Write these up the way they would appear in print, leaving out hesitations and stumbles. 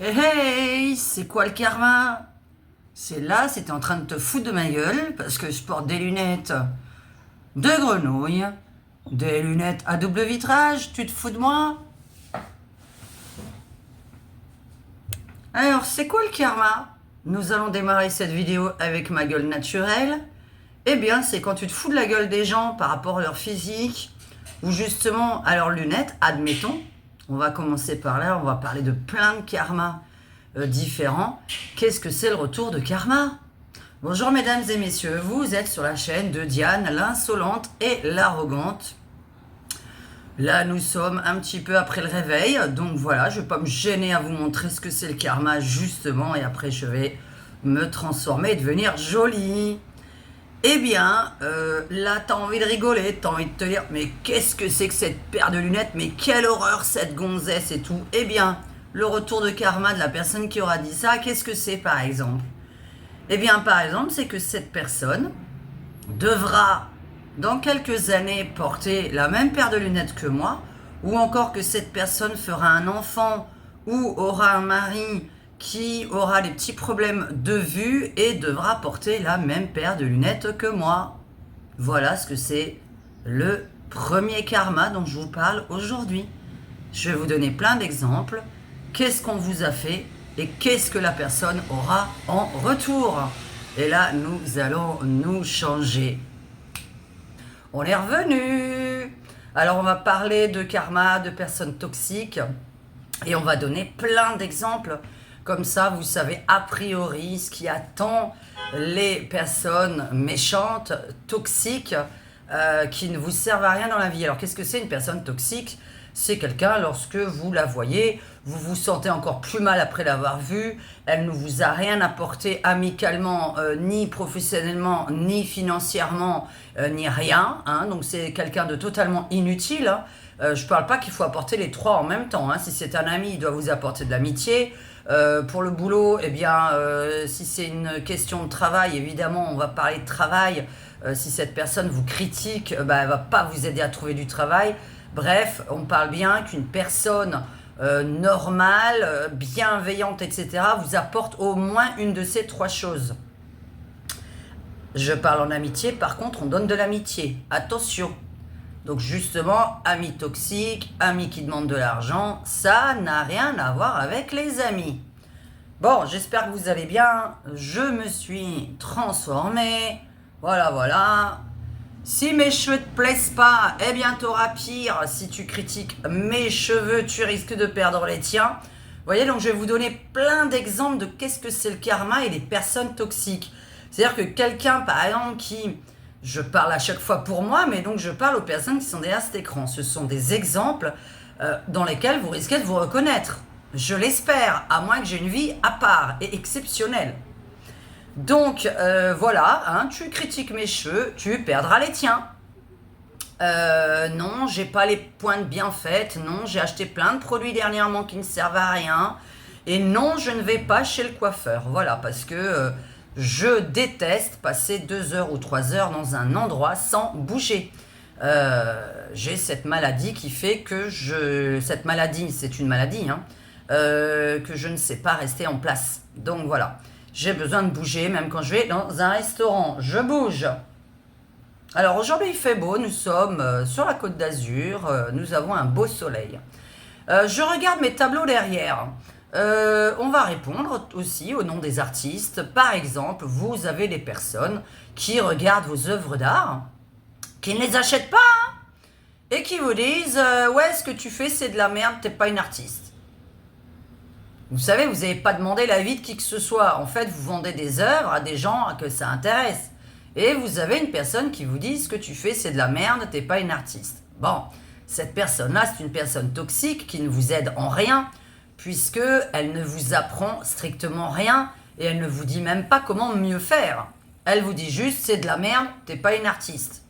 Hey hey, c'est quoi le karma? C'est là, c'était en train de te foutre de ma gueule parce que je porte des lunettes de grenouille, des lunettes à double vitrage, tu te fous de moi? Alors, c'est quoi le karma? Nous allons démarrer cette vidéo avec ma gueule naturelle. Eh bien, c'est quand tu te fous de la gueule des gens par rapport à leur physique ou justement à leurs lunettes, admettons. On va commencer par là, on va parler de plein de karmas différents. Qu'est-ce que c'est le retour de karma? Bonjour mesdames et messieurs, vous êtes sur la chaîne de Diane, l'insolente et l'arrogante. Là, nous sommes un petit peu après le réveil, donc voilà, je ne vais pas me gêner à vous montrer ce que c'est le karma justement, et après je vais me transformer et devenir jolie. Eh bien, là, t'as envie de rigoler, t'as envie de te dire, mais qu'est-ce que c'est que cette paire de lunettes, mais quelle horreur cette gonzesse et tout. Eh bien, le retour de karma de la personne qui aura dit ça, qu'est-ce que c'est par exemple? Eh bien, par exemple, c'est que cette personne devra, dans quelques années, porter la même paire de lunettes que moi, ou encore que cette personne fera un enfant ou aura un mari qui aura des petits problèmes de vue et devra porter la même paire de lunettes que moi. Voilà ce que c'est le premier karma dont je vous parle aujourd'hui. Je vais vous donner plein d'exemples. Qu'est-ce qu'on vous a fait et qu'est-ce que la personne aura en retour? Et là, nous allons nous changer. On est revenu. Alors, on va parler de karma, de personnes toxiques. Et on va donner plein d'exemples. Comme ça, vous savez a priori ce qui attend les personnes méchantes, toxiques, qui ne vous servent à rien dans la vie. Alors, qu'est-ce que c'est une personne toxique? C'est quelqu'un, lorsque vous la voyez, vous vous sentez encore plus mal après l'avoir vue. Elle ne vous a rien apporté amicalement, ni professionnellement, ni financièrement, ni rien. Hein. Donc, c'est quelqu'un de totalement inutile. Hein. Je ne parle pas qu'il faut apporter les trois en même temps. Hein. Si c'est un ami, il doit vous apporter de l'amitié. Pour le boulot, eh bien, si c'est une question de travail, évidemment, on va parler de travail. Si cette personne vous critique, elle ne va pas vous aider à trouver du travail. Bref, on parle bien qu'une personne normale, bienveillante, etc., vous apporte au moins une de ces trois choses. Je parle en amitié, par contre, on donne de l'amitié. Attention. Donc justement, amis toxiques, amis qui demandent de l'argent, ça n'a rien à voir avec les amis. Bon, j'espère que vous allez bien. Je me suis transformée. Voilà, voilà. Si mes cheveux te plaisent pas, eh bien t'auras pire. Si tu critiques mes cheveux, tu risques de perdre les tiens. Vous voyez, donc je vais vous donner plein d'exemples de qu'est-ce que c'est le karma et les personnes toxiques. C'est-à-dire que quelqu'un, par exemple, qui... Je parle à chaque fois pour moi, mais donc je parle aux personnes qui sont derrière cet écran. Ce sont des exemples dans lesquels vous risquez de vous reconnaître. Je l'espère, à moins que j'ai une vie à part et exceptionnelle. Donc voilà, hein, tu critiques mes cheveux, tu perdras les tiens. Non, j'ai pas les pointes bien faites. Non, j'ai acheté plein de produits dernièrement qui ne servent à rien. Et non, je ne vais pas chez le coiffeur. Voilà, parce que je déteste passer 2 heures ou 3 heures dans un endroit sans bouger. J'ai cette maladie qui fait que cette maladie, c'est une maladie, hein, que je ne sais pas rester en place. Donc voilà, j'ai besoin de bouger, même quand je vais dans un restaurant, je bouge. Alors aujourd'hui il fait beau, nous sommes sur la Côte d'Azur, nous avons un beau soleil. Je regarde mes tableaux derrière. On va répondre aussi au nom des artistes. Par exemple, vous avez des personnes qui regardent vos œuvres d'art, qui ne les achètent pas, hein, et qui vous disent ouais, ce que tu fais c'est de la merde, t'es pas une artiste. Vous savez, vous n'avez pas demandé l'avis de qui que ce soit. En fait, vous vendez des œuvres à des gens que ça intéresse. Et vous avez une personne qui vous dit ce que tu fais c'est de la merde, t'es pas une artiste. Bon, cette personne-là, c'est une personne toxique qui ne vous aide en rien, puisqu'elle ne vous apprend strictement rien et elle ne vous dit même pas comment mieux faire. Elle vous dit juste c'est de la merde, t'es pas une artiste.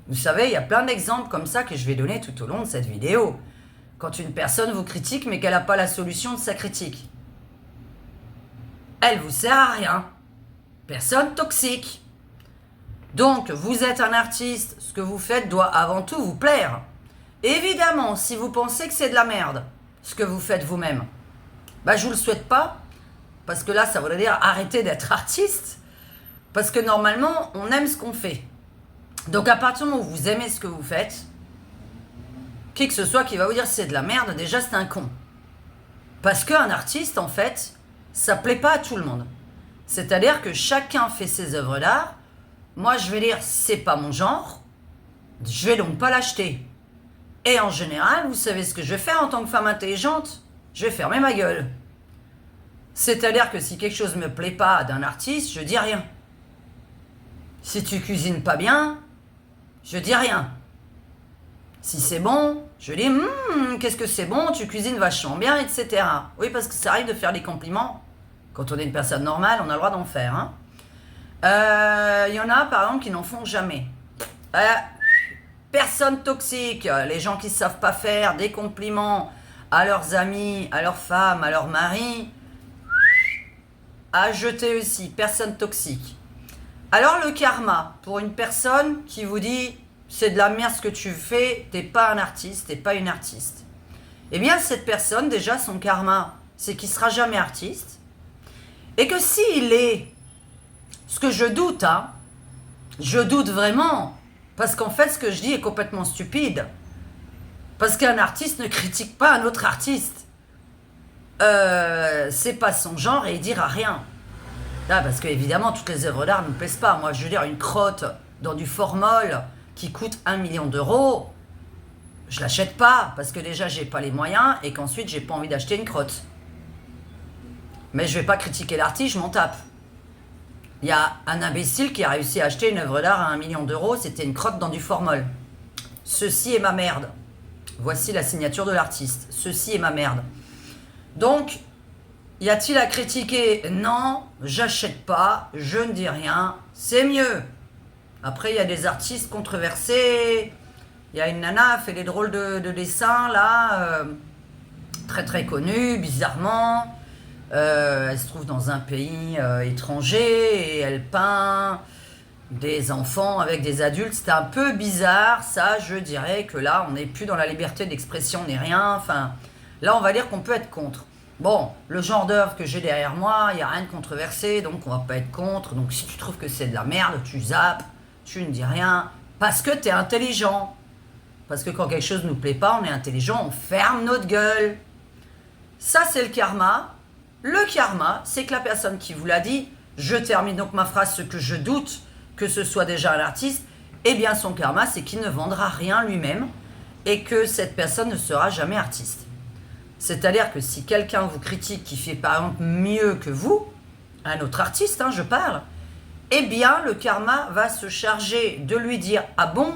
Vous savez, il y a plein d'exemples comme ça que je vais donner tout au long de cette vidéo. Quand une personne vous critique mais qu'elle n'a pas la solution de sa critique. Elle vous sert à rien. Personne toxique. Donc, vous êtes un artiste, ce que vous faites doit avant tout vous plaire. Évidemment, si vous pensez que c'est de la merde, ce que vous faites vous-même, Bah, je vous le souhaite pas, parce que là, ça voudrait dire arrêter d'être artiste, parce que normalement, on aime ce qu'on fait. Donc, à partir du moment où vous aimez ce que vous faites, qui que ce soit qui va vous dire c'est de la merde, déjà, c'est un con. Parce qu'un artiste, en fait, ça plaît pas à tout le monde. C'est-à-dire que chacun fait ses œuvres d'art. Moi, je vais dire, c'est pas mon genre, je vais donc pas l'acheter. Et en général, vous savez ce que je vais faire en tant que femme intelligente? Je vais fermer ma gueule. C'est-à-dire que si quelque chose me plaît pas d'un artiste, je dis rien. Si tu cuisines pas bien, je dis rien. Si c'est bon, je dis qu'est-ce que c'est bon, tu cuisines vachement bien, etc. Oui, parce que ça arrive de faire des compliments. Quand on est une personne normale, on a le droit d'en faire. Y en a, par exemple, qui n'en font jamais. Personnes toxiques, les gens qui ne savent pas faire des compliments à leurs amis, à leurs femmes, à leurs maris, à jeter aussi, personnes toxiques. Alors le karma, pour une personne qui vous dit c'est de la merde ce que tu fais, t'es pas un artiste, t'es pas une artiste. Eh bien cette personne, déjà son karma, c'est qu'il sera jamais artiste. Et que s'il est, ce que je doute, je doute vraiment, parce qu'en fait ce que je dis est complètement stupide. Parce qu'un artiste ne critique pas un autre artiste. C'est pas son genre et il dira rien. Là, parce qu'évidemment, toutes les œuvres d'art ne me plaisent pas. Moi, je veux dire, une crotte dans du formol qui coûte 1 million d'euros, je l'achète pas, parce que déjà, j'ai pas les moyens, et qu'ensuite, j'ai pas envie d'acheter une crotte. Mais je vais pas critiquer l'artiste, je m'en tape. Il y a un imbécile qui a réussi à acheter une œuvre d'art à 1 million d'euros, c'était une crotte dans du formol. Ceci est ma merde. Voici la signature de l'artiste. Ceci est ma merde. Donc, y a-t-il à critiquer? Non, j'achète pas, je ne dis rien, c'est mieux. Après, il y a des artistes controversés. Il y a une nana qui fait des drôles de dessins, là, très très connue, bizarrement. Elle se trouve dans un pays étranger et elle peint des enfants avec des adultes. C'était un peu bizarre, ça, je dirais que là, on n'est plus dans la liberté d'expression ni rien. Enfin, là, on va dire qu'on peut être contre. Bon, le genre d'œuvre que j'ai derrière moi, il n'y a rien de controversé, donc on va pas être contre. Donc si tu trouves que c'est de la merde, tu zappes, tu ne dis rien, parce que tu es intelligent. Parce que quand quelque chose ne nous plaît pas, on est intelligent, on ferme notre gueule. Ça, c'est le karma. Le karma, c'est que la personne qui vous l'a dit, je termine donc ma phrase, ce que je doute que ce soit déjà un artiste, eh bien son karma, c'est qu'il ne vendra rien lui-même et que cette personne ne sera jamais artiste. C'est-à-dire que si quelqu'un vous critique qui fait par exemple mieux que vous, un autre artiste, je parle, eh bien le karma va se charger de lui dire « Ah bon,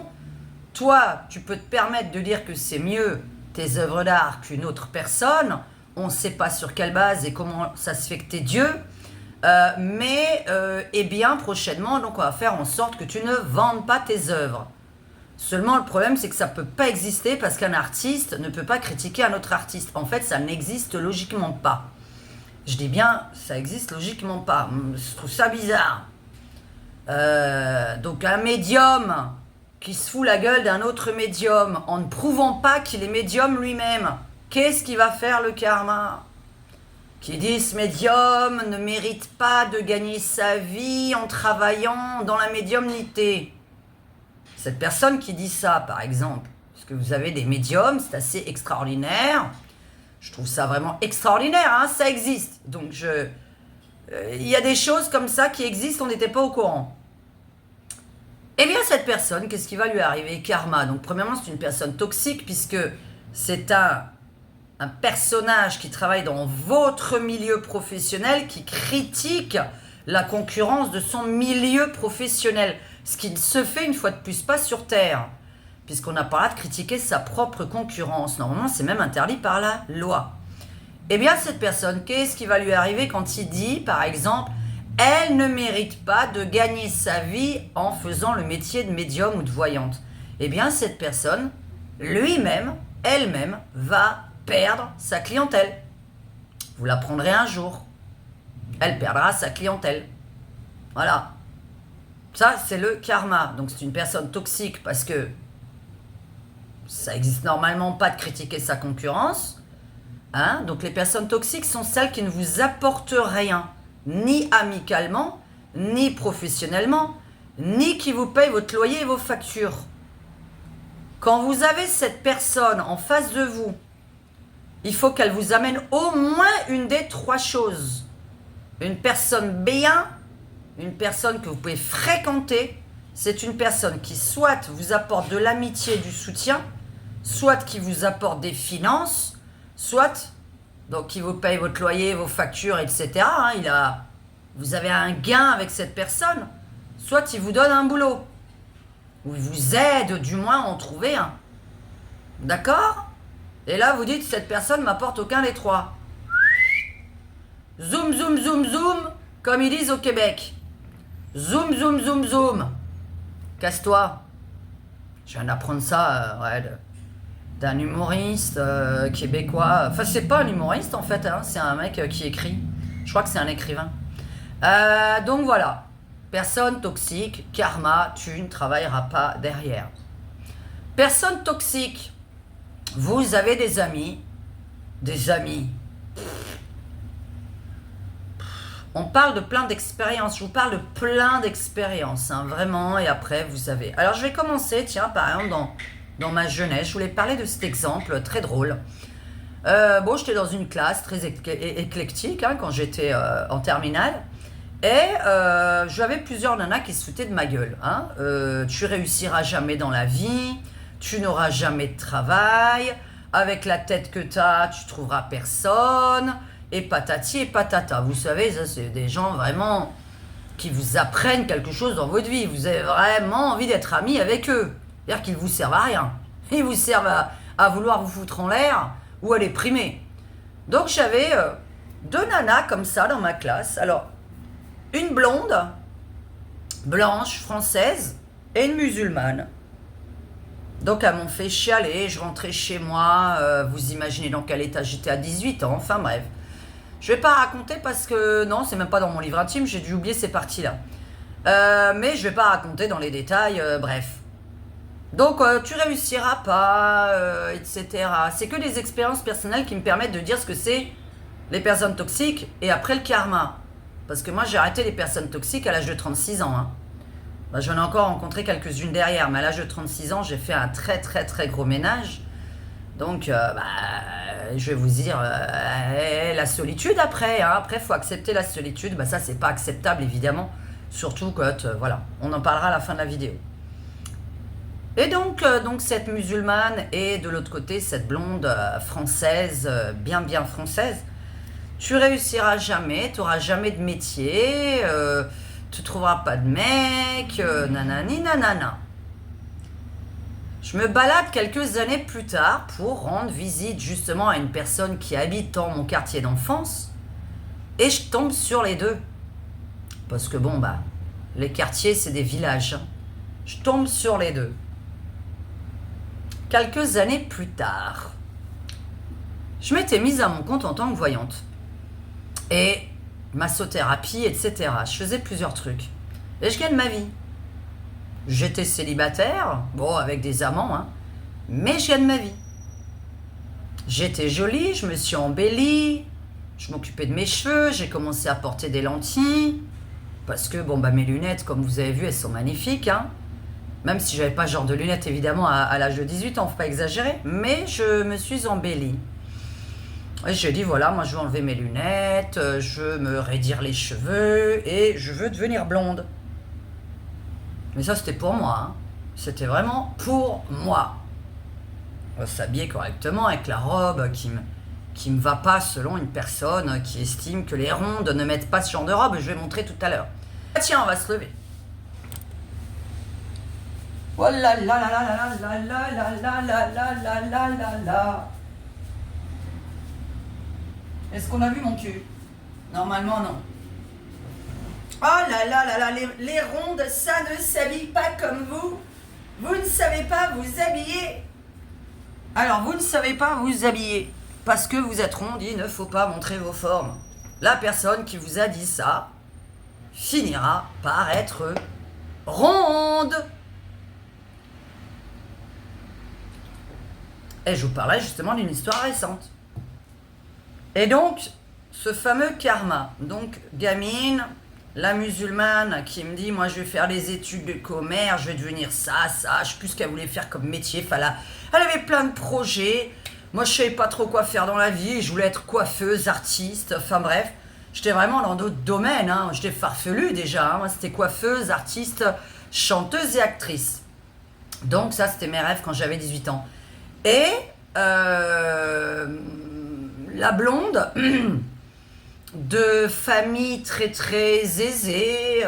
toi, tu peux te permettre de dire que c'est mieux tes œuvres d'art qu'une autre personne, on ne sait pas sur quelle base et comment ça se fait que t'es Dieu, mais eh bien prochainement, donc on va faire en sorte que tu ne vendes pas tes œuvres. » Seulement, le problème, c'est que ça ne peut pas exister parce qu'un artiste ne peut pas critiquer un autre artiste. En fait, ça n'existe logiquement pas. Je dis bien, ça existe logiquement pas. Je trouve ça bizarre. Donc, un médium qui se fout la gueule d'un autre médium en ne prouvant pas qu'il est médium lui-même, qu'est-ce qui va faire le karma? Qui dit ce médium ne mérite pas de gagner sa vie en travaillant dans la médiumnité. Cette personne qui dit ça, par exemple, parce que vous avez des médiums, c'est assez extraordinaire. Je trouve ça vraiment extraordinaire, ça existe. Donc, il y a des choses comme ça qui existent, on n'était pas au courant. Eh bien, cette personne, qu'est-ce qui va lui arriver? Karma. Donc, premièrement, c'est une personne toxique, puisque c'est un personnage qui travaille dans votre milieu professionnel, qui critique la concurrence de son milieu professionnel. Ce qui ne se fait une fois de plus pas sur Terre, puisqu'on n'a pas le droit de critiquer sa propre concurrence. Normalement, c'est même interdit par la loi. Eh bien, cette personne, qu'est-ce qui va lui arriver quand il dit, par exemple, elle ne mérite pas de gagner sa vie en faisant le métier de médium ou de voyante? Eh bien, cette personne, lui-même, elle-même, va perdre sa clientèle. Vous la prendrez un jour. Elle perdra sa clientèle. Voilà. Ça, c'est le karma. Donc, c'est une personne toxique parce que ça existe normalement pas de critiquer sa concurrence. Hein? Donc les personnes toxiques sont celles qui ne vous apportent rien, ni amicalement, ni professionnellement, ni qui vous payent votre loyer et vos factures. Quand vous avez cette personne en face de vous, il faut qu'elle vous amène au moins une des trois choses. Une personne bien, une personne que vous pouvez fréquenter, c'est une personne qui soit vous apporte de l'amitié et du soutien, soit qui vous apporte des finances, soit donc qui vous paye votre loyer, vos factures, etc. Hein, vous avez un gain avec cette personne, soit il vous donne un boulot, ou il vous aide du moins à en trouver un. D'accord? Et là, vous dites, cette personne ne m'apporte aucun des trois. Zoom, zoom, zoom, zoom, comme ils disent au Québec. Zoom, zoom, zoom, zoom. Casse-toi. Je viens d'apprendre ça d'un humoriste québécois. Enfin, c'est pas un humoriste en fait, hein, c'est un mec qui écrit. Je crois que c'est un écrivain. Donc voilà. Personne toxique, karma, tu ne travailleras pas derrière. Personne toxique. Vous avez des amis. Des amis. On parle de plein d'expériences. Je vous parle de plein d'expériences, hein, vraiment. Et après, vous savez. Alors, je vais commencer, tiens, par exemple, dans ma jeunesse. Je voulais parler de cet exemple très drôle. Bon, j'étais dans une classe très éclectique hein, quand j'étais en terminale. Et j'avais plusieurs nanas qui se foutaient de ma gueule. Hein. Tu réussiras jamais dans la vie. Tu n'auras jamais de travail. Avec la tête que tu as, tu trouveras personne. Et patati et patata. Vous savez, ça, c'est des gens vraiment qui vous apprennent quelque chose dans votre vie. Vous avez vraiment envie d'être amis avec eux. C'est-à-dire qu'ils ne vous servent à rien. Ils vous servent à vouloir vous foutre en l'air ou à les primer. Donc, j'avais deux nanas comme ça dans ma classe. Alors, une blonde, blanche, française, et une musulmane. Donc, elles m'ont fait chialer. Je rentrais chez moi. Vous imaginez dans quel état j'étais à 18 ans. Enfin, bref. Je ne vais pas raconter parce que, non, c'est même pas dans mon livre intime, j'ai dû oublier ces parties-là. Mais je ne vais pas raconter dans les détails, bref. Donc, tu réussiras pas, etc. C'est que des expériences personnelles qui me permettent de dire ce que c'est les personnes toxiques et après le karma. Parce que moi, j'ai arrêté les personnes toxiques à l'âge de 36 ans. Hein. Ben, j'en ai encore rencontré quelques-unes derrière, mais à l'âge de 36 ans, j'ai fait un très, très, très gros ménage. Donc, je vais vous dire, la solitude après. Hein. Après, il faut accepter la solitude. Ça, c'est pas acceptable, évidemment. Surtout quand, voilà, on en parlera à la fin de la vidéo. Et donc cette musulmane et de l'autre côté, cette blonde française, bien française. Tu réussiras jamais, tu n'auras jamais de métier, tu ne trouveras pas de mec, nanani, nanana. Je me balade quelques années plus tard pour rendre visite justement à une personne qui habite dans mon quartier d'enfance et je tombe sur les deux. Parce que bon, les quartiers, c'est des villages. Je tombe sur les deux. Quelques années plus tard, je m'étais mise à mon compte en tant que voyante. Et massothérapie, etc. Je faisais plusieurs trucs. Et je gagne ma vie. J'étais célibataire, bon, avec des amants, hein, mais je gagne ma vie. J'étais jolie, je me suis embellie, je m'occupais de mes cheveux, j'ai commencé à porter des lentilles, parce que, mes lunettes, comme vous avez vu, elles sont magnifiques, hein. Même si j'avais pas ce genre de lunettes, évidemment, à l'âge de 18 ans, faut pas exagérer, mais je me suis embellie. Et j'ai dit, voilà, moi je veux enlever mes lunettes, je veux me raidir les cheveux, et je veux devenir blonde. Mais ça, c'était pour moi. Hein. C'était vraiment pour moi. On va s'habiller correctement avec la robe qui me va pas selon une personne qui estime que les rondes ne mettent pas ce genre de robe. Je vais montrer tout à l'heure. Tiens, on va se lever. Oh là là là là là là là là là là là là là là. Est-ce qu'on a vu mon cul? Normalement, non. Oh là là là là, les rondes, ça ne s'habille pas comme vous. Vous ne savez pas vous habiller. Alors, vous ne savez pas vous habiller. Parce que vous êtes ronde, il ne faut pas montrer vos formes. La personne qui vous a dit ça finira par être ronde. Et je vous parlais justement d'une histoire récente. Et donc, ce fameux karma, donc gamine, la musulmane qui me dit, moi je vais faire les études de commerce, je vais devenir ça, je sais plus ce qu'elle voulait faire comme métier, elle avait plein de projets, moi je savais pas trop quoi faire dans la vie, je voulais être coiffeuse, artiste, enfin bref, j'étais vraiment dans d'autres domaines, hein. J'étais farfelue déjà, hein. Moi c'était coiffeuse, artiste, chanteuse et actrice. Donc ça c'était mes rêves quand j'avais 18 ans. Et la blonde de famille très très aisée,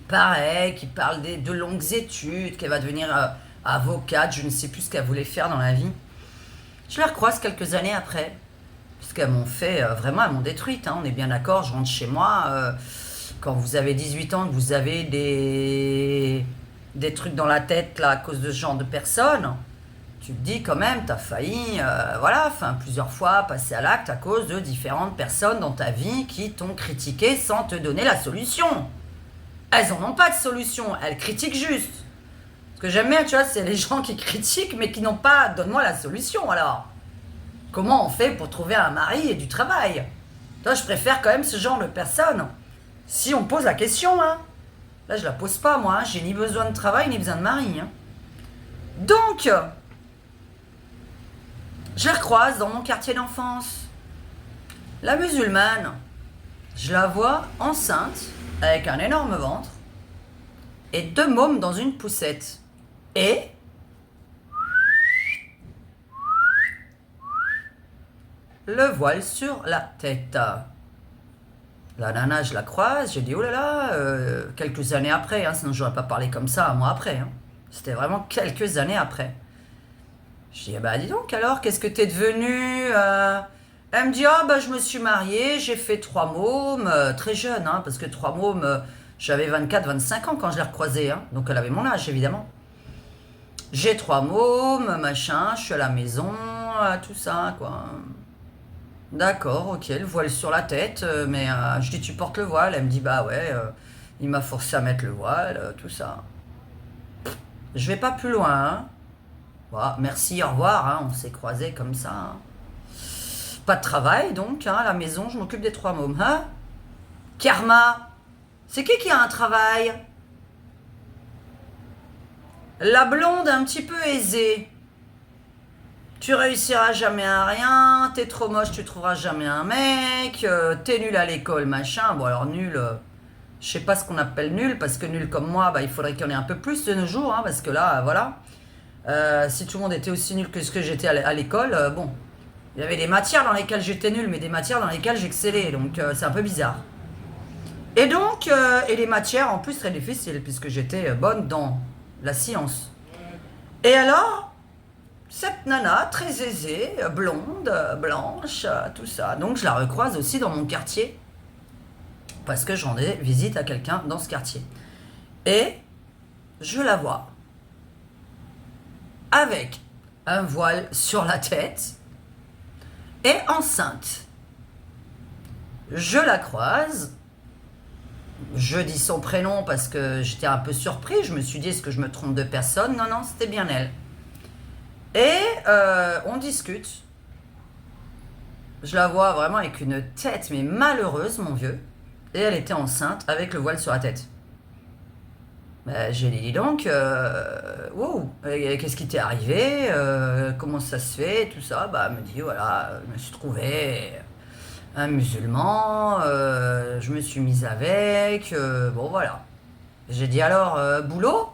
pareil, qui parle de longues études, qu'elle va devenir avocate, je ne sais plus ce qu'elle voulait faire dans la vie. Je la recroise quelques années après, parce qu'elles m'ont fait, vraiment, elles m'ont détruite, hein, on est bien d'accord, je rentre chez moi, quand vous avez 18 ans, que vous avez des trucs dans la tête là, à cause de ce genre de personnes, tu te dis quand même, t'as failli, voilà, enfin, plusieurs fois passer à l'acte à cause de différentes personnes dans ta vie qui t'ont critiqué sans te donner la solution. Elles n'en ont pas de solution, elles critiquent juste. Ce que j'aime bien, tu vois, c'est les gens qui critiquent mais qui n'ont pas, donne-moi la solution alors. Comment on fait pour trouver un mari et du travail? Toi, je préfère quand même ce genre de personnes. Si on me pose la question, hein. Là, je la pose pas, moi, hein. J'ai ni besoin de travail ni besoin de mari, hein. Donc, je la recroise dans mon quartier d'enfance. La musulmane, je la vois enceinte, avec un énorme ventre, et 2 mômes dans une poussette. Et le voile sur la tête. La nana, je la croise, j'ai dit, oh là là, quelques années après, hein, sinon j'aurais pas parlé comme ça un mois après. Hein. C'était vraiment quelques années après. Je dis, bah dis donc alors, qu'est-ce que t'es devenue Elle me dit, ah bah je me suis mariée, j'ai fait 3 mômes, très jeune, hein, parce que 3 mômes, j'avais 24-25 ans quand je l'ai recroisée, hein, donc elle avait mon âge évidemment. J'ai 3 mômes, machin, je suis à la maison, tout ça, quoi. D'accord, ok, le voile sur la tête, mais je dis, tu portes le voile? Elle me dit, bah ouais, il m'a forcé à mettre le voile, tout ça. Je vais pas plus loin, hein. Bon, merci, au revoir, hein, on s'est croisés comme ça. Hein. Pas de travail, donc, hein, à la maison, je m'occupe des 3 mômes. Hein? Karma, c'est qui a un travail? La blonde un petit peu aisée. Tu réussiras jamais à rien, t'es trop moche, tu trouveras jamais un mec, t'es nul à l'école, machin. Bon, alors nul, je sais pas ce qu'on appelle nul, parce que nul comme moi, bah, il faudrait qu'il y en ait un peu plus de nos jours, hein, parce que là, voilà. Si tout le monde était aussi nul que ce que j'étais à l'école, bon, il y avait des matières dans lesquelles j'étais nul, mais des matières dans lesquelles j'excellais, donc c'est un peu bizarre. Et donc, et les matières en plus très difficiles, puisque j'étais bonne dans la science. Et alors, cette nana, très aisée, blonde, blanche, tout ça, donc je la recroise aussi dans mon quartier, parce que j'en ai visite à quelqu'un dans ce quartier. Et je la vois avec un voile sur la tête et enceinte. Je la croise, je dis son prénom parce que j'étais un peu surpris, je me suis dit, est-ce que je me trompe de personne? Non, non, c'était bien elle. Et on discute. Je la vois vraiment avec une tête, mais malheureuse, mon vieux. Et elle était enceinte avec le voile sur la tête. Ben, j'ai dit donc, wow, qu'est-ce qui t'est arrivé, comment ça se fait, tout ça. Bah, elle me dit, voilà, je me suis trouvé un musulman, je me suis mise avec, bon voilà. J'ai dit alors, boulot?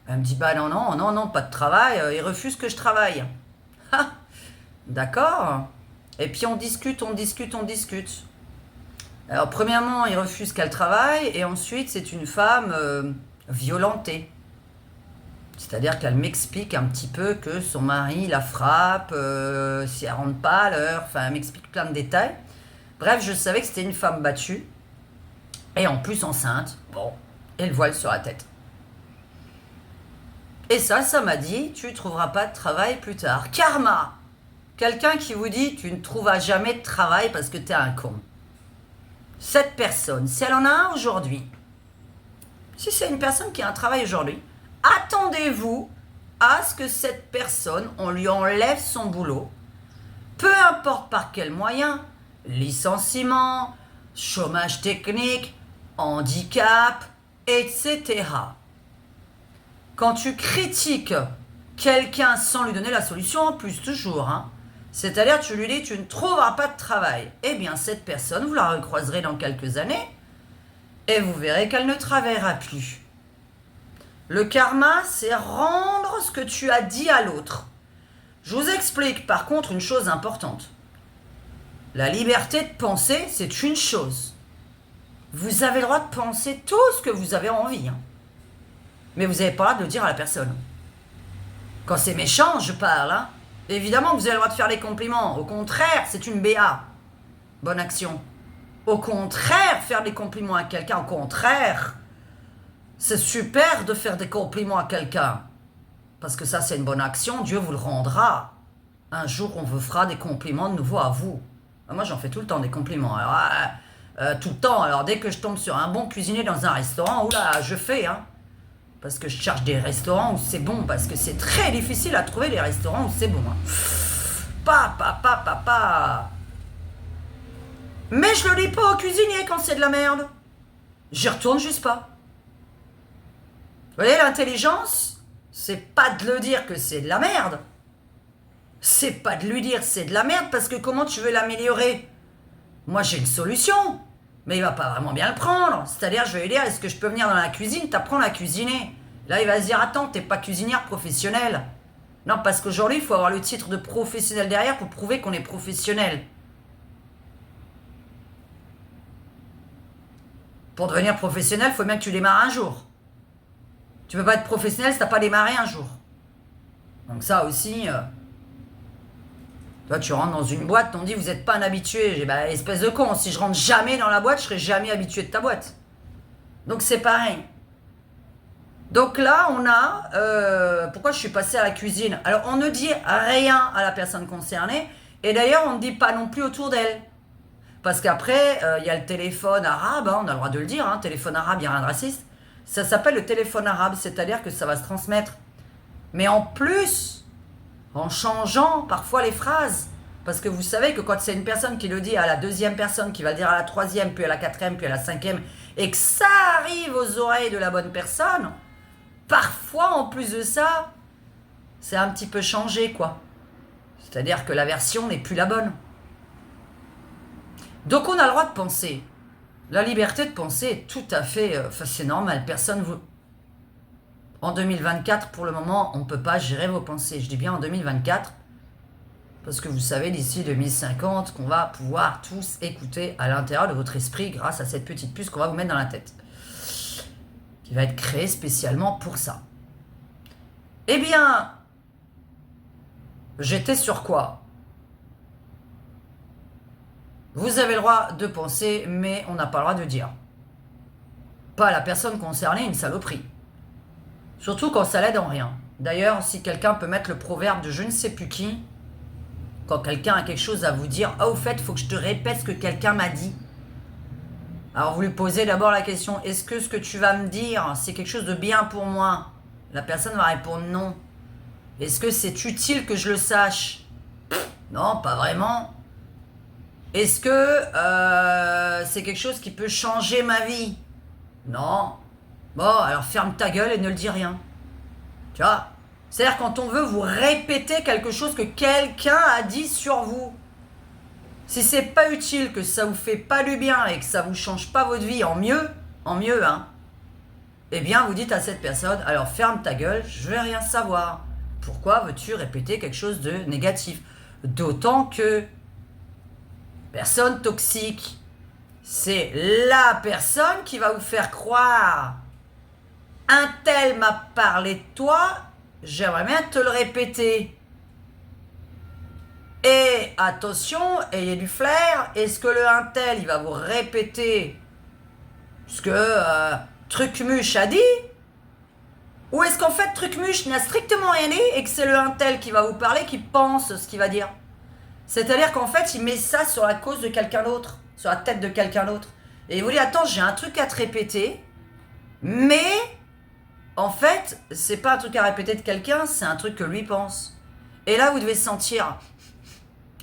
Elle me dit, bah non, non, non, non, pas de travail, il refuse que je travaille. Ah, d'accord. Et puis on discute, on discute, on discute. Alors premièrement, il refuse qu'elle travaille, et ensuite c'est une femme violentée. C'est-à-dire qu'elle m'explique un petit peu que son mari la frappe, si elle rentre pas à l'heure, enfin elle m'explique plein de détails. Bref, je savais que c'était une femme battue, et en plus enceinte, bon, et le voile sur la tête. Et ça m'a dit, tu ne trouveras pas de travail plus tard. Karma! Quelqu'un qui vous dit, tu ne trouveras jamais de travail parce que tu es un con. Cette personne, si elle en a un aujourd'hui, si c'est une personne qui a un travail aujourd'hui, attendez-vous à ce que cette personne, on lui enlève son boulot, peu importe par quel moyen, licenciement, chômage technique, handicap, etc. Quand tu critiques quelqu'un sans lui donner la solution, en plus toujours, hein, c'est-à-dire tu lui dis tu ne trouveras pas de travail, eh bien cette personne, vous la recroiserez dans quelques années et vous verrez qu'elle ne travaillera plus. Le karma, c'est rendre ce que tu as dit à l'autre. Je vous explique par contre une chose importante. La liberté de penser, c'est une chose. Vous avez le droit de penser tout ce que vous avez envie. Hein. Mais vous n'avez pas le droit de le dire à la personne. Quand c'est méchant, je parle. Hein. Évidemment que vous avez le droit de faire des compliments. Au contraire, c'est une BA. Bonne action. Au contraire, faire des compliments à quelqu'un, au contraire, c'est super de faire des compliments à quelqu'un. Parce que ça, c'est une bonne action, Dieu vous le rendra. Un jour, on vous fera des compliments de nouveau à vous. Moi, j'en fais tout le temps des compliments. Alors, tout le temps. Alors, dès que je tombe sur un bon cuisinier dans un restaurant, oula, je fais, hein. Parce que je cherche des restaurants où c'est bon, parce que c'est très difficile à trouver des restaurants où c'est bon. Hein. Papa. Mais je le dis pas au cuisinier quand c'est de la merde. J'y retourne juste pas. Vous voyez, l'intelligence, c'est pas de le dire que c'est de la merde. C'est pas de lui dire c'est de la merde, parce que comment tu veux l'améliorer? Moi, j'ai une solution, mais il va pas vraiment bien le prendre. C'est-à-dire, je vais lui dire, est-ce que je peux venir dans la cuisine, t'apprendre à cuisiner? Là, il va se dire, attends, t'es pas cuisinière professionnelle. Non, parce qu'aujourd'hui, il faut avoir le titre de professionnel derrière pour prouver qu'on est professionnel. Pour devenir professionnel, il faut bien que tu démarres un jour. Tu peux pas être professionnel si t'as pas démarré un jour. Donc ça aussi... Toi, tu rentres dans une boîte, on dit, vous n'êtes pas un habitué. J'ai bah, espèce de con, si je rentre jamais dans la boîte, je serai jamais habitué de ta boîte. Donc c'est pareil. Donc là, on a... pourquoi je suis passée à la cuisine? Alors, on ne dit rien à la personne concernée. Et d'ailleurs, on ne dit pas non plus autour d'elle. Parce qu'après, il y a le téléphone arabe, hein, on a le droit de le dire, hein, téléphone arabe, il n'y a rien de raciste. Ça s'appelle le téléphone arabe, c'est-à-dire que ça va se transmettre. Mais en plus, en changeant parfois les phrases. Parce que vous savez que quand c'est une personne qui le dit à la deuxième personne, qui va le dire à la troisième, puis à la quatrième, puis à la cinquième, et que ça arrive aux oreilles de la bonne personne, parfois, en plus de ça, c'est un petit peu changé, quoi. C'est-à-dire que la version n'est plus la bonne. Donc on a le droit de penser. La liberté de penser est tout à fait... c'est normal, personne vous... En 2024, pour le moment, on ne peut pas gérer vos pensées. Je dis bien en 2024, parce que vous savez, d'ici 2050, qu'on va pouvoir tous écouter à l'intérieur de votre esprit grâce à cette petite puce qu'on va vous mettre dans la tête, qui va être créée spécialement pour ça. Eh bien, j'étais sur quoi? Vous avez le droit de penser, mais on n'a pas le droit de dire. Pas la personne concernée, une saloperie. Surtout quand ça l'aide en rien. D'ailleurs, si quelqu'un peut mettre le proverbe de je ne sais plus qui, quand quelqu'un a quelque chose à vous dire, ah, au fait, il faut que je te répète ce que quelqu'un m'a dit. Alors vous lui posez d'abord la question, est-ce que ce que tu vas me dire, c'est quelque chose de bien pour moi? La personne va répondre non. Est-ce que c'est utile que je le sache? Non, pas vraiment. Est-ce que c'est quelque chose qui peut changer ma vie? Non. Bon, alors ferme ta gueule et ne le dis rien. Tu vois? C'est-à-dire quand on veut vous répéter quelque chose que quelqu'un a dit sur vous. Si c'est pas utile, que ça vous fait pas du bien et que ça vous change pas votre vie en mieux, hein, eh bien vous dites à cette personne, alors ferme ta gueule, je vais rien savoir. Pourquoi veux-tu répéter quelque chose de négatif? D'autant que personne toxique, c'est la personne qui va vous faire croire. Un tel m'a parlé de toi, j'aimerais bien te le répéter. Et attention, ayez du flair, est-ce que le un tel, il va vous répéter ce que Trucmuche a dit? Ou est-ce qu'en fait Trucmuche n'a strictement rien dit et que c'est le un tel qui va vous parler qui pense ce qu'il va dire? C'est-à-dire qu'en fait, il met ça sur la cause de quelqu'un d'autre, sur la tête de quelqu'un d'autre. Et il vous dit, attends, j'ai un truc à te répéter, mais en fait, c'est pas un truc à répéter de quelqu'un, c'est un truc que lui pense. Et là, vous devez sentir,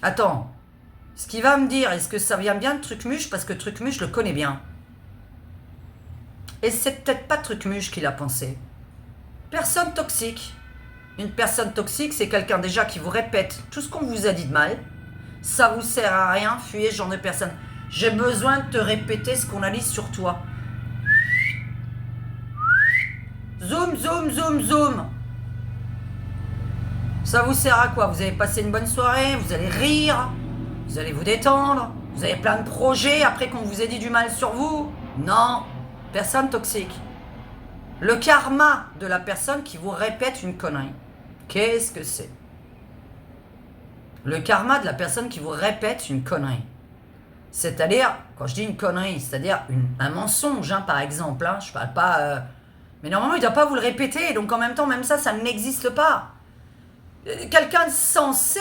Attends, ce qu'il va me dire, est-ce que ça vient bien de Trucmuche? Parce que Trucmuche, je le connais bien. Et c'est peut-être pas Trucmuche qui l'a pensé. Personne toxique. Une personne toxique, c'est quelqu'un déjà qui vous répète tout ce qu'on vous a dit de mal. Ça vous sert à rien, fuyez ce genre de personne. J'ai besoin de te répéter ce qu'on a dit sur toi. Zoom, zoom, zoom, zoom. Ça vous sert à quoi? Vous allez passer une bonne soirée, vous allez rire, vous allez vous détendre, vous avez plein de projets après qu'on vous ait dit du mal sur vous? Non, personne toxique. Le karma de la personne qui vous répète une connerie. Qu'est-ce que c'est? Le karma de la personne qui vous répète une connerie. C'est-à-dire, quand je dis une connerie, c'est-à-dire un mensonge, hein, par exemple. Hein, je parle pas... Mais normalement, il ne doit pas vous le répéter. Donc en même temps, même ça n'existe pas. Quelqu'un de sensé,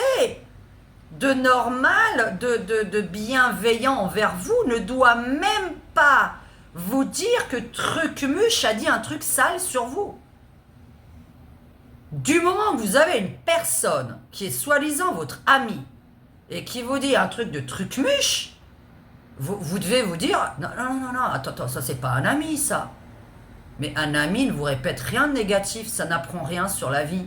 de normal, de bienveillant envers vous ne doit même pas vous dire que Trucmuche a dit un truc sale sur vous. Du moment que vous avez une personne qui est soi-disant votre ami et qui vous dit un truc de Trucmuche, vous devez vous dire non, attends, ça c'est pas un ami ça. Mais un ami ne vous répète rien de négatif, ça n'apprend rien sur la vie.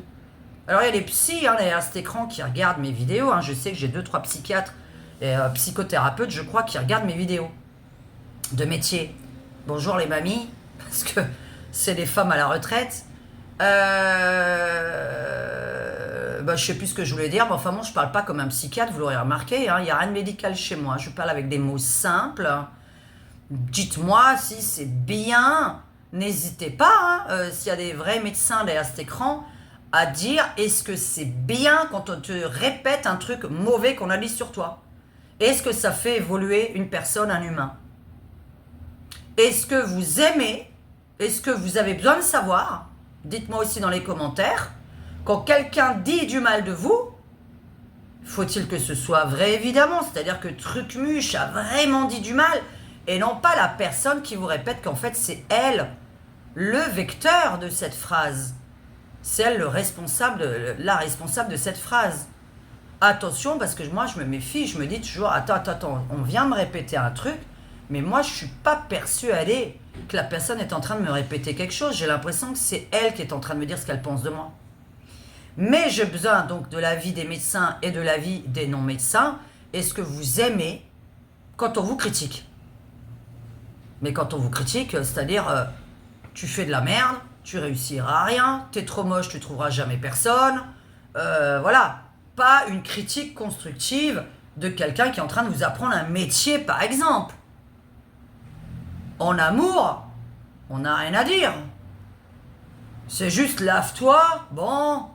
Alors il y a des psys derrière cet écran qui regardent mes vidéos, je sais que j'ai 2-3 psychiatres et psychothérapeutes, je crois, qui regardent mes vidéos de métier. Bonjour les mamies, parce que c'est des femmes à la retraite. Je sais plus ce que je voulais dire, mais enfin bon, je parle pas comme un psychiatre, vous l'aurez remarqué, il n'y a rien de médical chez moi, je parle avec des mots simples. Dites-moi si c'est bien, n'hésitez pas, s'il y a des vrais médecins derrière cet écran, à dire est-ce que c'est bien quand on te répète un truc mauvais qu'on a dit sur toi? Est-ce que ça fait évoluer une personne, un humain? Est-ce que vous aimez? Est-ce que vous avez besoin de savoir? Dites-moi aussi dans les commentaires. Quand quelqu'un dit du mal de vous, faut-il que ce soit vrai évidemment? C'est-à-dire que Trucmuche a vraiment dit du mal et non pas la personne qui vous répète qu'en fait c'est elle le vecteur de cette phrase. C'est elle la responsable de cette phrase. Attention, parce que moi je me méfie, je me dis toujours attends, on vient me répéter un truc, mais moi je suis pas persuadée que la personne est en train de me répéter quelque chose. J'ai l'impression que c'est elle qui est en train de me dire ce qu'elle pense de moi. Mais j'ai besoin donc de l'avis des médecins et de l'avis des non-médecins. Est-ce que vous aimez quand on vous critique? Mais quand on vous critique, c'est-à-dire tu fais de la merde, tu réussiras à rien, t'es trop moche, tu trouveras jamais personne. Voilà, pas une critique constructive de quelqu'un qui est en train de vous apprendre un métier, par exemple. En amour, on n'a rien à dire. C'est juste lave-toi, bon,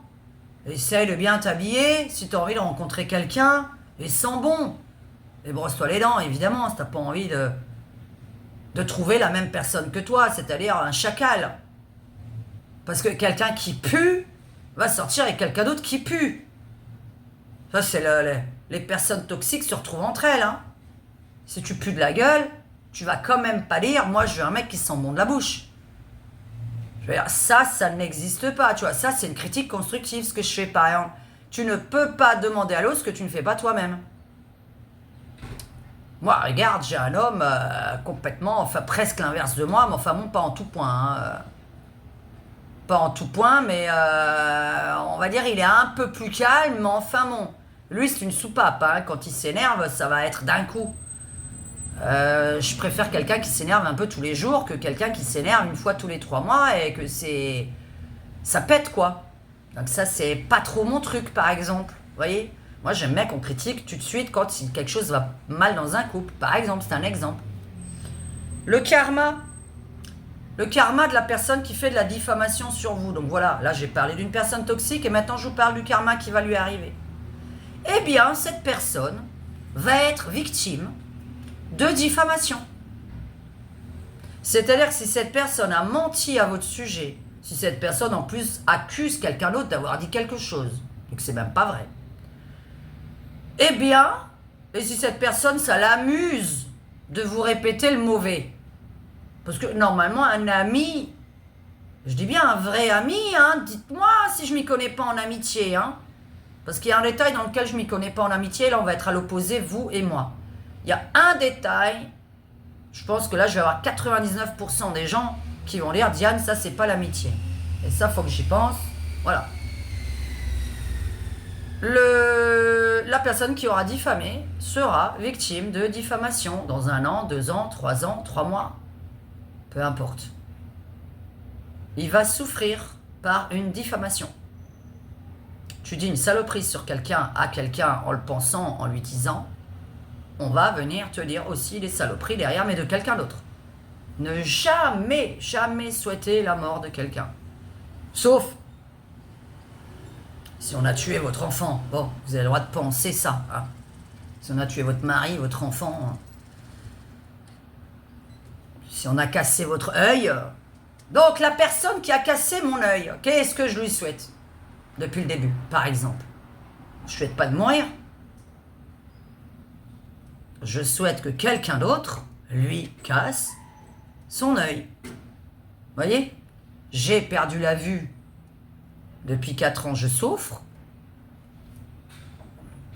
essaye de bien t'habiller, si t'as envie de rencontrer quelqu'un, et sens bon. Et brosse-toi les dents, évidemment, si t'as pas envie de trouver la même personne que toi, c'est-à-dire un chacal. Parce que quelqu'un qui pue va sortir avec quelqu'un d'autre qui pue. Ça, c'est les personnes toxiques se retrouvent entre elles. Si tu pues de la gueule, tu vas quand même pas dire « Moi, je veux un mec qui sent bon de la bouche ». Je veux dire, ça n'existe pas. Tu vois, ça, c'est une critique constructive, ce que je fais, par exemple. Tu ne peux pas demander à l'autre ce que tu ne fais pas toi-même. Moi, regarde, j'ai un homme complètement, enfin presque l'inverse de moi, mais enfin bon, pas en tout point. Pas en tout point, mais on va dire il est un peu plus calme, mais enfin bon. Lui, c'est une soupape. Quand il s'énerve, ça va être d'un coup. Je préfère quelqu'un qui s'énerve un peu tous les jours que quelqu'un qui s'énerve une fois tous les 3 mois et que ça pète, quoi. Donc ça, c'est pas trop mon truc, par exemple. Vous voyez? Moi, j'aime bien qu'on critique tout de suite quand quelque chose va mal dans un couple. Par exemple, c'est un exemple. Le karma. Le karma de la personne qui fait de la diffamation sur vous. Donc voilà, là, j'ai parlé d'une personne toxique et maintenant, je vous parle du karma qui va lui arriver. Eh bien, cette personne va être victime de diffamation. C'est-à-dire que si cette personne a menti à votre sujet, si cette personne en plus accuse quelqu'un d'autre d'avoir dit quelque chose, et que c'est même pas vrai, eh bien, et si cette personne, ça l'amuse de vous répéter le mauvais, parce que normalement, un ami, je dis bien un vrai ami, dites-moi si je m'y connais pas en amitié, Parce qu'il y a un détail dans lequel je ne m'y connais pas en amitié. Là, on va être à l'opposé, vous et moi. Il y a un détail. Je pense que là, je vais avoir 99% des gens qui vont dire, Diane, ça, c'est pas l'amitié. Et ça, faut que j'y pense. Voilà. La personne qui aura diffamé sera victime de diffamation dans 1 an, 2 ans, 3 ans, 3 mois. Peu importe. Il va souffrir par une diffamation. Tu dis une saloperie sur quelqu'un à quelqu'un en le pensant, en lui disant, on va venir te dire aussi les saloperies derrière, mais de quelqu'un d'autre. Ne jamais, jamais souhaiter la mort de quelqu'un. Sauf si on a tué votre enfant. Bon, vous avez le droit de penser ça. Hein. Si on a tué votre mari, votre enfant. Hein. Si on a cassé votre œil. Donc la personne qui a cassé mon œil, qu'est-ce que je lui souhaite? Depuis le début, par exemple. Je ne souhaite pas de mourir. Je souhaite que quelqu'un d'autre lui casse son œil. Vous voyez? J'ai perdu la vue. Depuis 4 ans, je souffre.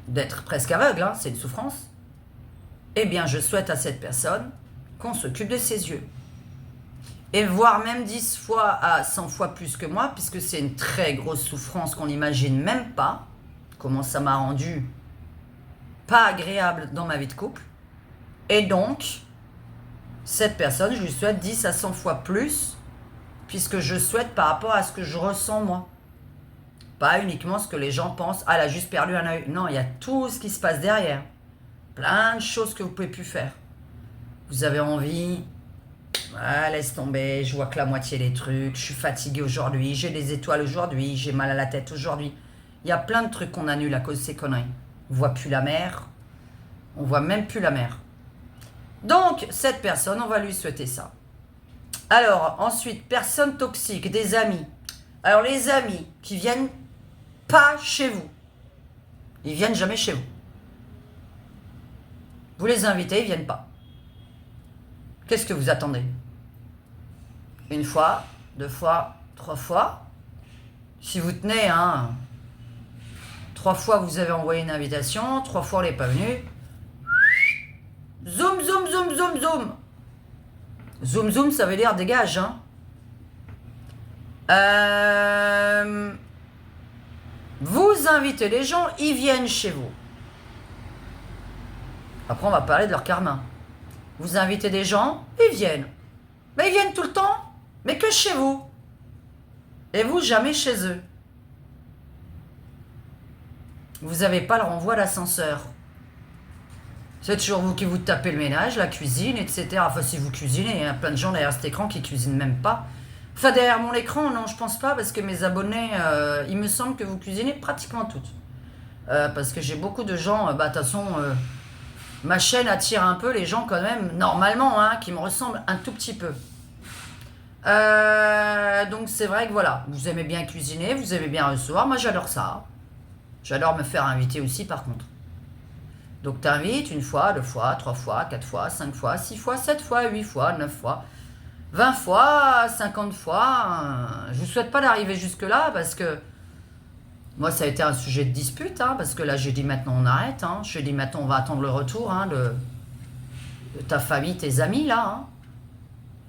D'être presque aveugle, hein, c'est une souffrance. Eh bien, je souhaite à cette personne qu'on s'occupe de ses yeux. Et voire même 10 fois à 100 fois plus que moi, puisque c'est une très grosse souffrance qu'on n'imagine même pas. Comment ça m'a rendu pas agréable dans ma vie de couple. Et donc, cette personne, je lui souhaite 10 à 100 fois plus, puisque je souhaite par rapport à ce que je ressens moi. Pas uniquement ce que les gens pensent, ah, elle a juste perdu un œil. Non, il y a tout ce qui se passe derrière. Plein de choses que vous ne pouvez plus faire. Vous avez envie, ah, laisse tomber, je vois que la moitié des trucs, je suis fatiguée aujourd'hui, j'ai des étoiles aujourd'hui, j'ai mal à la tête aujourd'hui. Il y a plein de trucs qu'on annule à cause de ces conneries. On ne voit plus la mer, on ne voit même plus la mer. Donc, cette personne, on va lui souhaiter ça. Alors, ensuite, personne toxique, des amis. Alors, les amis qui viennent pas chez vous, ils viennent jamais chez vous. Vous les invitez, ils viennent pas. Qu'est-ce que vous attendez? 1 fois, 2 fois, 3 fois. Si vous tenez, 3 fois vous avez envoyé une invitation, 3 fois on n'est pas venu. Zoom, zoom, zoom, zoom, zoom. Zoom, zoom, ça veut dire dégage. Vous invitez les gens, ils viennent chez vous. Après, on va parler de leur karma. Vous invitez des gens, ils viennent. Mais ils viennent tout le temps, mais que chez vous. Et vous, jamais chez eux. Vous n'avez pas le renvoi d'ascenseur. C'est toujours vous qui vous tapez le ménage, la cuisine, etc. Enfin, si vous cuisinez, il y a plein de gens derrière cet écran qui cuisinent même pas. Enfin, derrière mon écran, non, je pense pas, parce que mes abonnés, il me semble que vous cuisinez pratiquement toutes. Parce que j'ai beaucoup de gens, de toute façon, ma chaîne attire un peu les gens quand même, normalement, qui me ressemblent un tout petit peu. Donc c'est vrai que voilà, vous aimez bien cuisiner, vous aimez bien recevoir, moi j'adore ça. J'adore me faire inviter aussi par contre. Donc t'invites 1 fois, 2 fois, 3 fois, 4 fois, 5 fois, 6 fois, 7 fois, 8 fois, 9 fois, 20 fois, 50 fois. Je vous souhaite pas d'arriver jusque là parce que moi ça a été un sujet de dispute, parce que là j'ai dit maintenant on arrête, je dis maintenant on va attendre le retour de ta famille, tes amis là.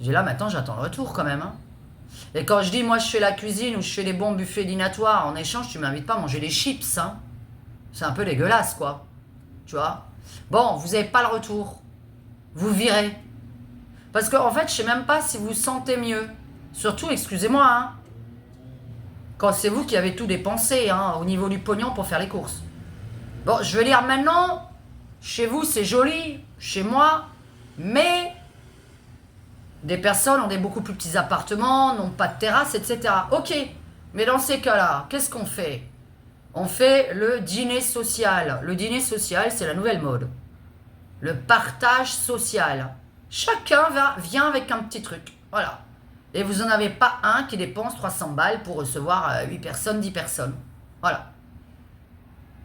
J'ai là maintenant j'attends le retour quand même. Et quand je dis moi je fais la cuisine ou je fais des bons buffets dînatoires, en échange tu m'invites pas à manger des chips. C'est un peu dégueulasse quoi. Tu vois. Bon, vous n'avez pas le retour. Vous virez. Parce qu'en fait, je sais même pas si vous sentez mieux. Surtout, excusez-moi, quand c'est vous qui avez tout dépensé au niveau du pognon pour faire les courses. Bon, je veux dire maintenant, chez vous c'est joli, chez moi, mais des personnes ont des beaucoup plus petits appartements, n'ont pas de terrasse, etc. Ok, mais dans ces cas-là, qu'est-ce qu'on fait? On fait le dîner social. Le dîner social, c'est la nouvelle mode. Le partage social. Chacun vient avec un petit truc. Voilà. Et vous n'en avez pas un qui dépense 300 balles pour recevoir 8 personnes, 10 personnes. Voilà.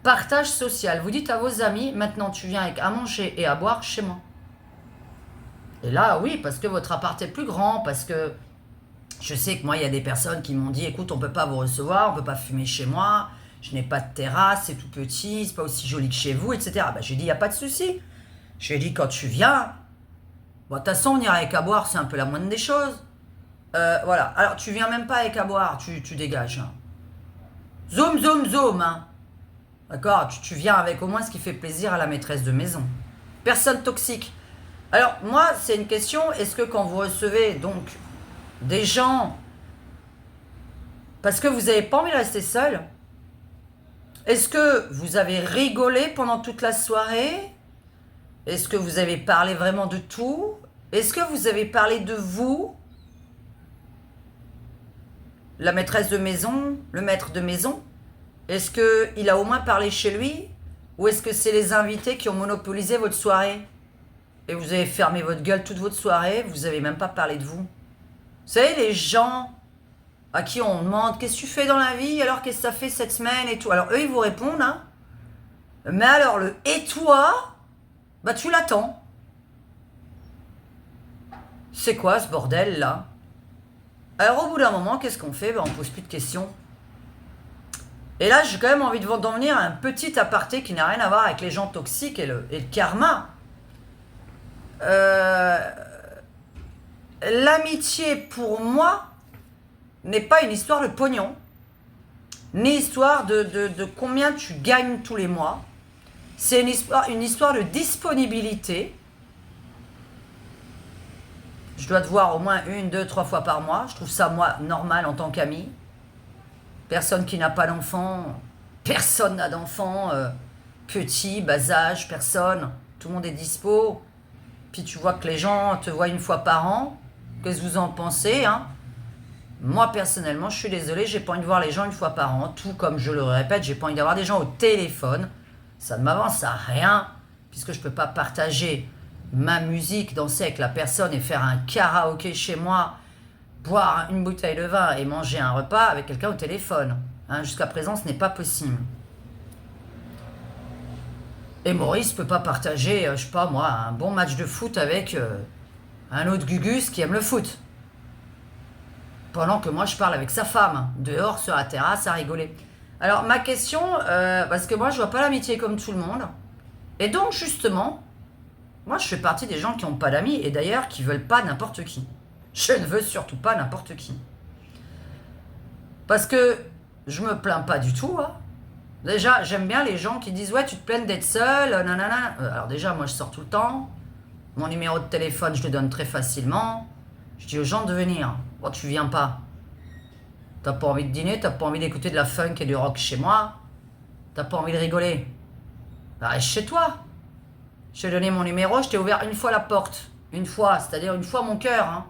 Partage social. Vous dites à vos amis, maintenant tu viens avec à manger et à boire chez moi. Et là, oui, parce que votre appart est plus grand, parce que je sais que moi, il y a des personnes qui m'ont dit, écoute, on ne peut pas vous recevoir, on ne peut pas fumer chez moi. je n'ai pas de terrasse, c'est tout petit, c'est pas aussi joli que chez vous, etc. Bah, j'ai dit, il n'y a pas de souci. J'ai dit, quand tu viens, bon, de toute façon, on ira avec à boire, c'est un peu la moindre des choses. Voilà, alors tu viens même pas avec à boire, tu dégages. Hein. Zoom, zoom, zoom. Hein. D'accord, tu viens avec au moins ce qui fait plaisir à la maîtresse de maison. Personne toxique. Alors, moi, c'est une question, est-ce que quand vous recevez donc des gens, parce que vous n'avez pas envie de rester seul, est-ce que vous avez rigolé pendant toute la soirée? Est-ce que vous avez parlé vraiment de tout? Est-ce que vous avez parlé de vous? La maîtresse de maison, le maître de maison? Est-ce qu'il a au moins parlé chez lui? Ou est-ce que c'est les invités qui ont monopolisé votre soirée? Et vous avez fermé votre gueule toute votre soirée, vous n'avez même pas parlé de vous. Vous savez, les gens à qui on demande « Qu'est-ce que tu fais dans la vie? Alors, qu'est-ce que ça fait cette semaine? » et tout. Alors, eux, ils vous répondent, hein. Mais alors, le « Et toi ?» bah, tu l'attends. C'est quoi ce bordel-là? Alors, au bout d'un moment, qu'est-ce qu'on fait? Bah, on pose plus de questions. Et là, j'ai quand même envie d'en venir à un petit aparté qui n'a rien à voir avec les gens toxiques et le karma. L'amitié, pour moi, n'est pas une histoire de pognon, ni histoire de combien tu gagnes tous les mois. C'est une histoire de disponibilité. Je dois te voir au moins 1, 2, 3 fois par mois. Je trouve ça, moi, normal en tant qu'ami. Personne qui n'a pas d'enfant, personne n'a d'enfant, petit, bas âge, personne. Tout le monde est dispo. Puis tu vois que les gens te voient 1 fois par an. Qu'est-ce que vous en pensez, hein? Moi, personnellement, je suis désolée, j'ai pas envie de voir les gens 1 fois par an. Tout comme je le répète, j'ai pas envie d'avoir des gens au téléphone. Ça ne m'avance à rien, puisque je peux pas partager ma musique, danser avec la personne et faire un karaoké chez moi, boire une bouteille de vin et manger un repas avec quelqu'un au téléphone. Hein, jusqu'à présent, ce n'est pas possible. Et Maurice peut pas partager, je sais pas moi, un bon match de foot avec un autre Gugus qui aime le foot. Pendant que moi je parle avec sa femme, dehors sur la terrasse à rigoler. Alors ma question, parce que moi je vois pas l'amitié comme tout le monde. Et donc justement, moi je fais partie des gens qui n'ont pas d'amis et d'ailleurs qui veulent pas n'importe qui. Je ne veux surtout pas n'importe qui. Parce que je me plains pas du tout, hein. Déjà, j'aime bien les gens qui disent « Ouais, tu te plains d'être seul, nanana. » Alors déjà, moi, je sors tout le temps. Mon numéro de téléphone, je le donne très facilement. Je dis aux gens de venir. Bon, tu viens pas. T'as pas envie de dîner, t'as pas envie d'écouter de la funk et du rock chez moi. T'as pas envie de rigoler. Bah, reste chez toi. Je t'ai donné mon numéro, je t'ai ouvert 1 fois la porte. 1 fois, c'est-à-dire 1 fois mon cœur. Hein.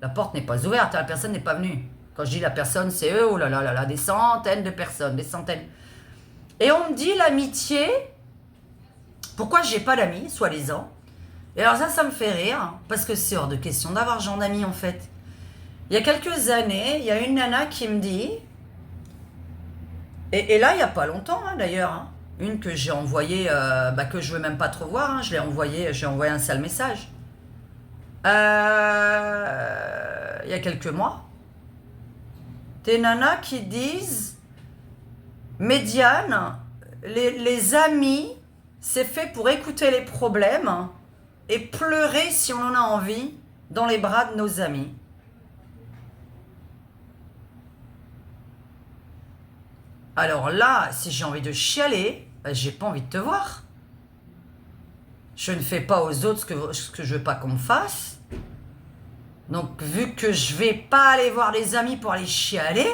La porte n'est pas ouverte, la personne n'est pas venue. Quand je dis la personne, c'est eux, oh là là là là, des centaines de personnes, des centaines. Et on me dit l'amitié, pourquoi j'ai pas d'amis, soi-disant. Et alors ça me fait rire, parce que c'est hors de question d'avoir genre d'amis en fait. Il y a quelques années, il y a une nana qui me dit, et là il n'y a pas longtemps hein, d'ailleurs, hein, une que j'ai envoyée, que je veux même pas trop voir, hein, j'ai envoyé un sale message. Il y a quelques mois, des nanas qui disent... Médiane, les amis, c'est fait pour écouter les problèmes et pleurer si on en a envie dans les bras de nos amis. Alors là, si j'ai envie de chialer, j'ai pas envie de te voir. Je ne fais pas aux autres ce que je veux pas qu'on me fasse. Donc vu que je vais pas aller voir les amis pour aller chialer,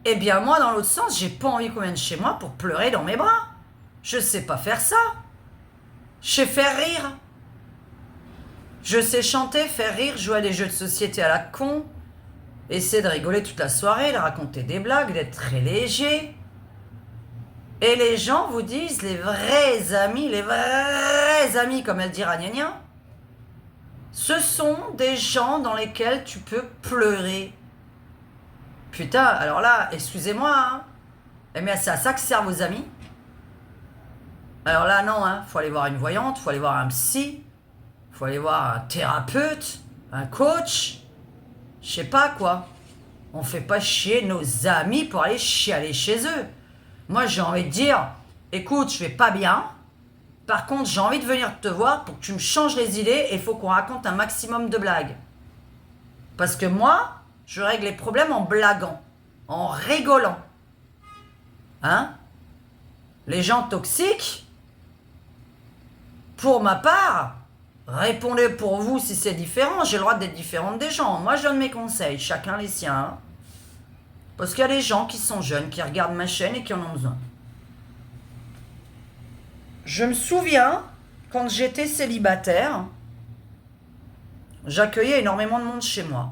eh bien, moi, dans l'autre sens, j'ai pas envie qu'on vienne chez moi pour pleurer dans mes bras. Je sais pas faire ça. Je sais faire rire. Je sais chanter, faire rire, jouer à des jeux de société à la con, essayer de rigoler toute la soirée, de raconter des blagues, d'être très léger. Et les gens vous disent, les vrais amis, comme elle dit Ragnagna, ce sont des gens dans lesquels tu peux pleurer. Putain, alors là, excusez-moi, hein. Mais c'est à ça que servent vos amis. Alors là, non, hein. Faut aller voir une voyante, faut aller voir un psy, faut aller voir un thérapeute, un coach, je sais pas quoi. On fait pas chier nos amis pour aller chialer chez eux. Moi, j'ai envie de dire, écoute, je vais pas bien. Par contre, j'ai envie de venir te voir pour que tu me changes les idées et il faut qu'on raconte un maximum de blagues. Parce que moi, je règle les problèmes en blaguant, en rigolant. Hein? Les gens toxiques, pour ma part, répondez pour vous si c'est différent. J'ai le droit d'être différente des gens. Moi, je donne mes conseils, chacun les siens. Hein? Parce qu'il y a des gens qui sont jeunes, qui regardent ma chaîne et qui en ont besoin. Je me souviens, quand j'étais célibataire, j'accueillais énormément de monde chez moi.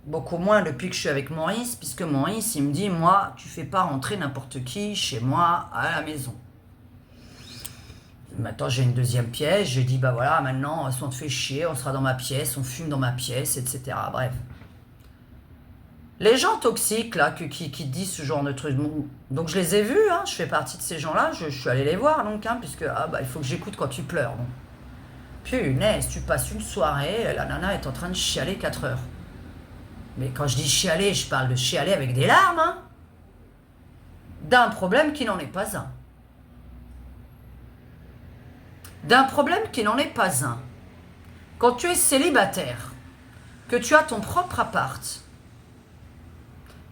Beaucoup moins depuis que je suis avec Maurice, puisque Maurice, il me dit, moi, tu fais pas rentrer n'importe qui chez moi à la maison. Maintenant, j'ai une deuxième pièce, j'ai dit, bah voilà, maintenant, si on te fait chier, on sera dans ma pièce, on fume dans ma pièce, etc. Bref. Les gens toxiques, là, qui disent ce genre de trucs, donc je les ai vus, hein, je fais partie de ces gens-là, je suis allé les voir, donc, hein, puisque, il faut que j'écoute quand tu pleures. Donc. Punaise, tu passes une soirée, la nana est en train de chialer 4 heures. Mais quand je dis chialer, je parle de chialer avec des larmes, hein, d'un problème qui n'en est pas un. D'un problème qui n'en est pas un. Quand tu es célibataire, que tu as ton propre appart,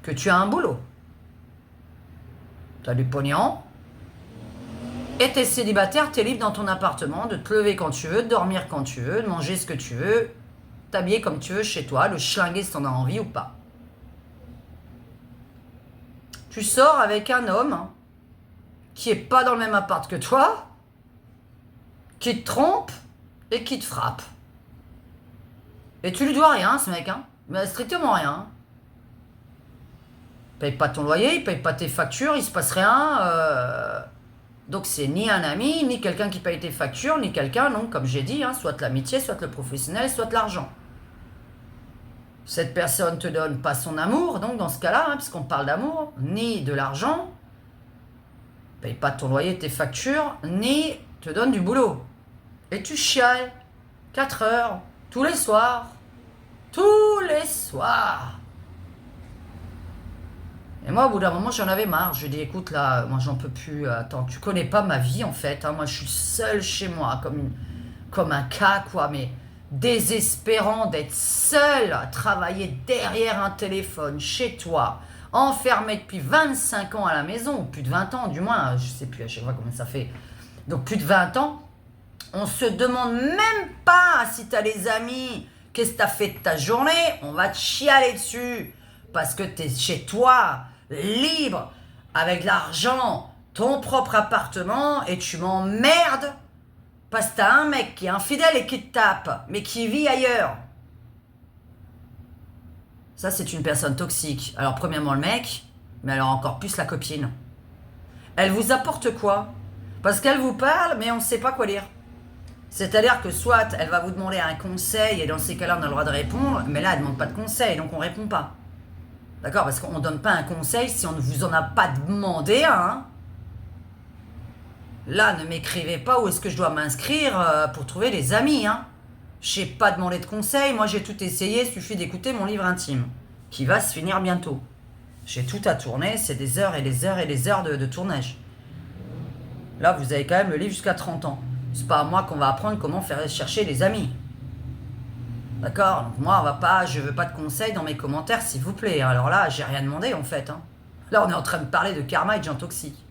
que tu as un boulot, tu as du pognon, et tu es célibataire, tu es libre dans ton appartement de te lever quand tu veux, de dormir quand tu veux, de manger ce que tu veux, t'habiller comme tu veux chez toi, le schlinguer si t'en as envie ou pas. Tu sors avec un homme qui est pas dans le même appart que toi, qui te trompe et qui te frappe. Et tu lui dois rien, ce mec, hein, mais strictement rien. Il paye pas ton loyer, il paye pas tes factures, il se passe rien. Donc c'est ni un ami, ni quelqu'un qui paye tes factures, ni quelqu'un, donc comme j'ai dit, hein, soit l'amitié, soit le professionnel, soit l'argent. Cette personne te donne pas son amour, donc dans ce cas-là, hein, puisqu'on parle d'amour, ni de l'argent, paye pas ton loyer, tes factures, ni te donne du boulot. Et tu chiales 4 heures, tous les soirs. Tous les soirs. Et moi, au bout d'un moment, j'en avais marre. Je dis, écoute, là, moi, j'en peux plus. Attends, tu connais pas ma vie, en fait. Hein. Moi, je suis seule chez moi, comme un cas, quoi. Mais désespérant d'être seule à travailler derrière un téléphone, chez toi, enfermée depuis 25 ans à la maison, ou plus de 20 ans, du moins. Je sais plus à chaque fois combien ça fait. Donc, plus de 20 ans. On se demande même pas si t'as des amis. Qu'est-ce que t'as fait de ta journée? On va te chialer dessus. Parce que t'es chez toi, libre, avec l'argent, ton propre appartement, et tu m'emmerdes parce que t'as un mec qui est infidèle et qui te tape, mais qui vit ailleurs. Ça, c'est une personne toxique. Alors, premièrement, le mec, mais alors encore plus la copine. Elle vous apporte quoi? Parce qu'elle vous parle, mais on ne sait pas quoi dire. C'est-à-dire que soit elle va vous demander un conseil, et dans ces cas-là, on a le droit de répondre, mais là, elle ne demande pas de conseil, donc on ne répond pas. D'accord? Parce qu'on ne donne pas un conseil si on ne vous en a pas demandé un. Hein. Là, ne m'écrivez pas où est-ce que je dois m'inscrire pour trouver des amis. Hein. Je n'ai pas demandé de conseil, moi j'ai tout essayé, il suffit d'écouter mon livre intime, qui va se finir bientôt. J'ai tout à tourner, c'est des heures et des heures et des heures de tournage. Là, vous avez quand même le livre jusqu'à 30 ans. C'est pas à moi qu'on va apprendre comment faire chercher les amis. D'accord? Donc moi, je veux pas de conseils dans mes commentaires, s'il vous plaît. Alors là, j'ai rien demandé en fait. Hein. Là, on est en train de parler de karma et de gens toxiques.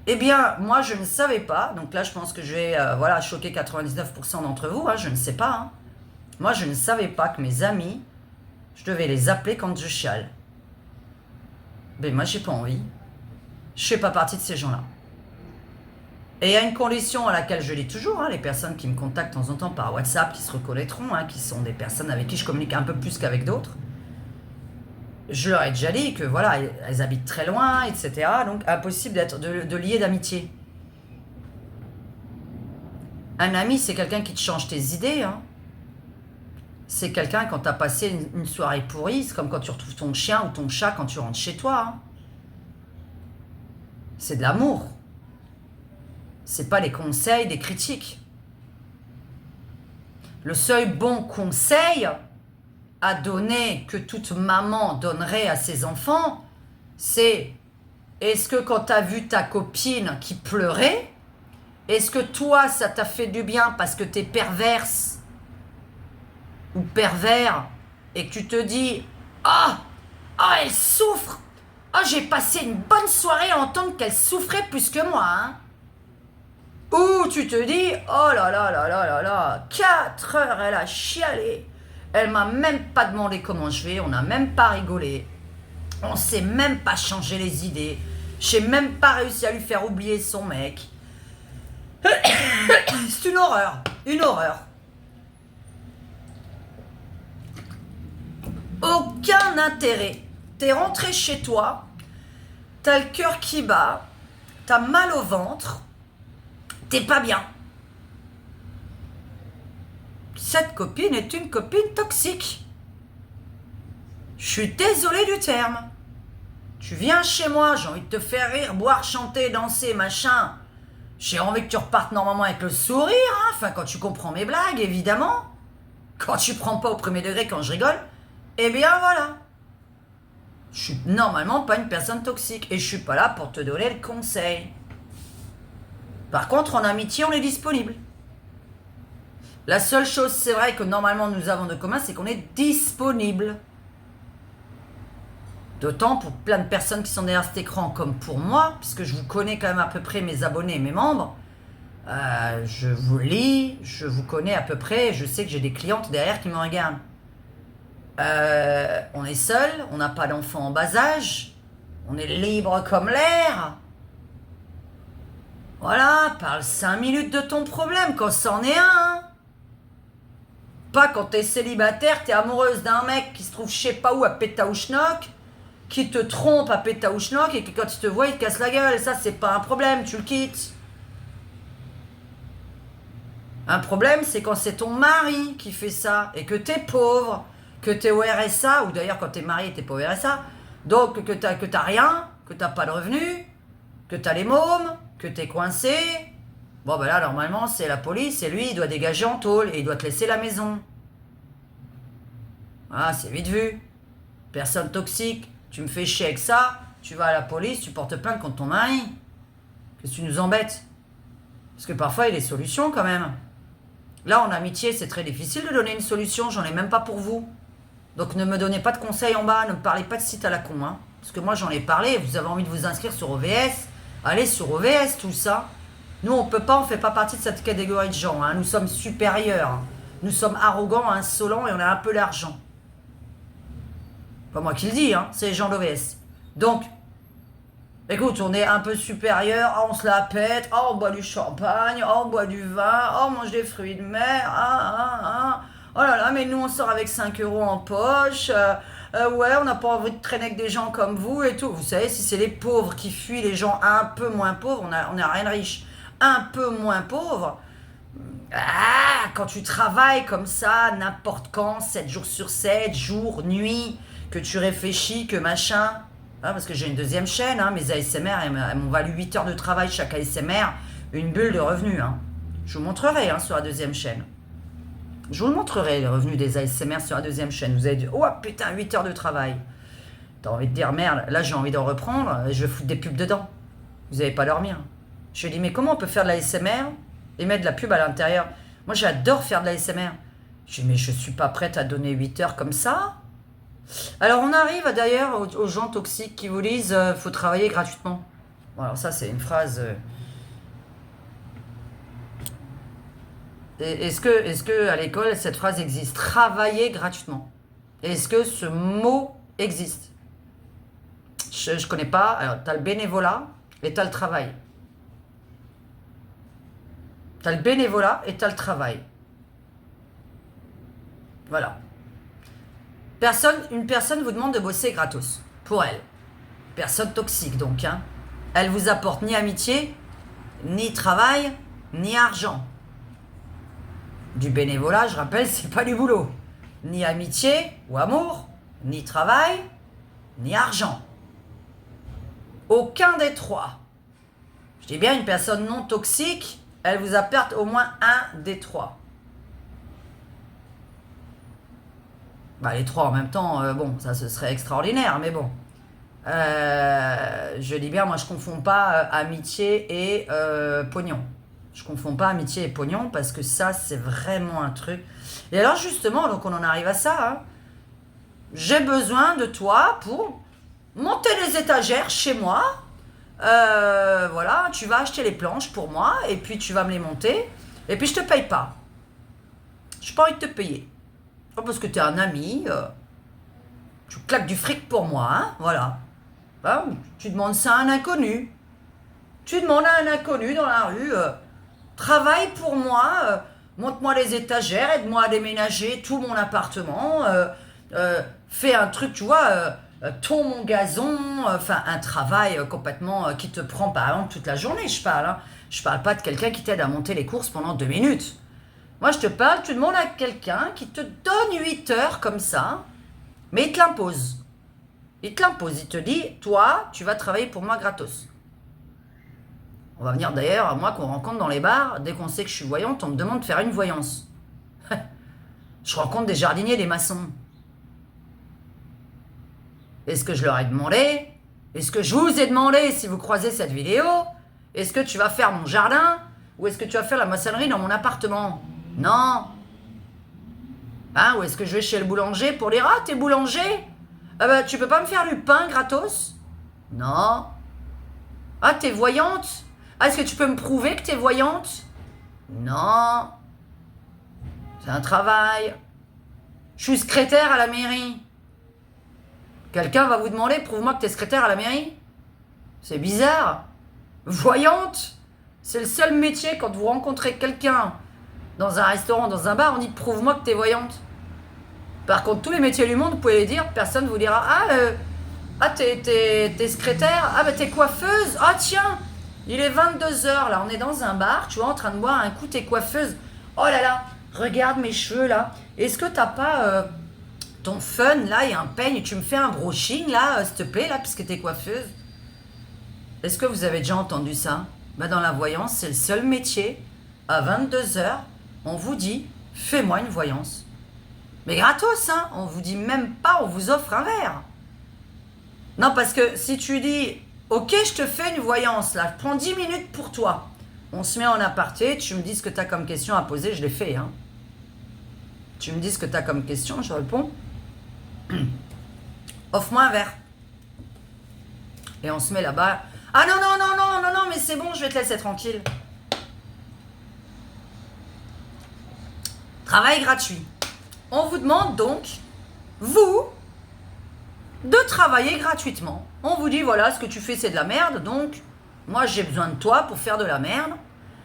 Eh bien, moi, je ne savais pas. Donc là, je pense que je vais choquer 99% d'entre vous. Hein, je ne sais pas. Hein. Moi, je ne savais pas que mes amis, je devais les appeler quand je chiale. Mais moi, j'ai pas envie. Je fais pas partie de ces gens-là. Et il y a une condition à laquelle je lis toujours, hein, les personnes qui me contactent de temps en temps par WhatsApp, qui se reconnaîtront, hein, qui sont des personnes avec qui je communique un peu plus qu'avec d'autres. Je leur ai déjà dit que voilà, elles habitent très loin, etc. Donc impossible de lier d'amitié. Un ami, c'est quelqu'un qui te change tes idées. Hein. C'est quelqu'un quand tu as passé une soirée pourrie, c'est comme quand tu retrouves ton chien ou ton chat quand tu rentres chez toi. Hein. C'est de l'amour. C'est pas les conseils, des critiques. Le seul bon conseil à donner que toute maman donnerait à ses enfants, c'est Est-ce que quand tu as vu ta copine qui pleurait, est-ce que toi, ça t'a fait du bien parce que tu es perverse ou pervers et que tu te dis « Ah, elle souffre. Ah, j'ai passé une bonne soirée à entendre qu'elle souffrait plus que moi. Hein. » Ou tu te dis « Oh là là là là là là, 4 heures, elle a chialé. Elle m'a même pas demandé comment je vais, on n'a même pas rigolé. On s'est même pas changé les idées. J'ai même pas réussi à lui faire oublier son mec. » C'est une horreur, une horreur. Aucun intérêt. T'es rentré chez toi, t'as le cœur qui bat, t'as mal au ventre, t'es pas bien. Cette copine est une copine toxique. Je suis désolée du terme. Tu viens chez moi, j'ai envie de te faire rire, boire, chanter, danser, machin. J'ai envie que tu repartes normalement avec le sourire, hein. Enfin, quand tu comprends mes blagues, évidemment. Quand tu prends pas au premier degré quand je rigole, eh bien voilà. Je suis normalement pas une personne toxique et je suis pas là pour te donner le conseil. Par contre, en amitié, on est disponible. La seule chose, c'est vrai que normalement nous avons de commun, c'est qu'on est disponible. D'autant pour plein de personnes qui sont derrière cet écran, comme pour moi, puisque je vous connais quand même à peu près mes abonnés et mes membres. Je vous lis, je vous connais à peu près, je sais que j'ai des clientes derrière qui me regardent. On est seul, on n'a pas d'enfants en bas âge, on est libre comme l'air. Voilà, parle 5 minutes de ton problème quand c'en est un. Hein. Pas quand t'es célibataire, t'es amoureuse d'un mec qui se trouve je sais pas où à Pétaouchnok, qui te trompe à Pétaouchnok et que quand il te voit, il te casse la gueule. Ça, c'est pas un problème, tu le quittes. Un problème, c'est quand c'est ton mari qui fait ça et que t'es pauvre, que t'es au RSA, ou d'ailleurs quand t'es marié, t'es pas au RSA, donc que t'as rien, que t'as pas de revenus, que t'as les mômes, que t'es coincé. Bon, ben là, normalement, c'est la police et lui, il doit dégager en tôle et il doit te laisser la maison. Ah, c'est vite vu. Personne toxique, tu me fais chier avec ça, tu vas à la police, tu portes plainte contre ton mari. Qu'est-ce que tu nous embêtes? Parce que parfois, il y a des solutions quand même. Là, en amitié, c'est très difficile de donner une solution, j'en ai même pas pour vous. Donc ne me donnez pas de conseils en bas, ne me parlez pas de site à la con. Hein. Parce que moi, j'en ai parlé, vous avez envie de vous inscrire sur OVS, allez sur OVS, tout ça. Nous, on peut pas, on fait pas partie de cette catégorie de gens. Hein. Nous sommes supérieurs. Hein. Nous sommes arrogants, insolents et on a un peu d'argent. Pas moi qui le dis, hein, c'est les gens d'OVS. Donc, écoute, on est un peu supérieur, oh, on se la pète, oh, on boit du champagne, oh, on boit du vin, oh, on mange des fruits de mer, oh là là, mais nous on sort avec 5 euros en poche, ouais, on n'a pas envie de traîner avec des gens comme vous et tout. Vous savez, si c'est les pauvres qui fuient les gens un peu moins pauvres, on a rien de riche, un peu moins pauvres. Quand tu travailles comme ça, n'importe quand, 7 jours sur 7, jour, nuit, que tu réfléchis, que machin. Ah, parce que j'ai une deuxième chaîne, hein, mes ASMR, elles m'ont valu 8 heures de travail chaque ASMR, une bulle de revenus. Hein. Je vous montrerai hein, sur la deuxième chaîne. Je vous le montrerai, les revenus des ASMR sur la deuxième chaîne. Vous allez dire, oh putain, 8 heures de travail. T'as envie de dire, merde, là j'ai envie d'en reprendre, je vais foutre des pubs dedans. Vous n'allez pas dormir. Je lui ai dit, mais comment on peut faire de l'ASMR et mettre de la pub à l'intérieur? Moi j'adore faire de l'ASMR. Je lui ai dit, mais je suis pas prête à donner 8 heures comme ça. Alors on arrive d'ailleurs aux gens toxiques qui vous disent faut travailler gratuitement. Bon, alors ça c'est une phrase. Est-ce que à l'école cette phrase existe? Travailler gratuitement. Est-ce que ce mot existe? Je connais pas. Alors t'as le bénévolat et t'as le travail. T'as le bénévolat et t'as le travail. Voilà. Une personne vous demande de bosser gratos, pour elle. Personne toxique donc. Hein. Elle vous apporte ni amitié, ni travail, ni argent. Du bénévolat, je rappelle, c'est pas du boulot. Ni amitié ou amour, ni travail, ni argent. Aucun des trois. Je dis bien une personne non toxique, elle vous apporte au moins un des trois. Bah, les trois en même temps, bon, ça ce serait extraordinaire, mais bon. Je dis bien, moi je confonds pas amitié et pognon. Je confonds pas amitié et pognon parce que ça c'est vraiment un truc. Et alors justement, donc on en arrive à ça. Hein. J'ai besoin de toi pour monter les étagères chez moi. Voilà, tu vas acheter les planches pour moi et puis tu vas me les monter. Et puis je te paye pas. Je n'ai pas envie de te payer. Pas parce que tu es un ami. Tu claques du fric pour moi, hein, voilà. Hein, tu demandes ça à un inconnu. Tu demandes à un inconnu dans la rue, travaille pour moi, monte-moi les étagères, aide-moi à déménager tout mon appartement, fais un truc, tu vois, tond mon gazon, enfin un travail complètement qui te prend par exemple toute la journée, je parle. Hein. Je parle pas de quelqu'un qui t'aide à monter les courses pendant 2 minutes. Moi je te parle, tu demandes à quelqu'un qui te donne 8 heures comme ça, mais il te l'impose. Il te l'impose, il te dit, toi, tu vas travailler pour moi gratos. On va venir d'ailleurs, moi qu'on rencontre dans les bars, dès qu'on sait que je suis voyante, on me demande de faire une voyance. Je rencontre des jardiniers, des maçons. Est-ce que je leur ai demandé? Est-ce que je vous ai demandé si vous croisez cette vidéo? Est-ce que tu vas faire mon jardin? Ou est-ce que tu vas faire la maçonnerie dans mon appartement? Non. Hein, ou est-ce que je vais chez le boulanger pour dire, ah, t'es boulanger? Ah bah, tu peux pas me faire du pain gratos? Non. Ah, t'es voyante? Ah, est-ce que tu peux me prouver que t'es voyante? Non. C'est un travail. Je suis secrétaire à la mairie. Quelqu'un va vous demander, prouve-moi que t'es secrétaire à la mairie? C'est bizarre. Voyante? C'est le seul métier quand vous rencontrez quelqu'un dans un restaurant, dans un bar, on dit prouve-moi que t'es voyante. Par contre, tous les métiers du monde, vous pouvez les dire, personne ne vous dira ah, t'es secrétaire? Ah, bah t'es coiffeuse? Ah, tiens, il est 22h là, on est dans un bar, tu vois, en train de boire un coup, t'es coiffeuse. Oh là là, regarde mes cheveux là. Est-ce que t'as pas ton fun là, il y a un peigne, tu me fais un brushing là, s'il te plaît, là, puisque t'es coiffeuse? Est-ce que vous avez déjà entendu ça? Bah, dans la voyance, c'est le seul métier. À 22h, on vous dit, fais-moi une voyance. Mais gratos, hein, on vous dit même pas, on vous offre un verre. Non, parce que si tu dis, ok, je te fais une voyance, là, je prends 10 minutes pour toi. On se met en aparté, tu me dis ce que tu as comme question à poser, je l'ai fait. Hein. Tu me dis ce que tu as comme question, je réponds. Offre-moi un verre. Et on se met là-bas. Ah non, non, non, non, non, non, mais c'est bon, je vais te laisser tranquille. Travail gratuit. On vous demande donc, vous, de travailler gratuitement. On vous dit, voilà, ce que tu fais, c'est de la merde, donc moi, j'ai besoin de toi pour faire de la merde.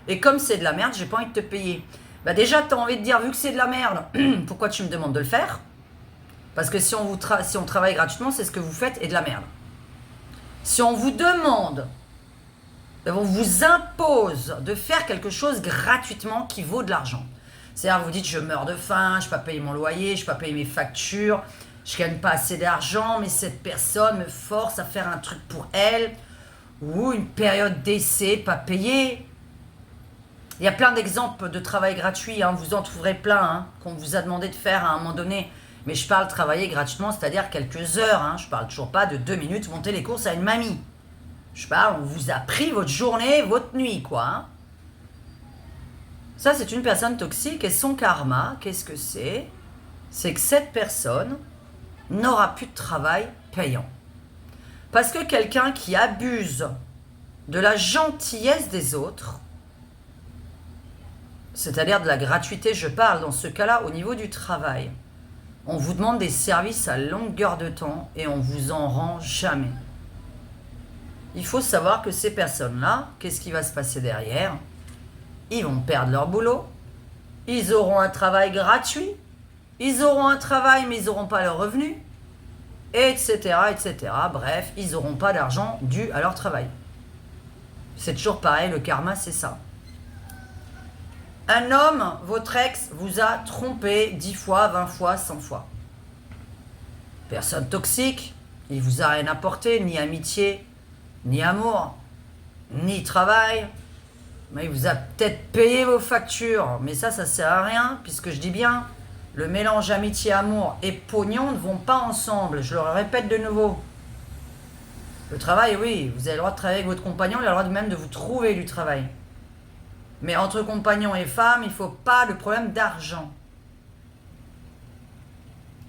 Et comme c'est de la merde, j'ai pas envie de te payer. Bah déjà, tu as envie de dire, vu que c'est de la merde, pourquoi tu me demandes de le faire? Parce que si on travaille gratuitement, c'est ce que vous faites et de la merde. Si on vous demande, on vous impose de faire quelque chose gratuitement qui vaut de l'argent. C'est-à-dire, vous dites, je meurs de faim, je ne peux pas payer mon loyer, je ne peux pas payer mes factures, je ne gagne pas assez d'argent, mais cette personne me force à faire un truc pour elle, ou une période d'essai pas payée. Il y a plein d'exemples de travail gratuit, hein, vous en trouverez plein, hein, qu'on vous a demandé de faire à un moment donné. Mais je parle travailler gratuitement, c'est-à-dire quelques heures. Hein, je parle toujours pas de 2 minutes monter les courses à une mamie. Je parle, on vous a pris votre journée, votre nuit, quoi. Hein. Ça, c'est une personne toxique et son karma, qu'est-ce que c'est? C'est que cette personne n'aura plus de travail payant. Parce que quelqu'un qui abuse de la gentillesse des autres, c'est-à-dire de la gratuité, je parle dans ce cas-là au niveau du travail, on vous demande des services à longueur de temps et on vous en rend jamais. Il faut savoir que ces personnes-là, qu'est-ce qui va se passer derrière? Ils vont perdre leur boulot, ils auront un travail gratuit, ils auront un travail mais ils n'auront pas leur revenu, etc., etc. Bref, ils n'auront pas d'argent dû à leur travail. C'est toujours pareil, le karma, c'est ça. Un homme, votre ex, vous a trompé 10 fois, 20 fois, 100 fois. Personne toxique, il vous a rien apporté, ni amitié, ni amour, ni travail. Mais il vous a peut-être payé vos factures, mais ça sert à rien, puisque je dis bien, le mélange amitié, amour et pognon ne vont pas ensemble. Je le répète de nouveau. Le travail, oui, vous avez le droit de travailler avec votre compagnon, il a le droit même de vous trouver du travail. Mais entre compagnons et femmes, il ne faut pas de problème d'argent.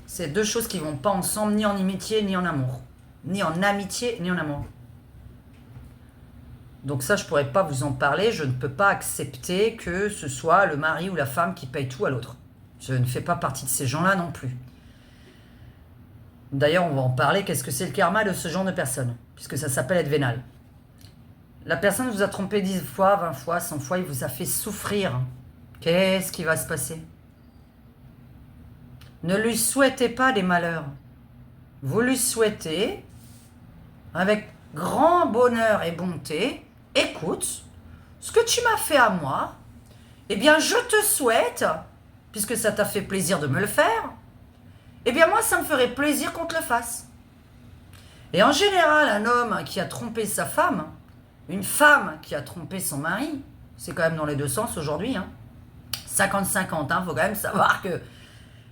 C'est deux choses qui ne vont pas ensemble, ni en amitié, ni en amour. Ni en amitié, ni en amour. Donc ça, je ne pourrais pas vous en parler. Je ne peux pas accepter que ce soit le mari ou la femme qui paye tout à l'autre. Je ne fais pas partie de ces gens-là non plus. D'ailleurs, on va en parler. Qu'est-ce que c'est le karma de ce genre de personne? Puisque ça s'appelle être vénal. La personne vous a trompé 10 fois, 20 fois, 100 fois, il vous a fait souffrir. Qu'est-ce qui va se passer? Ne lui souhaitez pas des malheurs. Vous lui souhaitez, avec grand bonheur et bonté, écoute, ce que tu m'as fait à moi, eh bien je te souhaite, puisque ça t'a fait plaisir de me le faire, eh bien moi ça me ferait plaisir qu'on te le fasse. Et en général, un homme qui a trompé sa femme, une femme qui a trompé son mari, c'est quand même dans les deux sens aujourd'hui, 50-50, faut quand même savoir que,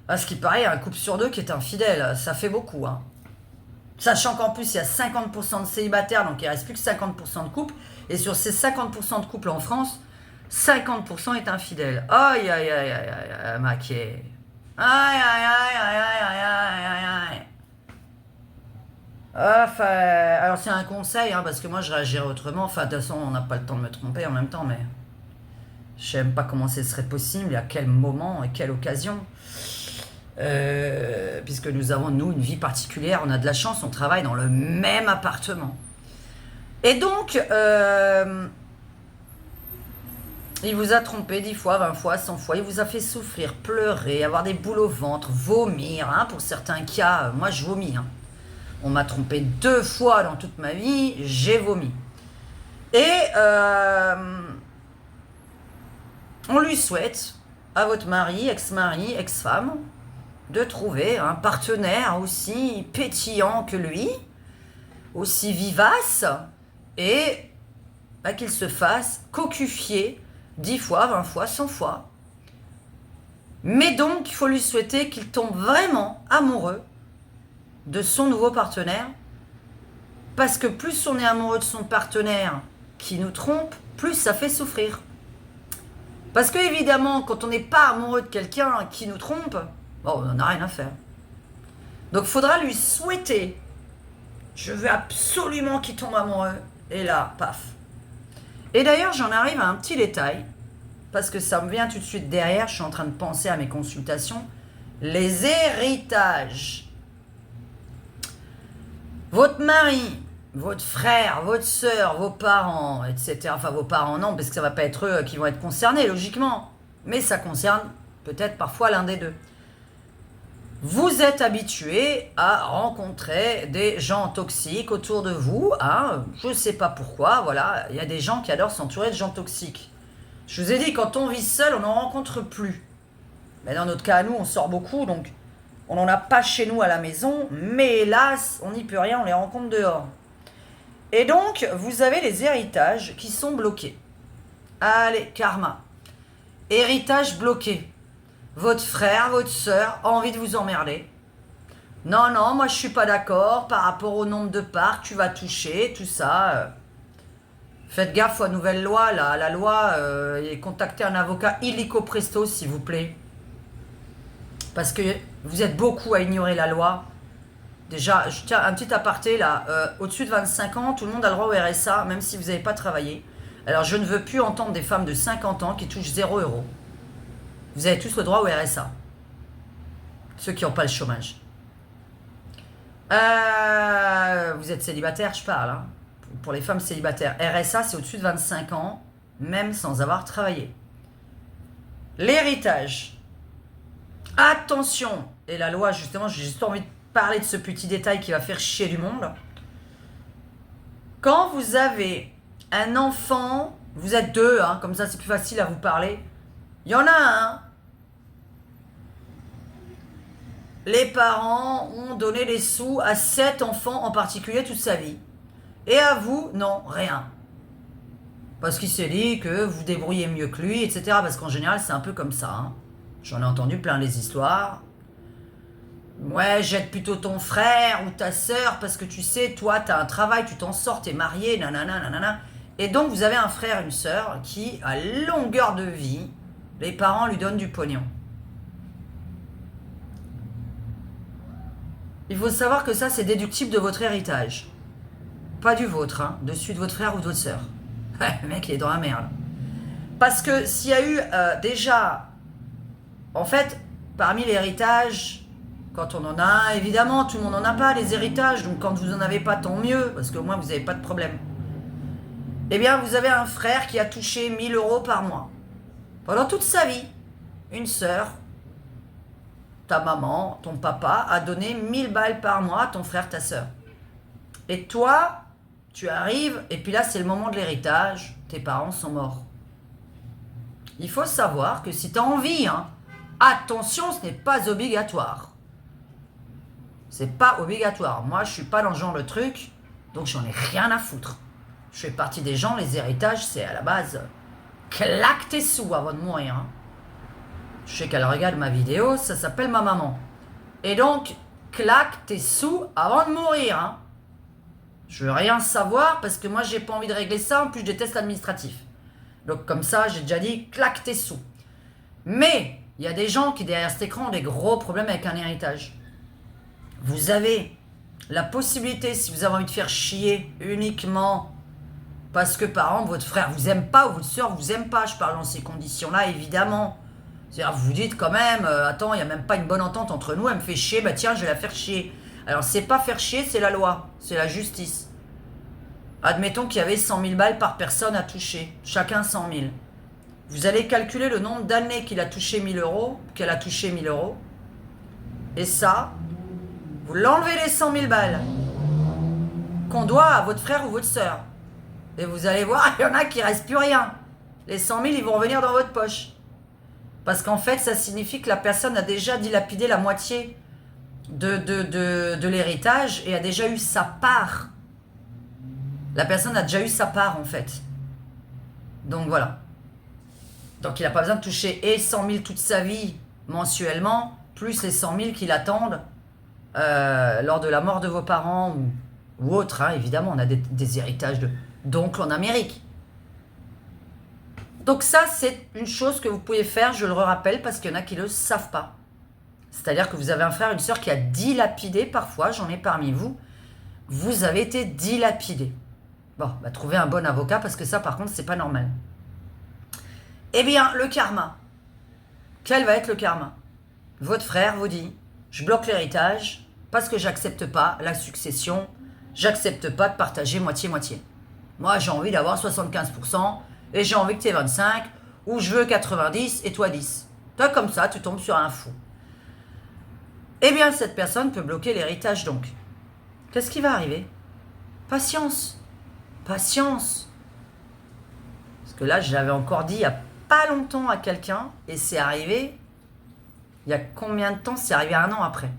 à ce qui paraît, il y a un couple sur deux qui est infidèle, ça fait beaucoup. Sachant qu'en plus, il y a 50% de célibataires, donc il ne reste plus que 50% de couples, et sur ces 50% de couples en France, 50% est infidèle. Aïe, aïe, aïe, aïe, aïe, maquet. Aïe, aïe, aïe, aïe, aïe, aïe, aïe, aïe. Enfin, alors c'est un conseil, parce que moi je réagirais autrement. Enfin, de toute façon, on n'a pas le temps de me tromper en même temps, mais je sais même pas comment ce serait possible, et à quel moment, et quelle occasion. Puisque nous avons, nous, une vie particulière, on a de la chance, on travaille dans le même appartement. Et donc, il vous a trompé 10 fois, 20 fois, 100 fois, il vous a fait souffrir, pleurer, avoir des boules au ventre, vomir, pour certains cas, moi je vomis, On m'a trompé 2 fois dans toute ma vie, j'ai vomi. Et on lui souhaite, à votre mari, ex-mari, ex-femme, de trouver un partenaire aussi pétillant que lui, aussi vivace, et qu'il se fasse cocufier 10 fois, 20 fois, 100 fois. Mais donc, il faut lui souhaiter qu'il tombe vraiment amoureux de son nouveau partenaire, parce que plus on est amoureux de son partenaire qui nous trompe, plus ça fait souffrir. Parce que évidemment, quand on n'est pas amoureux de quelqu'un qui nous trompe, on n'en a rien à faire. Donc il faudra lui souhaiter, je veux absolument qu'il tombe amoureux, et là, paf. Et d'ailleurs, j'en arrive à un petit détail, parce que ça me vient tout de suite derrière, je suis en train de penser à mes consultations, les héritages. Votre mari, votre frère, votre soeur, vos parents, etc. Enfin, vos parents, non, parce que ça ne va pas être eux qui vont être concernés, logiquement. Mais ça concerne peut-être parfois l'un des deux. Vous êtes habitué à rencontrer des gens toxiques autour de vous. Je ne sais pas pourquoi, voilà. Il y a des gens qui adorent s'entourer de gens toxiques. Je vous ai dit, quand on vit seul, on n'en rencontre plus. Mais dans notre cas, à nous, on sort beaucoup, donc on n'en a pas chez nous à la maison, mais hélas, on n'y peut rien, on les rencontre dehors. Et donc, vous avez les héritages qui sont bloqués. Allez, karma. Héritage bloqué. Votre frère, votre soeur a envie de vous emmerder. Non, moi je suis pas d'accord par rapport au nombre de parts que tu vas toucher, tout ça. Faites gaffe aux nouvelles lois, là. La loi, et contactez un avocat illico presto, s'il vous plaît. Parce que vous êtes beaucoup à ignorer la loi. Déjà, je tiens un petit aparté là. Au-dessus de 25 ans, tout le monde a le droit au RSA, même si vous n'avez pas travaillé. Alors, je ne veux plus entendre des femmes de 50 ans qui touchent 0 €. Vous avez tous le droit au RSA. Ceux qui n'ont pas le chômage. Vous êtes célibataire, je parle. Pour les femmes célibataires. RSA, c'est au-dessus de 25 ans, même sans avoir travaillé. L'héritage. Attention. Et la loi, justement, j'ai juste envie de parler de ce petit détail qui va faire chier du monde. Quand vous avez un enfant, vous êtes deux, comme ça c'est plus facile à vous parler. Il y en a un. Les parents ont donné des sous à 7 enfants en particulier toute sa vie. Et à vous, non, rien. Parce qu'il s'est dit que vous débrouillez mieux que lui, etc. Parce qu'en général, c'est un peu comme ça. J'en ai entendu plein les histoires. Ouais, j'aide plutôt ton frère ou ta sœur parce que tu sais, toi, t'as un travail, tu t'en sors, t'es marié, nanana, nanana. Et donc, vous avez un frère, une sœur qui, à longueur de vie, les parents lui donnent du pognon. Il faut savoir que ça, c'est déductible de votre héritage. Pas du vôtre, hein, de celui de votre frère ou de votre sœur. Ouais, le mec, il est dans la merde. Parce que s'il y a eu déjà, en fait, parmi l'héritage, quand on en a, évidemment, tout le monde n'en a pas, les héritages. Donc quand vous n'en avez pas, tant mieux, parce qu'au moins, vous n'avez pas de problème. Eh bien, vous avez un frère qui a touché 1 000 € par mois. Pendant toute sa vie, une sœur, ta maman, ton papa, a donné 1 000 balles par mois à ton frère, ta sœur. Et toi, tu arrives, et puis là, c'est le moment de l'héritage, tes parents sont morts. Il faut savoir que si tu as envie, hein, attention, ce n'est pas obligatoire. C'est pas obligatoire. Moi, je suis pas dans ce genre de truc, donc j'en ai rien à foutre. Je fais partie des gens, les héritages, c'est à la base, claque tes sous avant de mourir. Hein. Je sais qu'elle regarde ma vidéo, ça s'appelle ma maman. Et donc, claque tes sous avant de mourir. Hein. Je veux rien savoir parce que moi, j'ai pas envie de régler ça. En plus, je déteste l'administratif. Donc, comme ça, j'ai déjà dit, claque tes sous. Mais, il y a des gens qui, derrière cet écran, ont des gros problèmes avec un héritage. Vous avez la possibilité, si vous avez envie de faire chier uniquement parce que, par exemple, votre frère vous aime pas ou votre soeur vous aime pas, je parle dans ces conditions-là, évidemment. C'est-à-dire, vous vous dites quand même, attends, il n'y a même pas une bonne entente entre nous, elle me fait chier, bah tiens, je vais la faire chier. Alors, c'est pas faire chier, c'est la loi, c'est la justice. Admettons qu'il y avait 100 000 balles par personne à toucher, chacun 100 000. Vous allez calculer le nombre d'années qu'il a touché 1 000 €, qu'elle a touché 1 000 €, et ça, vous l'enlevez les 100 000 balles qu'on doit à votre frère ou votre sœur. Et vous allez voir, il y en a qui ne restent plus rien. Les 100 000, ils vont revenir dans votre poche. Parce qu'en fait, ça signifie que la personne a déjà dilapidé la moitié de l'héritage et a déjà eu sa part. La personne a déjà eu sa part, en fait. Donc voilà. Donc il n'a pas besoin de toucher et 100 000 toute sa vie mensuellement, plus les 100 000 qui l'attendent lors de la mort de vos parents ou autres. Hein, évidemment, on a des héritages d'oncles en Amérique. Donc ça, c'est une chose que vous pouvez faire, je le rappelle, parce qu'il y en a qui ne le savent pas. C'est-à-dire que vous avez un frère, une sœur qui a dilapidé, parfois, j'en ai parmi vous, vous avez été dilapidé. Bon, bah, trouvez un bon avocat, parce que ça, par contre, c'est pas normal. Eh bien, le karma. Quel va être le karma? Votre frère vous dit, je bloque l'héritage, parce que j'accepte pas la succession, j'accepte pas de partager moitié-moitié. Moi, j'ai envie d'avoir 75%, et j'ai envie que tu aies 25, ou je veux 90 et toi 10. Toi, comme ça, tu tombes sur un fou. Eh bien, cette personne peut bloquer l'héritage donc. Qu'est-ce qui va arriver? Patience. Patience. Parce que là, je l'avais encore dit il n'y a pas longtemps à quelqu'un, et c'est arrivé, il y a combien de temps? C'est arrivé 1 an après.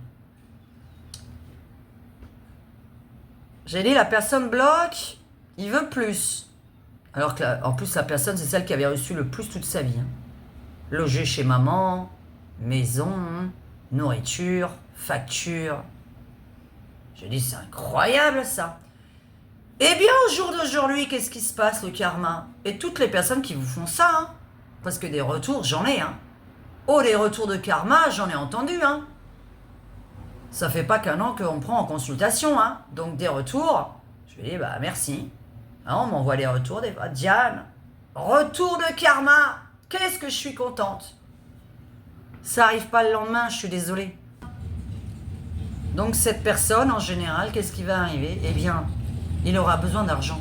J'ai dit, la personne bloque, il veut plus. Alors qu'en plus, la personne, c'est celle qui avait reçu le plus toute sa vie. Hein. Loger chez maman, maison, nourriture, facture. J'ai dit, c'est incroyable ça. Eh bien, au jour d'aujourd'hui, qu'est-ce qui se passe, le karma? Et toutes les personnes qui vous font ça, hein, parce que des retours, j'en ai. Hein. Oh, les retours de karma, j'en ai entendu. Hein. Ça fait pas qu'1 an qu'on prend en consultation. Hein. Donc, des retours, je lui dis, bah merci. Hein, on m'envoie les retours des fois. Diane, retour de karma. Qu'est-ce que je suis contente. Ça arrive pas le lendemain, je suis désolée. Donc cette personne, en général, qu'est-ce qui va arriver? Eh bien, il aura besoin d'argent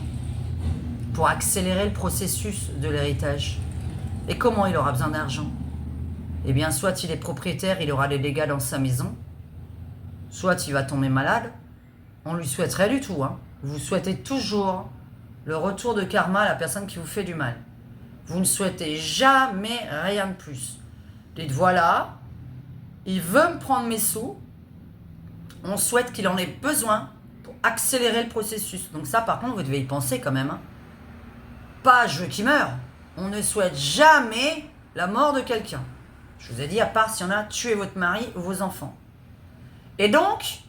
pour accélérer le processus de l'héritage. Et comment il aura besoin d'argent? Eh bien, soit il est propriétaire, il aura les dégâts dans sa maison, soit il va tomber malade. On lui souhaiterait du tout. Hein. Vous souhaitez toujours le retour de karma à la personne qui vous fait du mal. Vous ne souhaitez jamais rien de plus. Dites, voilà, il veut me prendre mes sous, on souhaite qu'il en ait besoin pour accélérer le processus. Donc ça, par contre, vous devez y penser quand même. Hein. Pas je veux qu'il meure. On ne souhaite jamais la mort de quelqu'un. Je vous ai dit, à part si on a tué votre mari ou vos enfants. Et donc,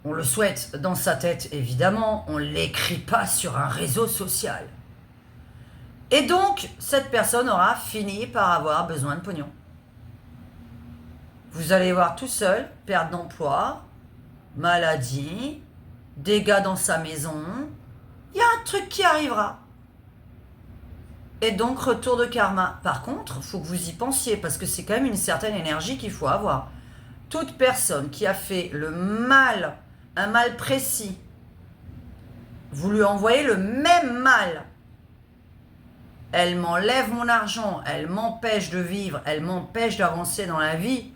on le souhaite dans sa tête, évidemment, on ne l'écrit pas sur un réseau social. Et donc, cette personne aura fini par avoir besoin de pognon. Vous allez voir tout seul, perte d'emploi, maladie, dégâts dans sa maison, il y a un truc qui arrivera. Et donc, retour de karma. Par contre, il faut que vous y pensiez, parce que c'est quand même une certaine énergie qu'il faut avoir. Toute personne qui a fait le mal, un mal précis, vous lui envoyez le même mal. Elle m'enlève mon argent, elle m'empêche de vivre, elle m'empêche d'avancer dans la vie,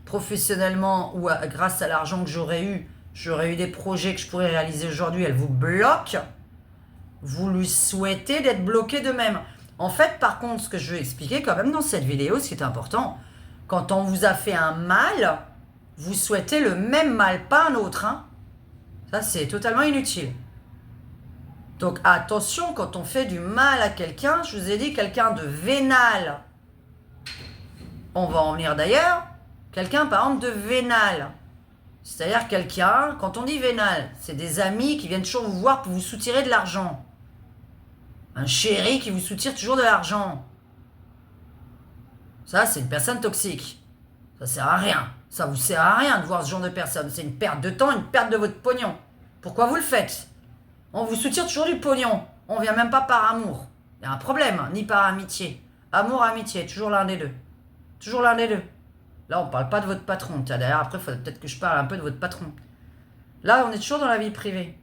professionnellement ou grâce à l'argent que j'aurais eu des projets que je pourrais réaliser aujourd'hui, elle vous bloque, vous lui souhaitez d'être bloqué de même. En fait, par contre, ce que je veux expliquer quand même dans cette vidéo, ce qui est important, quand on vous a fait un mal, vous souhaitez le même mal, pas un autre. Hein. Ça, c'est totalement inutile. Donc attention, quand on fait du mal à quelqu'un, je vous ai dit quelqu'un de vénal. On va en venir d'ailleurs. Quelqu'un, par exemple, de vénal. C'est-à-dire quelqu'un, quand on dit vénal, c'est des amis qui viennent toujours vous voir pour vous soutirer de l'argent. Un chéri qui vous soutire toujours de l'argent. Ça, c'est une personne toxique. Ça sert à rien. Ça vous sert à rien de voir ce genre de personne. C'est une perte de temps, une perte de votre pognon. Pourquoi vous le faites? On vous soutire toujours du pognon. On vient même pas par amour. Il y a un problème, ni par amitié. Amour, amitié, toujours l'un des deux. Toujours l'un des deux. Là, on parle pas de votre patron. Tiens, d'ailleurs, après, il faudrait peut-être que je parle un peu de votre patron. Là, on est toujours dans la vie privée.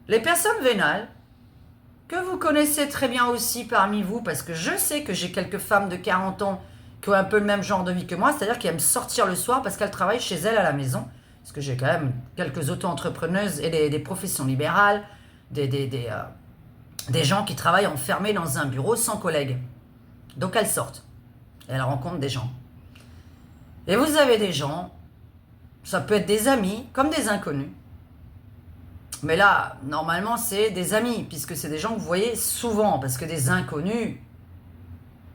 Les personnes vénales, que vous connaissez très bien aussi parmi vous, parce que je sais que j'ai quelques femmes de 40 ans qui ont un peu le même genre de vie que moi, c'est-à-dire qui aiment sortir le soir parce qu'elles travaillent chez elles à la maison. Parce que j'ai quand même quelques auto-entrepreneuses et des professions libérales, des gens qui travaillent enfermés dans un bureau sans collègues. Donc elles sortent. Et elles rencontrent des gens. Et vous avez des gens, ça peut être des amis comme des inconnus. Mais là, normalement, c'est des amis, puisque c'est des gens que vous voyez souvent, parce que des inconnus,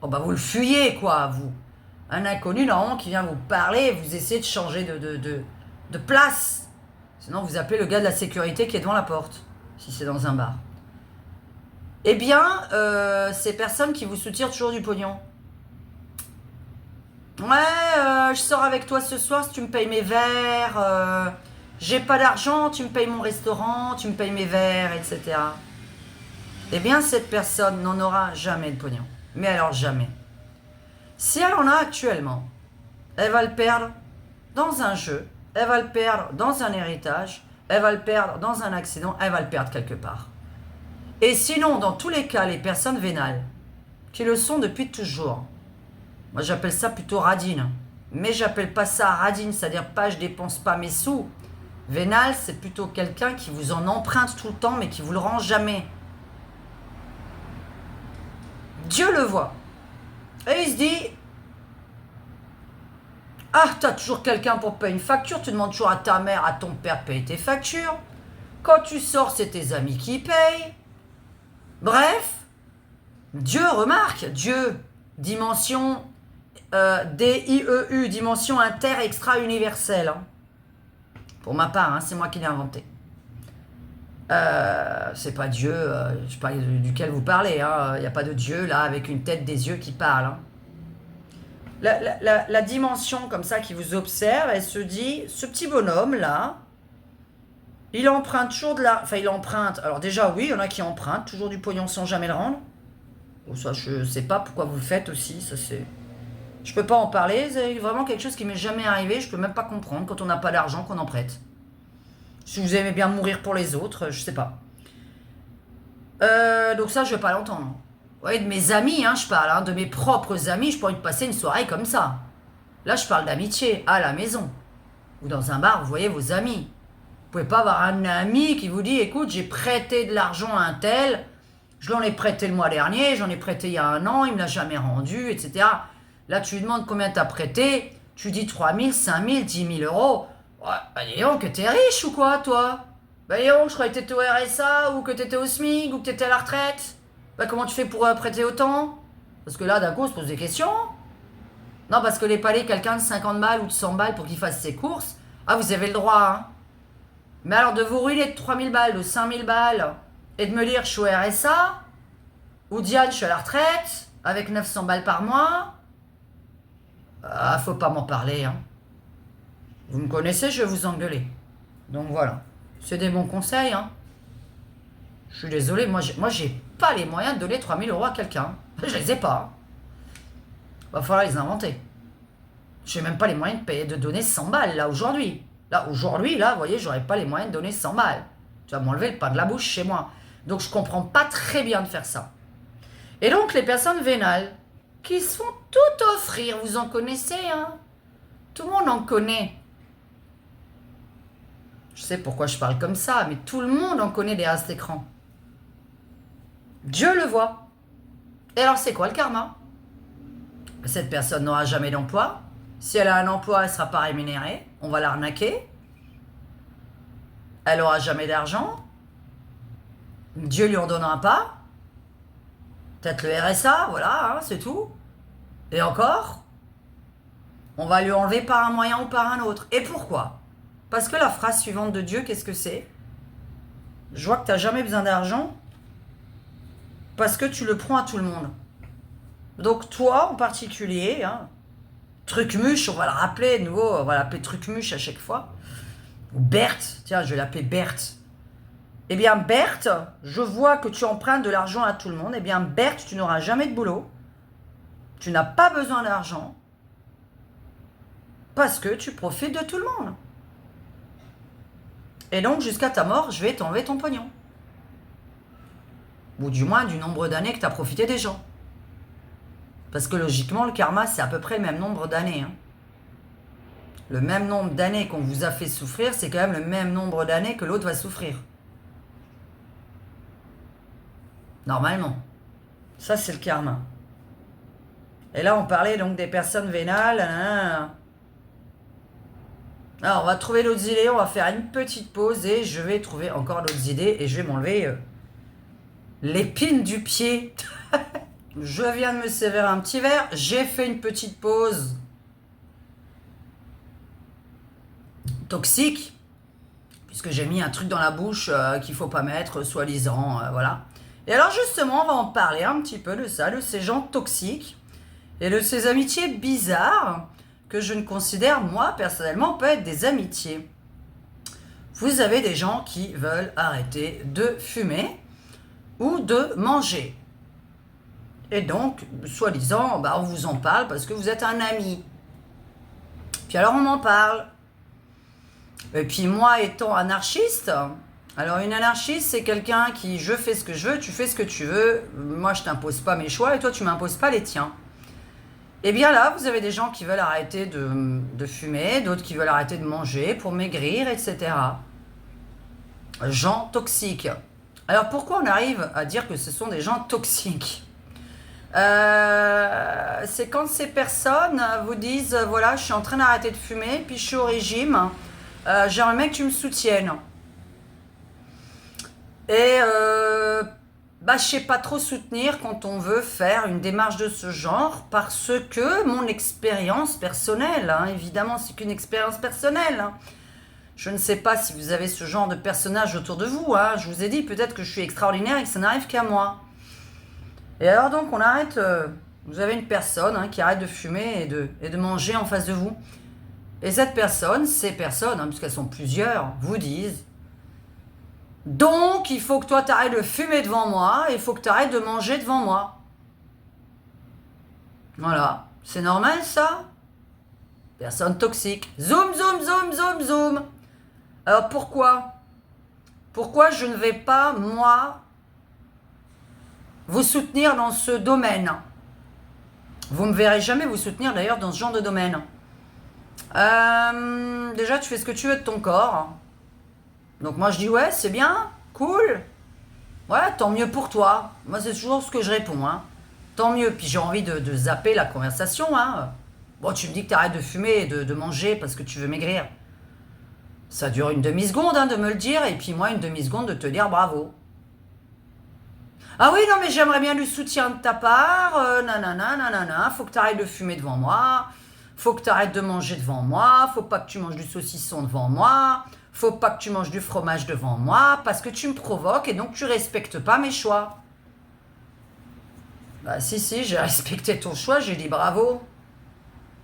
oh bah vous le fuyez, quoi, vous. Un inconnu, normalement, qui vient vous parler, vous essayez de changer de place. Sinon, vous appelez le gars de la sécurité qui est devant la porte, si c'est dans un bar. Eh bien, ces personnes qui vous soutirent toujours du pognon. Ouais, je sors avec toi ce soir si tu me payes mes verres. J'ai pas d'argent, tu me payes mon restaurant, tu me payes mes verres, etc. Eh bien, cette personne n'en aura jamais de pognon. Mais alors jamais. Si elle en a actuellement, elle va le perdre dans un jeu, elle va le perdre dans un héritage, elle va le perdre dans un accident, elle va le perdre quelque part. Et sinon, dans tous les cas, les personnes vénales, qui le sont depuis toujours, moi j'appelle ça plutôt radine, mais j'appelle pas ça radine, c'est-à-dire pas je dépense pas mes sous. Vénal, c'est plutôt quelqu'un qui vous en emprunte tout le temps, mais qui vous le rend jamais. Dieu le voit. Et il se dit, ah, t'as toujours quelqu'un pour payer une facture, tu demandes toujours à ta mère, à ton père de payer tes factures. Quand tu sors, c'est tes amis qui payent. Bref, Dieu remarque, Dieu, dimension DIEU, dimension inter-extra-universelle. Hein. Pour ma part, hein, c'est moi qui l'ai inventé. C'est pas Dieu, je sais pas duquel vous parlez. Il n'y a pas de Dieu là avec une tête, des yeux qui parlent. Hein. La dimension comme ça qui vous observe, elle se dit, ce petit bonhomme là, il emprunte toujours de la... Enfin, il emprunte. Alors déjà, oui, il y en a qui empruntent toujours du pognon sans jamais le rendre. Bon, ça, je sais pas pourquoi vous le faites aussi. Ça, c'est... Je peux pas en parler. C'est vraiment quelque chose qui m'est jamais arrivé. Je peux même pas comprendre quand on n'a pas d'argent qu'on en prête. Si vous aimez bien mourir pour les autres, je sais pas. Donc ça, je vais pas l'entendre. Ouais, de mes amis, hein, je parle. Hein, de mes propres amis, je pourrais passer une soirée comme ça. Là, je parle d'amitié, à la maison. Ou dans un bar, vous voyez vos amis. Vous pouvez pas avoir un ami qui vous dit, écoute, j'ai prêté de l'argent à un tel, je l'en ai prêté le mois dernier, j'en ai prêté il y a 1 an, il me l'a jamais rendu, etc. Là, tu lui demandes combien t'as prêté, tu dis 3 000, 5 000, 10 000 euros. Ouais, bah dis donc que t'es riche ou quoi, toi? Bah dis donc, je croyais que t'étais au RSA, ou que t'étais au SMIC, ou que t'étais à la retraite. Bah comment tu fais pour prêter autant? Parce que là, d'un coup, on se pose des questions. Non, parce que les palais, quelqu'un de 50 balles ou de 100 balles pour qu'il fasse ses courses, ah, vous avez le droit, hein. Mais alors de vous ruiner de 3000 balles, de 5000 balles, et de me dire je suis au RSA, ou Diane, je suis à la retraite, avec 900 balles par mois, ah, faut pas m'en parler, hein. Vous me connaissez, je vais vous engueuler. Donc voilà. C'est des bons conseils, hein. Je suis désolé, moi j'ai pas les moyens de donner 3000 euros à quelqu'un. Je les ai pas. Va falloir les inventer. J'ai même pas les moyens de payer, de donner 100 balles, là, aujourd'hui. Là, aujourd'hui, là, vous voyez, j'aurais pas les moyens de donner 100 balles. Tu vas m'enlever le pain de la bouche chez moi. Donc, je comprends pas très bien de faire ça. Et donc, les personnes vénales, qui se font tout offrir, vous en connaissez, hein. Tout le monde en connaît. Je sais pourquoi je parle comme ça, mais tout le monde en connaît derrière cet écran. Dieu le voit. Et alors, c'est quoi le karma? Cette personne n'aura jamais d'emploi. Si elle a un emploi, elle ne sera pas rémunérée. On va l'arnaquer. Elle n'aura jamais d'argent. Dieu lui en donnera pas. Peut-être le RSA, voilà, hein, c'est tout. Et encore, on va lui enlever par un moyen ou par un autre. Et pourquoi? Parce que la phrase suivante de Dieu, qu'est-ce que c'est? Je vois que tu n'as jamais besoin d'argent parce que tu le prends à tout le monde. Donc toi en particulier, hein, Trucmuche, on va le rappeler de nouveau, on va l'appeler Trucmuche à chaque fois. Ou Berthe, tiens, je vais l'appeler Berthe. Eh bien Berthe, je vois que tu empruntes de l'argent à tout le monde. Eh bien Berthe, tu n'auras jamais de boulot. Tu n'as pas besoin d'argent. Parce que tu profites de tout le monde. Et donc jusqu'à ta mort, je vais t'enlever ton pognon. Ou du moins du nombre d'années que tu as profité des gens. Parce que logiquement, le karma, c'est à peu près le même nombre d'années. Hein. Le même nombre d'années qu'on vous a fait souffrir, c'est quand même le même nombre d'années que l'autre va souffrir. Normalement. Ça, c'est le karma. Et là, on parlait donc des personnes vénales. Alors, on va trouver d'autres idées. On va faire une petite pause et je vais trouver encore d'autres idées. Et je vais m'enlever l'épine du pied. Je viens de me servir un petit verre. J'ai fait une petite pause. Toxique. Puisque j'ai mis un truc dans la bouche qu'il ne faut pas mettre, soi-disant. Voilà. Et alors, justement, on va en parler un petit peu de ça, de ces gens toxiques. Et de ces amitiés bizarres que je ne considère, moi, personnellement, pas être des amitiés. Vous avez des gens qui veulent arrêter de fumer ou de manger. Et donc, soi-disant, bah, on vous en parle parce que vous êtes un ami. Puis alors, on m'en parle. Et puis moi, étant anarchiste, alors une anarchiste, c'est quelqu'un qui, je fais ce que je veux, tu fais ce que tu veux, moi, je t'impose pas mes choix et toi, tu m'imposes pas les tiens. Et bien là, vous avez des gens qui veulent arrêter de fumer, d'autres qui veulent arrêter de manger pour maigrir, etc. Gens toxiques. Alors pourquoi on arrive à dire que ce sont des gens toxiques? C'est quand ces personnes vous disent, voilà, je suis en train d'arrêter de fumer, puis je suis au régime, j'aimerais que tu me soutiennes. Et bah, je sais pas trop soutenir quand on veut faire une démarche de ce genre parce que mon expérience personnelle, hein, évidemment c'est qu'une expérience personnelle, hein. Je ne sais pas si vous avez ce genre de personnage autour de vous, hein. Je vous ai dit peut-être que je suis extraordinaire et que ça n'arrive qu'à moi. Et alors donc on arrête, vous avez une personne hein, qui arrête de fumer et de manger en face de vous. Et cette personne, ces personnes, hein, puisqu'elles sont plusieurs, vous disent: donc, il faut que toi, t'arrêtes de fumer devant moi, et il faut que t'arrêtes de manger devant moi. Voilà. C'est normal, ça? Personne toxique. Zoom, zoom, zoom, zoom, zoom. Alors, pourquoi? Pourquoi je ne vais pas, moi, vous soutenir dans ce domaine? Vous ne me verrez jamais vous soutenir, d'ailleurs, dans ce genre de domaine. Déjà, tu fais ce que tu veux de ton corps. Donc moi je dis ouais, c'est bien, cool. Ouais, tant mieux pour toi. Moi c'est toujours ce que je réponds. Hein. Tant mieux. Puis j'ai envie de zapper la conversation. Hein. Bon, tu me dis que tu arrêtes de fumer et de manger parce que tu veux maigrir. Ça dure une demi-seconde hein, de me le dire et puis moi une demi-seconde de te dire bravo. Ah oui, non, mais j'aimerais bien du soutien de ta part, nanana, nanana, faut que tu arrêtes de fumer devant moi, faut que tu arrêtes de manger devant moi, faut pas que tu manges du saucisson devant moi, faut pas que tu manges du fromage devant moi, parce que tu me provoques et donc tu respectes pas mes choix. Bah si, j'ai respecté ton choix, j'ai dit bravo.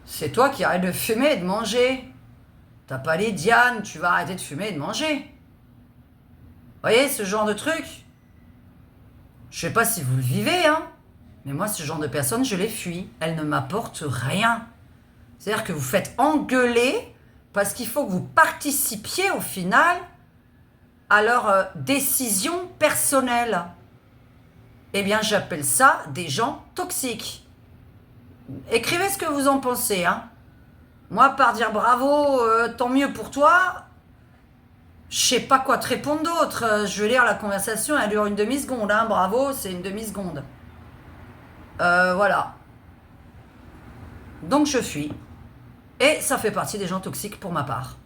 C'est toi qui arrêtes de fumer et de manger. T'as pas dit, Diane, tu vas arrêter de fumer et de manger. Vous voyez, ce genre de truc. Je sais pas si vous le vivez, hein, mais moi, ce genre de personnes, je les fuis. Elles ne m'apportent rien. C'est-à-dire que vous faites engueuler parce qu'il faut que vous participiez au final à leur décision personnelle. Eh bien, j'appelle ça des gens toxiques. Écrivez ce que vous en pensez, hein. Moi, par dire bravo, tant mieux pour toi, je sais pas quoi te répondre d'autre. Je veux dire, la conversation, elle dure une demi-seconde, hein. Bravo, c'est une demi-seconde. Voilà. Donc, je fuis. Et ça fait partie des gens toxiques pour ma part.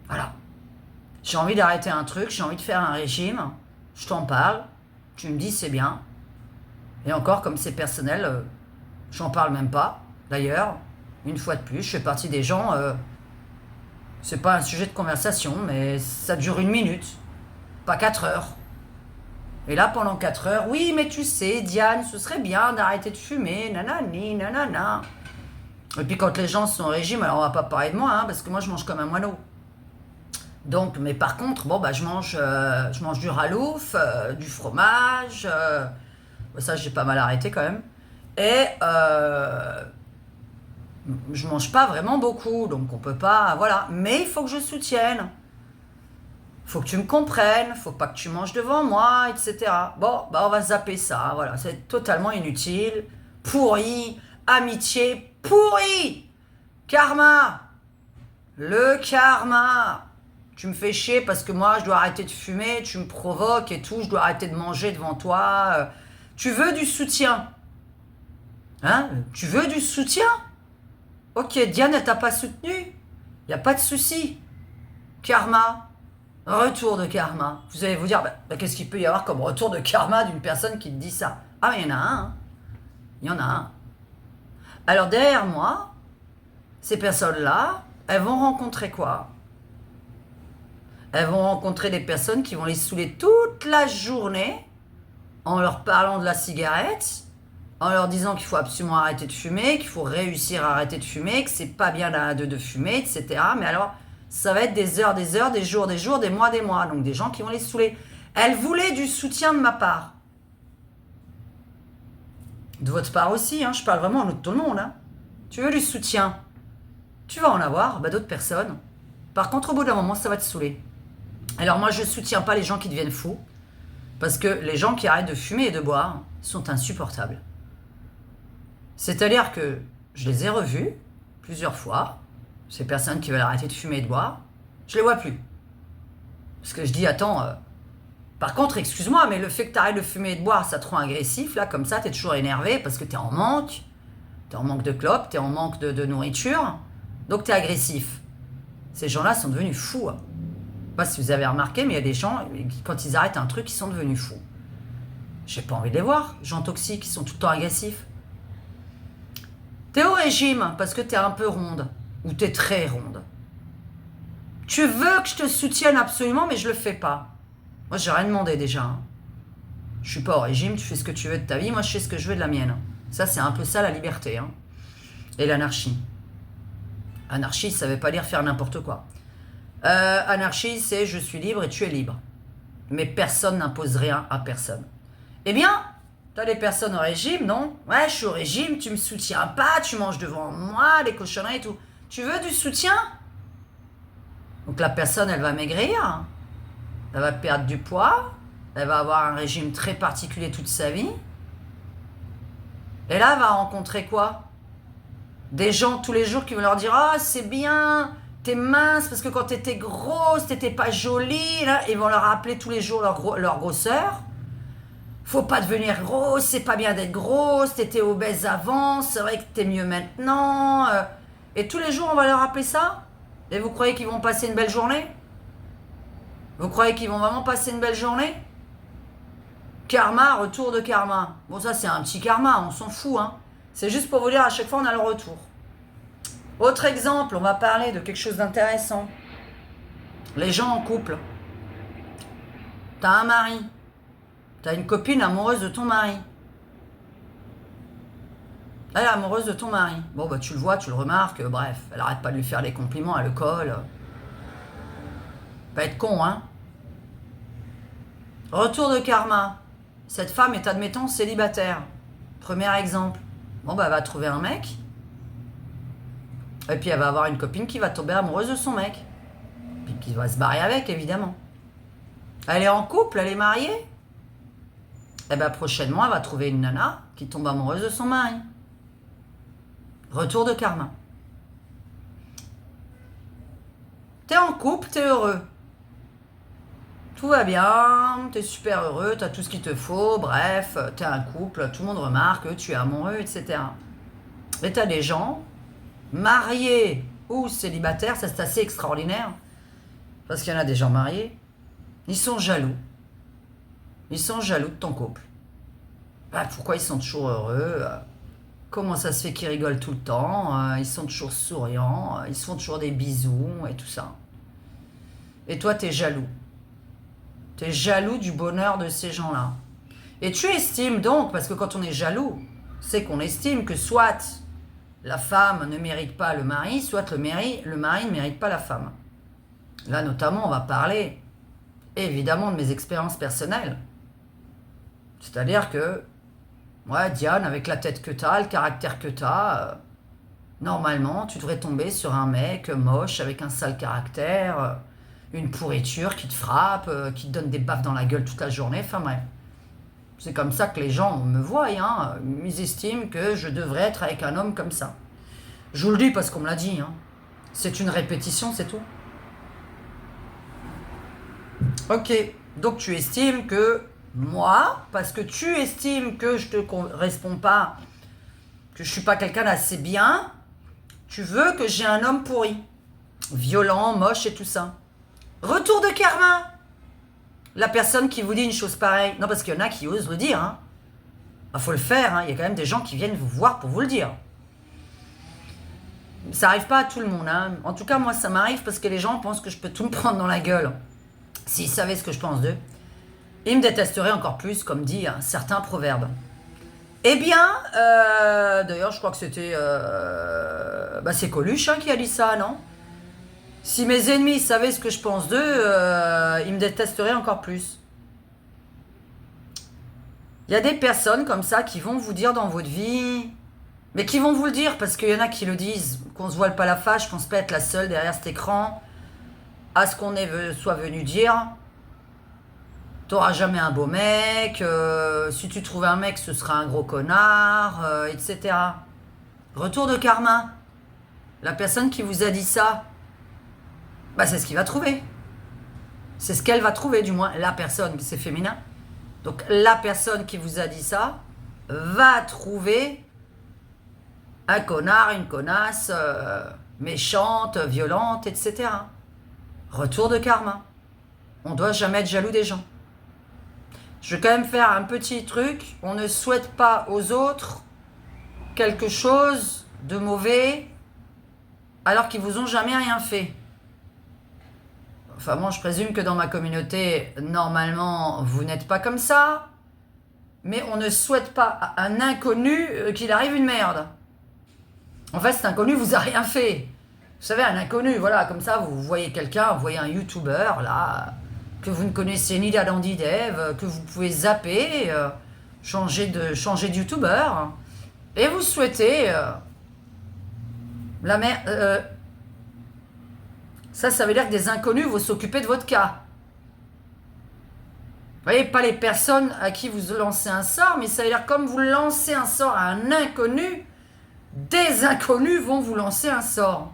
Voilà. J'ai envie d'arrêter un truc, j'ai envie de faire un régime. Je t'en parle. Tu me dis c'est bien. Et encore, comme c'est personnel, j'en parle même pas. D'ailleurs, une fois de plus, je fais partie des gens... c'est pas un sujet de conversation, mais ça dure 1 minute. Pas 4 heures. Et là, pendant 4 heures, oui, mais tu sais, Diane, ce serait bien d'arrêter de fumer, nanani, nanana. Et puis quand les gens sont au régime, alors on va pas parler de moi, hein, parce que moi je mange comme un moineau. Donc, mais par contre, bon, bah, je mange du ralouf, du fromage, ça j'ai pas mal arrêté quand même. Et je mange pas vraiment beaucoup, donc on peut pas, voilà. Mais il faut que je soutienne. Faut que tu me comprennes, faut pas que tu manges devant moi, etc. Bon, bah on va zapper ça, voilà, c'est totalement inutile, pourri, amitié pourri, karma, le karma. Tu me fais chier parce que moi je dois arrêter de fumer, tu me provoques et tout, je dois arrêter de manger devant toi. Tu veux du soutien, hein? Tu veux du soutien? Ok, Diane, elle t'a pas soutenu, y a pas de souci. Karma. Retour de karma. Vous allez vous dire, qu'est-ce qu'il peut y avoir comme retour de karma d'une personne qui te dit ça? Ah, mais il y en a un. Hein. Il y en a un. Alors, derrière moi, ces personnes-là, elles vont rencontrer quoi? Elles vont rencontrer des personnes qui vont les saouler toute la journée en leur parlant de la cigarette, en leur disant qu'il faut absolument arrêter de fumer, qu'il faut réussir à arrêter de fumer, que c'est pas bien de fumer, etc. Mais alors... ça va être des heures, des jours, des mois, donc des gens qui vont les saouler. Elle voulait du soutien de ma part. De votre part aussi, hein, je parle vraiment en nom de tout le monde. Hein. Tu veux du soutien, tu vas en avoir, d'autres personnes. Par contre, au bout d'un moment, ça va te saouler. Alors moi, je ne soutiens pas les gens qui deviennent fous, parce que les gens qui arrêtent de fumer et de boire sont insupportables. C'est-à-dire que je les ai revus plusieurs fois, ces personnes qui veulent arrêter de fumer et de boire, je les vois plus. Parce que je dis, attends, par contre, excuse-moi, mais le fait que tu arrêtes de fumer et de boire, ça te rend agressif, là, comme ça, t'es toujours énervé parce que t'es en manque de clopes, t'es en manque de nourriture, donc t'es agressif. Ces gens-là sont devenus fous. Hein. Je sais pas si vous avez remarqué, mais il y a des gens, quand ils arrêtent un truc, ils sont devenus fous. J'ai pas envie de les voir, gens toxiques, ils sont tout le temps agressifs. T'es au régime parce que t'es un peu ronde. Ou t'es très ronde. Tu veux que je te soutienne absolument, mais je le fais pas. Moi, j'ai rien demandé déjà. Hein. Je suis pas au régime, tu fais ce que tu veux de ta vie, moi je fais ce que je veux de la mienne. Ça, c'est un peu ça la liberté. Hein. Et l'anarchie. Anarchie, ça veut pas dire faire n'importe quoi. Anarchie, c'est je suis libre et tu es libre. Mais personne n'impose rien à personne. Eh bien, t'as des personnes au régime, non? Ouais, je suis au régime, tu me soutiens pas, tu manges devant moi, des cochonneries et tout. Tu veux du soutien? Donc la personne, elle va maigrir, elle va perdre du poids, elle va avoir un régime très particulier toute sa vie. Et là, elle va rencontrer quoi? Des gens tous les jours qui vont leur dire « Ah, c'est bien, t'es mince, parce que quand t'étais grosse, t'étais pas jolie. » Là, ils vont leur rappeler tous les jours leur grosseur. Faut pas devenir grosse, c'est pas bien d'être grosse, t'étais obèse avant, c'est vrai que t'es mieux maintenant. Et tous les jours, on va leur rappeler ça? Et vous croyez qu'ils vont passer une belle journée? Vous croyez qu'ils vont vraiment passer une belle journée? Karma, retour de karma. Bon, ça, c'est un petit karma, on s'en fout, hein. C'est juste pour vous dire, à chaque fois, on a le retour. Autre exemple, on va parler de quelque chose d'intéressant. Les gens en couple. T'as un mari. T'as une copine amoureuse de ton mari. Elle est amoureuse de ton mari. Bon, bah, tu le vois, tu le remarques, bref, elle arrête pas de lui faire des compliments, elle le colle. Pas être con, hein. Retour de karma. Cette femme est, admettons, célibataire. Premier exemple. Bon, bah, elle va trouver un mec. Et puis, elle va avoir une copine qui va tomber amoureuse de son mec. Puis qui va se barrer avec, évidemment. Elle est en couple, elle est mariée. Et bien, prochainement, elle va trouver une nana qui tombe amoureuse de son mari. Retour de karma. T'es en couple, t'es heureux. Tout va bien, t'es super heureux, t'as tout ce qu'il te faut, bref, t'es un couple, tout le monde remarque que tu es amoureux, etc. Et t'as des gens, mariés ou célibataires, ça c'est assez extraordinaire, parce qu'il y en a des gens mariés, ils sont jaloux. Ils sont jaloux de ton couple. Bah, pourquoi ils sont toujours heureux? Comment ça se fait qu'ils rigolent tout le temps? Ils sont toujours souriants, ils se font toujours des bisous et tout ça. Et toi, t'es jaloux. T'es jaloux du bonheur de ces gens-là. Et tu estimes donc, parce que quand on est jaloux, c'est qu'on estime que soit la femme ne mérite pas le mari, soit le mari ne mérite pas la femme. Là, notamment, on va parler, évidemment, de mes expériences personnelles. C'est-à-dire que, ouais, Diane, avec la tête que t'as, le caractère que t'as, normalement, tu devrais tomber sur un mec moche, avec un sale caractère, une pourriture qui te frappe, qui te donne des baffes dans la gueule toute la journée, enfin bref. C'est comme ça que les gens me voient, hein. Ils estiment que je devrais être avec un homme comme ça. Je vous le dis parce qu'on me l'a dit, hein. C'est une répétition, c'est tout. Ok, donc tu estimes que moi, parce que tu estimes que je te corresponds pas, que je suis pas quelqu'un d'assez bien, tu veux que j'ai un homme pourri, violent, moche et tout ça. Retour de karma. La personne qui vous dit une chose pareille, non parce qu'il y en a qui osent le dire, hein. Il faut le faire, hein. Il y a quand même des gens qui viennent vous voir pour vous le dire. Ça n'arrive pas à tout le monde, hein. En tout cas, moi ça m'arrive parce que les gens pensent que je peux tout me prendre dans la gueule. S'ils savaient ce que je pense d'eux, ils me détesteraient encore plus, comme dit un certain proverbe. Eh bien, d'ailleurs, je crois que c'était... c'est Coluche, hein, qui a dit ça, non? Si mes ennemis savaient ce que je pense d'eux, ils me détesteraient encore plus. Il y a des personnes comme ça qui vont vous dire dans votre vie... Mais qui vont vous le dire, parce qu'il y en a qui le disent, qu'on se voile pas la face, je pense pas être la seule derrière cet écran, à ce qu'on soit venu dire... T'auras jamais un beau mec, si tu trouves un mec, ce sera un gros connard, etc. Retour de karma. La personne qui vous a dit ça, bah c'est ce qu'il va trouver. C'est ce qu'elle va trouver, du moins, la personne, c'est féminin. Donc la personne qui vous a dit ça va trouver un connard, une connasse, méchante, violente, etc. Retour de karma. On ne doit jamais être jaloux des gens. Je vais quand même faire un petit truc. On ne souhaite pas aux autres quelque chose de mauvais alors qu'ils vous ont jamais rien fait. Enfin bon, je présume que dans ma communauté, normalement, vous n'êtes pas comme ça. Mais on ne souhaite pas à un inconnu qu'il arrive une merde. En fait, cet inconnu vous a rien fait. Vous savez, un inconnu, voilà, comme ça, vous voyez quelqu'un, vous voyez un youtubeur, là... que vous ne connaissez ni d'Adam ni d'Ève, que vous pouvez zapper, changer de youtubeur, et vous souhaitez la merde. Ça veut dire que des inconnus vont s'occuper de votre cas. Vous voyez, pas les personnes à qui vous lancez un sort, mais ça veut dire comme vous lancez un sort à un inconnu, des inconnus vont vous lancer un sort.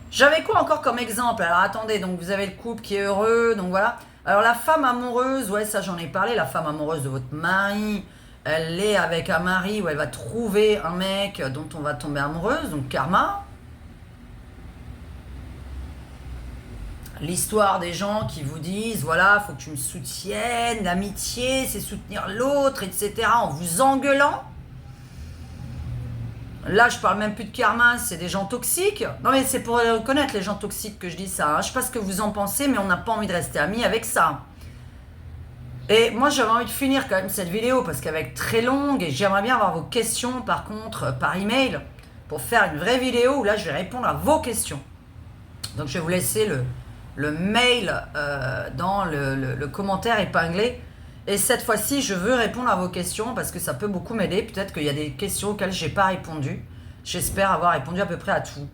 J'avais quoi encore comme exemple? Alors attendez, donc vous avez le couple qui est heureux, donc voilà. Alors la femme amoureuse, ouais, ça j'en ai parlé, la femme amoureuse de votre mari, elle est avec un mari où elle va trouver un mec dont on va tomber amoureuse, donc karma. l'histoire des gens qui vous disent, voilà, faut que tu me soutiennes, l'amitié, c'est soutenir l'autre, etc., en vous engueulant. Là, je parle même plus de karma, c'est des gens toxiques. Non, mais c'est pour reconnaître les gens toxiques que je dis ça. Je sais pas ce que vous en pensez, mais on n'a pas envie de rester amis avec ça. Et moi, j'avais envie de finir quand même cette vidéo parce qu'elle va être très longue et j'aimerais bien avoir vos questions, par contre, par email, pour faire une vraie vidéo où là, je vais répondre à vos questions. Donc, je vais vous laisser le mail dans le commentaire épinglé. Et cette fois-ci, je veux répondre à vos questions parce que ça peut beaucoup m'aider. Peut-être qu'il y a des questions auxquelles je n'ai pas répondu. J'espère avoir répondu à peu près à tout.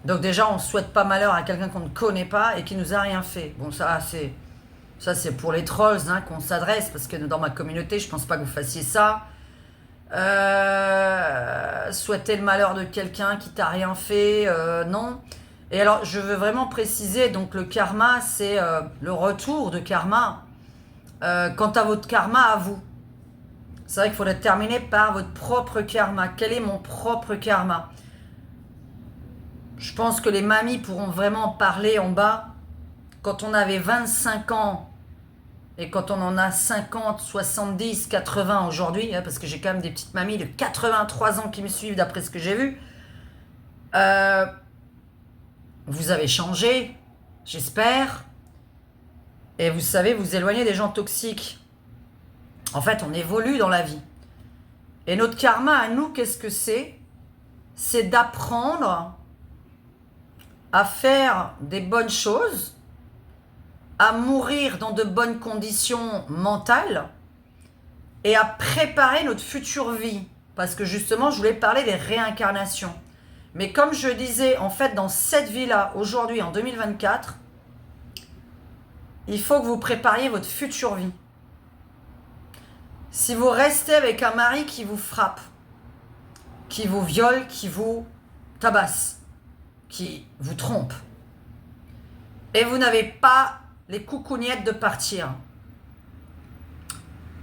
Donc déjà, on ne souhaite pas malheur à quelqu'un qu'on ne connaît pas et qui nous a rien fait. Bon, ça c'est pour les trolls qu'on s'adresse parce que dans ma communauté, je ne pense pas que vous fassiez ça. Souhaiter le malheur de quelqu'un qui t'a rien fait, non. Et alors, je veux vraiment préciser, donc le karma, c'est le retour de karma quant à votre karma à vous. C'est vrai qu'il faudrait terminer par votre propre karma. Quel est mon propre karma? Je pense que les mamies pourront vraiment parler en bas. Quand on avait 25 ans et quand on en a 50, 70, 80 aujourd'hui, parce que j'ai quand même des petites mamies de 83 ans qui me suivent d'après ce que j'ai vu, vous avez changé, j'espère, et vous savez vous éloigner des gens toxiques. En fait, on évolue dans la vie. Et notre karma à nous, qu'est-ce que c'est? C'est d'apprendre à faire des bonnes choses, à mourir dans de bonnes conditions mentales et à préparer notre future vie. Parce que justement, je voulais parler des réincarnations. Mais comme je disais, en fait, dans cette vie-là, aujourd'hui, en 2024, il faut que vous prépariez votre future vie. Si vous restez avec un mari qui vous frappe, qui vous viole, qui vous tabasse, qui vous trompe, et vous n'avez pas les coucougnettes de partir,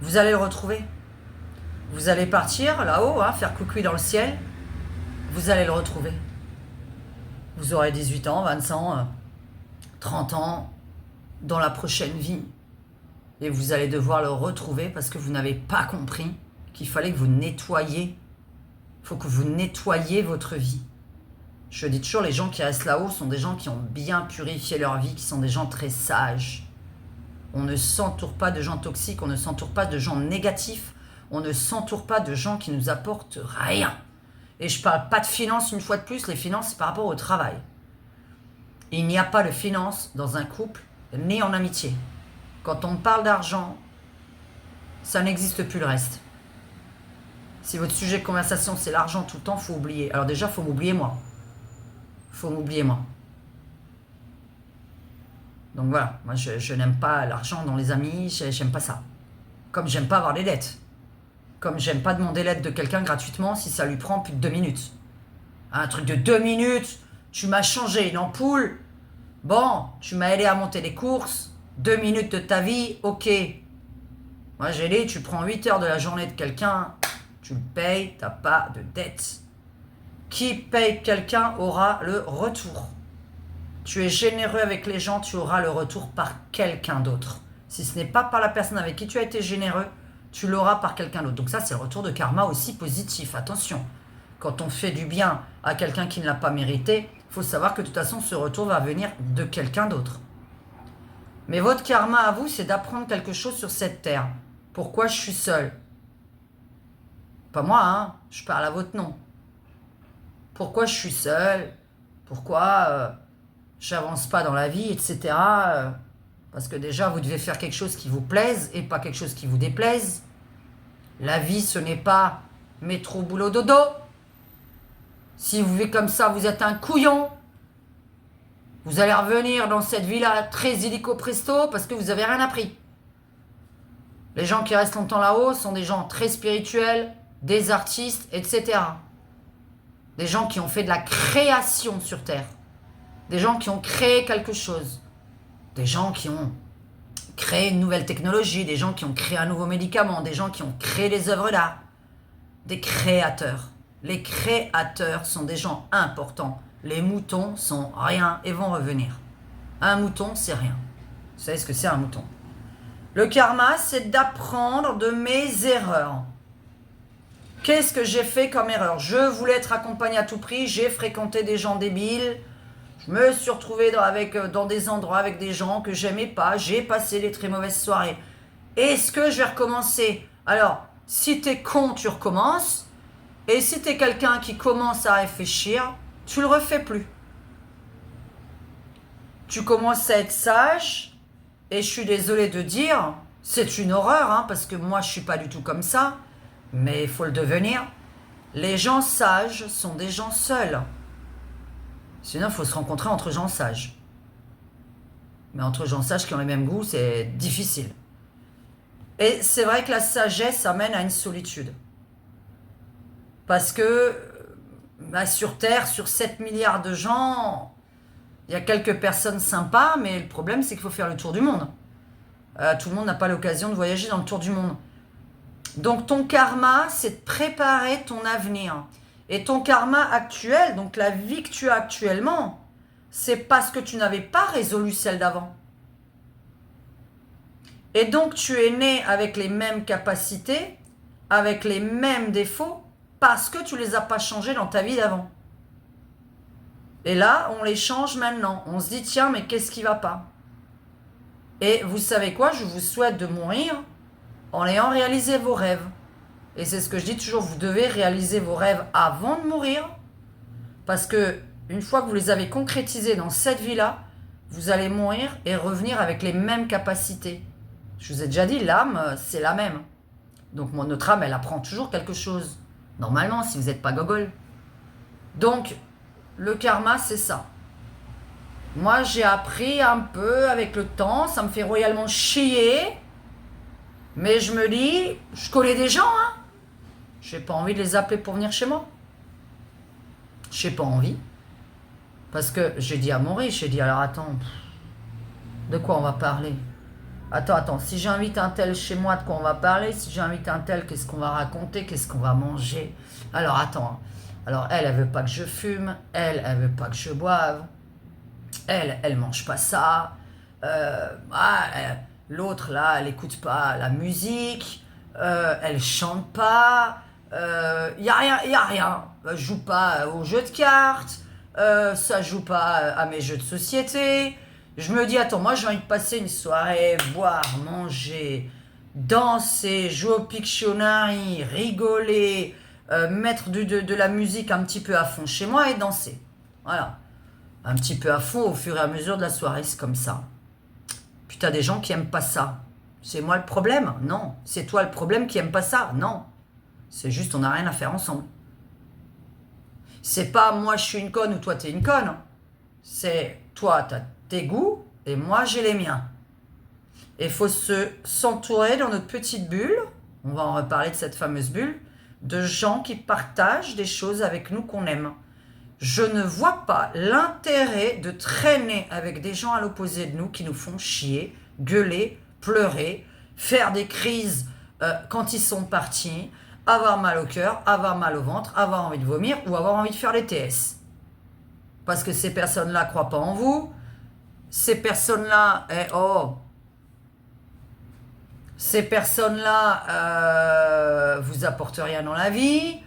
vous allez le retrouver. Vous allez partir là-haut, faire coucouille dans le ciel, vous allez le retrouver. Vous aurez 18 ans, 20 ans, 30 ans dans la prochaine vie. Et vous allez devoir le retrouver parce que vous n'avez pas compris qu'il fallait que vous nettoyiez. Il faut que vous nettoyiez votre vie. Je dis toujours, les gens qui restent là-haut sont des gens qui ont bien purifié leur vie, qui sont des gens très sages. On ne s'entoure pas de gens toxiques, on ne s'entoure pas de gens négatifs, on ne s'entoure pas de gens qui nous apportent rien. Et je ne parle pas de finances une fois de plus, les finances c'est par rapport au travail. Il n'y a pas de finances dans un couple, ni en amitié. Quand on parle d'argent, ça n'existe plus le reste. Si votre sujet de conversation c'est l'argent tout le temps, il faut oublier. Alors déjà, il faut m'oublier moi. Faut m'oublier moi. Donc voilà, moi je n'aime pas l'argent dans les amis, j'aime pas ça. Comme j'aime pas avoir des dettes. Comme j'aime pas demander l'aide de quelqu'un gratuitement si ça lui prend plus de 2 minutes. Un truc de 2 minutes, tu m'as changé une ampoule, bon, tu m'as aidé à monter les courses, 2 minutes de ta vie, ok. Moi j'ai dit, tu prends 8 heures de la journée de quelqu'un, tu le payes, t'as pas de dette. Qui paye quelqu'un aura le retour. Tu es généreux avec les gens, tu auras le retour par quelqu'un d'autre. Si ce n'est pas par la personne avec qui tu as été généreux, tu l'auras par quelqu'un d'autre. Donc ça, c'est le retour de karma aussi positif. Attention, quand on fait du bien à quelqu'un qui ne l'a pas mérité, il faut savoir que de toute façon, ce retour va venir de quelqu'un d'autre. Mais votre karma à vous, c'est d'apprendre quelque chose sur cette terre. Pourquoi je suis seul? Pas moi, je parle à votre nom. Pourquoi je suis seul? Pourquoi j'avance pas dans la vie, etc. Parce que déjà, vous devez faire quelque chose qui vous plaise et pas quelque chose qui vous déplaise. La vie, ce n'est pas métro, boulot, dodo. Si vous vivez comme ça, vous êtes un couillon. Vous allez revenir dans cette vie-là très illico presto parce que vous n'avez rien appris. Les gens qui restent longtemps là-haut sont des gens très spirituels, des artistes, etc. Des gens qui ont fait de la création sur Terre. Des gens qui ont créé quelque chose. Des gens qui ont créé une nouvelle technologie. Des gens qui ont créé un nouveau médicament. Des gens qui ont créé des œuvres d'art. Des créateurs. Les créateurs sont des gens importants. Les moutons sont rien et vont revenir. Un mouton, c'est rien. Vous savez ce que c'est un mouton? Le karma, c'est d'apprendre de mes erreurs. Qu'est-ce que j'ai fait comme erreur? Je voulais être accompagné à tout prix, j'ai fréquenté des gens débiles, je me suis retrouvé dans des endroits avec des gens que j'aimais pas, j'ai passé des très mauvaises soirées. Est-ce que je vais recommencer? Alors, si t'es con, tu recommences, et si t'es quelqu'un qui commence à réfléchir, tu le refais plus. Tu commences à être sage, et je suis désolée de dire, c'est une horreur, hein, parce que moi je suis pas du tout comme ça, mais il faut le devenir. Les gens sages sont des gens seuls. Sinon, il faut se rencontrer entre gens sages. Mais entre gens sages qui ont les mêmes goûts, c'est difficile. Et c'est vrai que la sagesse amène à une solitude. Parce que sur Terre, sur 7 milliards de gens, il y a quelques personnes sympas, mais le problème, c'est qu'il faut faire le tour du monde. Tout le monde n'a pas l'occasion de voyager dans le tour du monde. Donc ton karma, c'est de préparer ton avenir. Et ton karma actuel, donc la vie que tu as actuellement, c'est parce que tu n'avais pas résolu celle d'avant. Et donc tu es né avec les mêmes capacités, avec les mêmes défauts, parce que tu ne les as pas changés dans ta vie d'avant. Et là, on les change maintenant. On se dit, tiens, mais qu'est-ce qui ne va pas? Et vous savez quoi? Je vous souhaite de mourir en ayant réalisé vos rêves. Et c'est ce que je dis toujours, vous devez réaliser vos rêves avant de mourir, parce que une fois que vous les avez concrétisés dans cette vie-là, vous allez mourir et revenir avec les mêmes capacités. Je vous ai déjà dit, l'âme, c'est la même. Donc notre âme, elle apprend toujours quelque chose. Normalement, si vous n'êtes pas gogol. Donc, le karma, c'est ça. Moi, j'ai appris un peu avec le temps, ça me fait royalement chier, mais je me dis, je connais des gens, hein. J'ai pas envie de les appeler pour venir chez moi. J'ai pas envie. Parce que j'ai dit à Maurice, j'ai dit, alors attends, de quoi on va parler? Attends, si j'invite un tel chez moi, de quoi on va parler? Si j'invite un tel, qu'est-ce qu'on va raconter? Qu'est-ce qu'on va manger? Alors attends, alors elle veut pas que je fume, elle veut pas que je boive, elle mange pas ça, l'autre là, elle écoute pas la musique, elle chante pas, y a rien, je joue pas aux jeux de cartes, ça joue pas à mes jeux de société. Je me dis, attends, moi j'ai envie de passer une soirée, boire, manger, danser, jouer au Pictionary, rigoler, mettre de la musique un petit peu à fond chez moi et danser. Voilà. Un petit peu à fond au fur et à mesure de la soirée, c'est comme ça. Puis t'as des gens qui aiment pas ça. C'est moi le problème? Non. C'est toi le problème qui aime pas ça? Non. C'est juste on n'a rien à faire ensemble. C'est pas moi je suis une conne ou toi t'es une conne. C'est toi t'as tes goûts et moi j'ai les miens. Et il faut s'entourer dans notre petite bulle, on va en reparler de cette fameuse bulle, de gens qui partagent des choses avec nous qu'on aime. Je ne vois pas l'intérêt de traîner avec des gens à l'opposé de nous qui nous font chier, gueuler, pleurer, faire des crises quand ils sont partis, avoir mal au cœur, avoir mal au ventre, avoir envie de vomir ou avoir envie de faire les TS. Parce que ces personnes-là ne croient pas en vous. Ces personnes-là, ces personnes-là vous apportent rien dans la vie.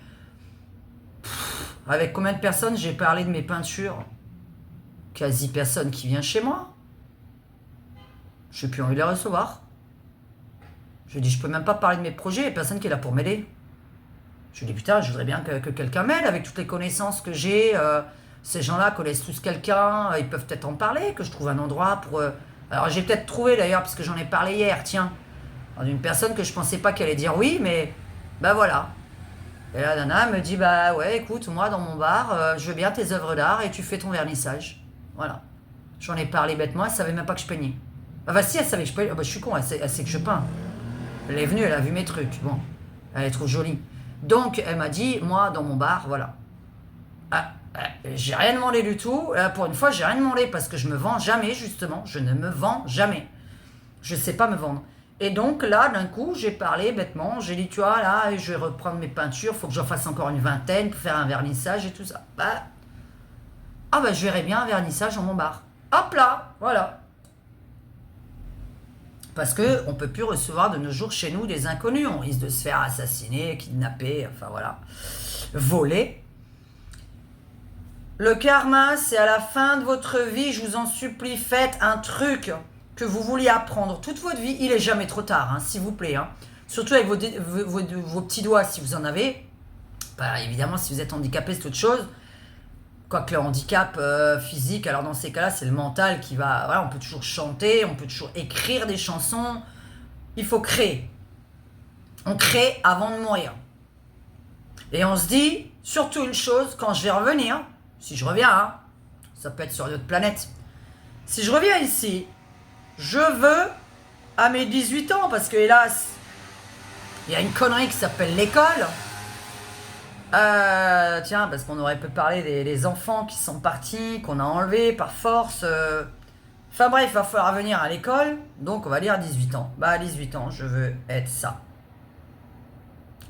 Avec combien de personnes j'ai parlé de mes peintures? Quasi personne qui vient chez moi. J'ai plus envie de les recevoir. Je dis, je peux même pas parler de mes projets, il n'y a personne qui est là pour m'aider. Je dis, putain, je voudrais bien que quelqu'un m'aide avec toutes les connaissances que j'ai. Ces gens-là connaissent tous quelqu'un, ils peuvent peut-être en parler, que je trouve un endroit pour... Alors j'ai peut-être trouvé d'ailleurs, parce que j'en ai parlé hier, tiens, d'une personne que je pensais pas qu'elle allait dire oui, mais voilà. Et la nana me dit, bah ouais, écoute, moi dans mon bar, je veux bien tes œuvres d'art et tu fais ton vernissage. Voilà. J'en ai parlé bêtement, elle savait même pas que je peignais. Bah si, elle savait que je peignais, je suis con, elle sait que je peins. Elle est venue, elle a vu mes trucs, bon, elle est trop jolie. Donc elle m'a dit, moi dans mon bar, voilà. J'ai rien demandé du tout. Pour une fois, j'ai rien demandé parce que je me vends jamais, justement. Je ne me vends jamais. Je sais pas me vendre. Et donc là, d'un coup, j'ai parlé bêtement, j'ai dit, tu vois, là, je vais reprendre mes peintures, faut que j'en fasse encore une vingtaine pour faire un vernissage et tout ça. Je verrais bien un vernissage dans mon bar. Hop là, voilà. Parce qu'on ne peut plus recevoir de nos jours chez nous des inconnus. On risque de se faire assassiner, kidnapper, enfin voilà, voler. Le karma, c'est à la fin de votre vie, je vous en supplie, faites un truc que vous vouliez apprendre toute votre vie. Il est jamais trop tard, hein, s'il vous plaît. Hein. Surtout avec vos petits doigts, si vous en avez. Évidemment, si vous êtes handicapé, c'est autre chose. Quoique le handicap physique, alors dans ces cas-là, c'est le mental qui va... Voilà, on peut toujours chanter, on peut toujours écrire des chansons. Il faut créer. On crée avant de mourir. Et on se dit, surtout une chose, quand je vais revenir, si je reviens, hein, ça peut être sur une autre planète. Si je reviens ici, je veux, à mes 18 ans, parce que hélas, il y a une connerie qui s'appelle l'école. Tiens, parce qu'on aurait pu parler des enfants qui sont partis, qu'on a enlevés par force. Enfin bref, il va falloir venir à l'école. Donc on va dire 18 ans. À 18 ans, je veux être ça.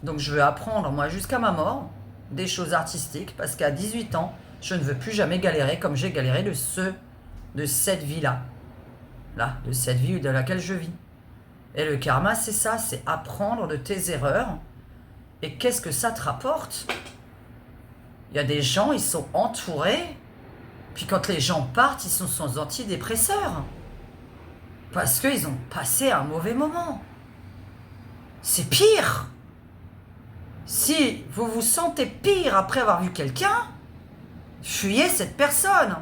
Donc je veux apprendre, moi, jusqu'à ma mort, des choses artistiques. Parce qu'à 18 ans, je ne veux plus jamais galérer comme j'ai galéré de cette vie-là. Là, de cette vie de laquelle je vis. Et le karma, c'est ça, c'est apprendre de tes erreurs. Et qu'est-ce que ça te rapporte? Il y a des gens, ils sont entourés. Puis quand les gens partent, ils sont sans antidépresseurs. Parce qu'ils ont passé un mauvais moment. C'est pire. Si vous vous sentez pire après avoir vu quelqu'un, fuyez cette personne.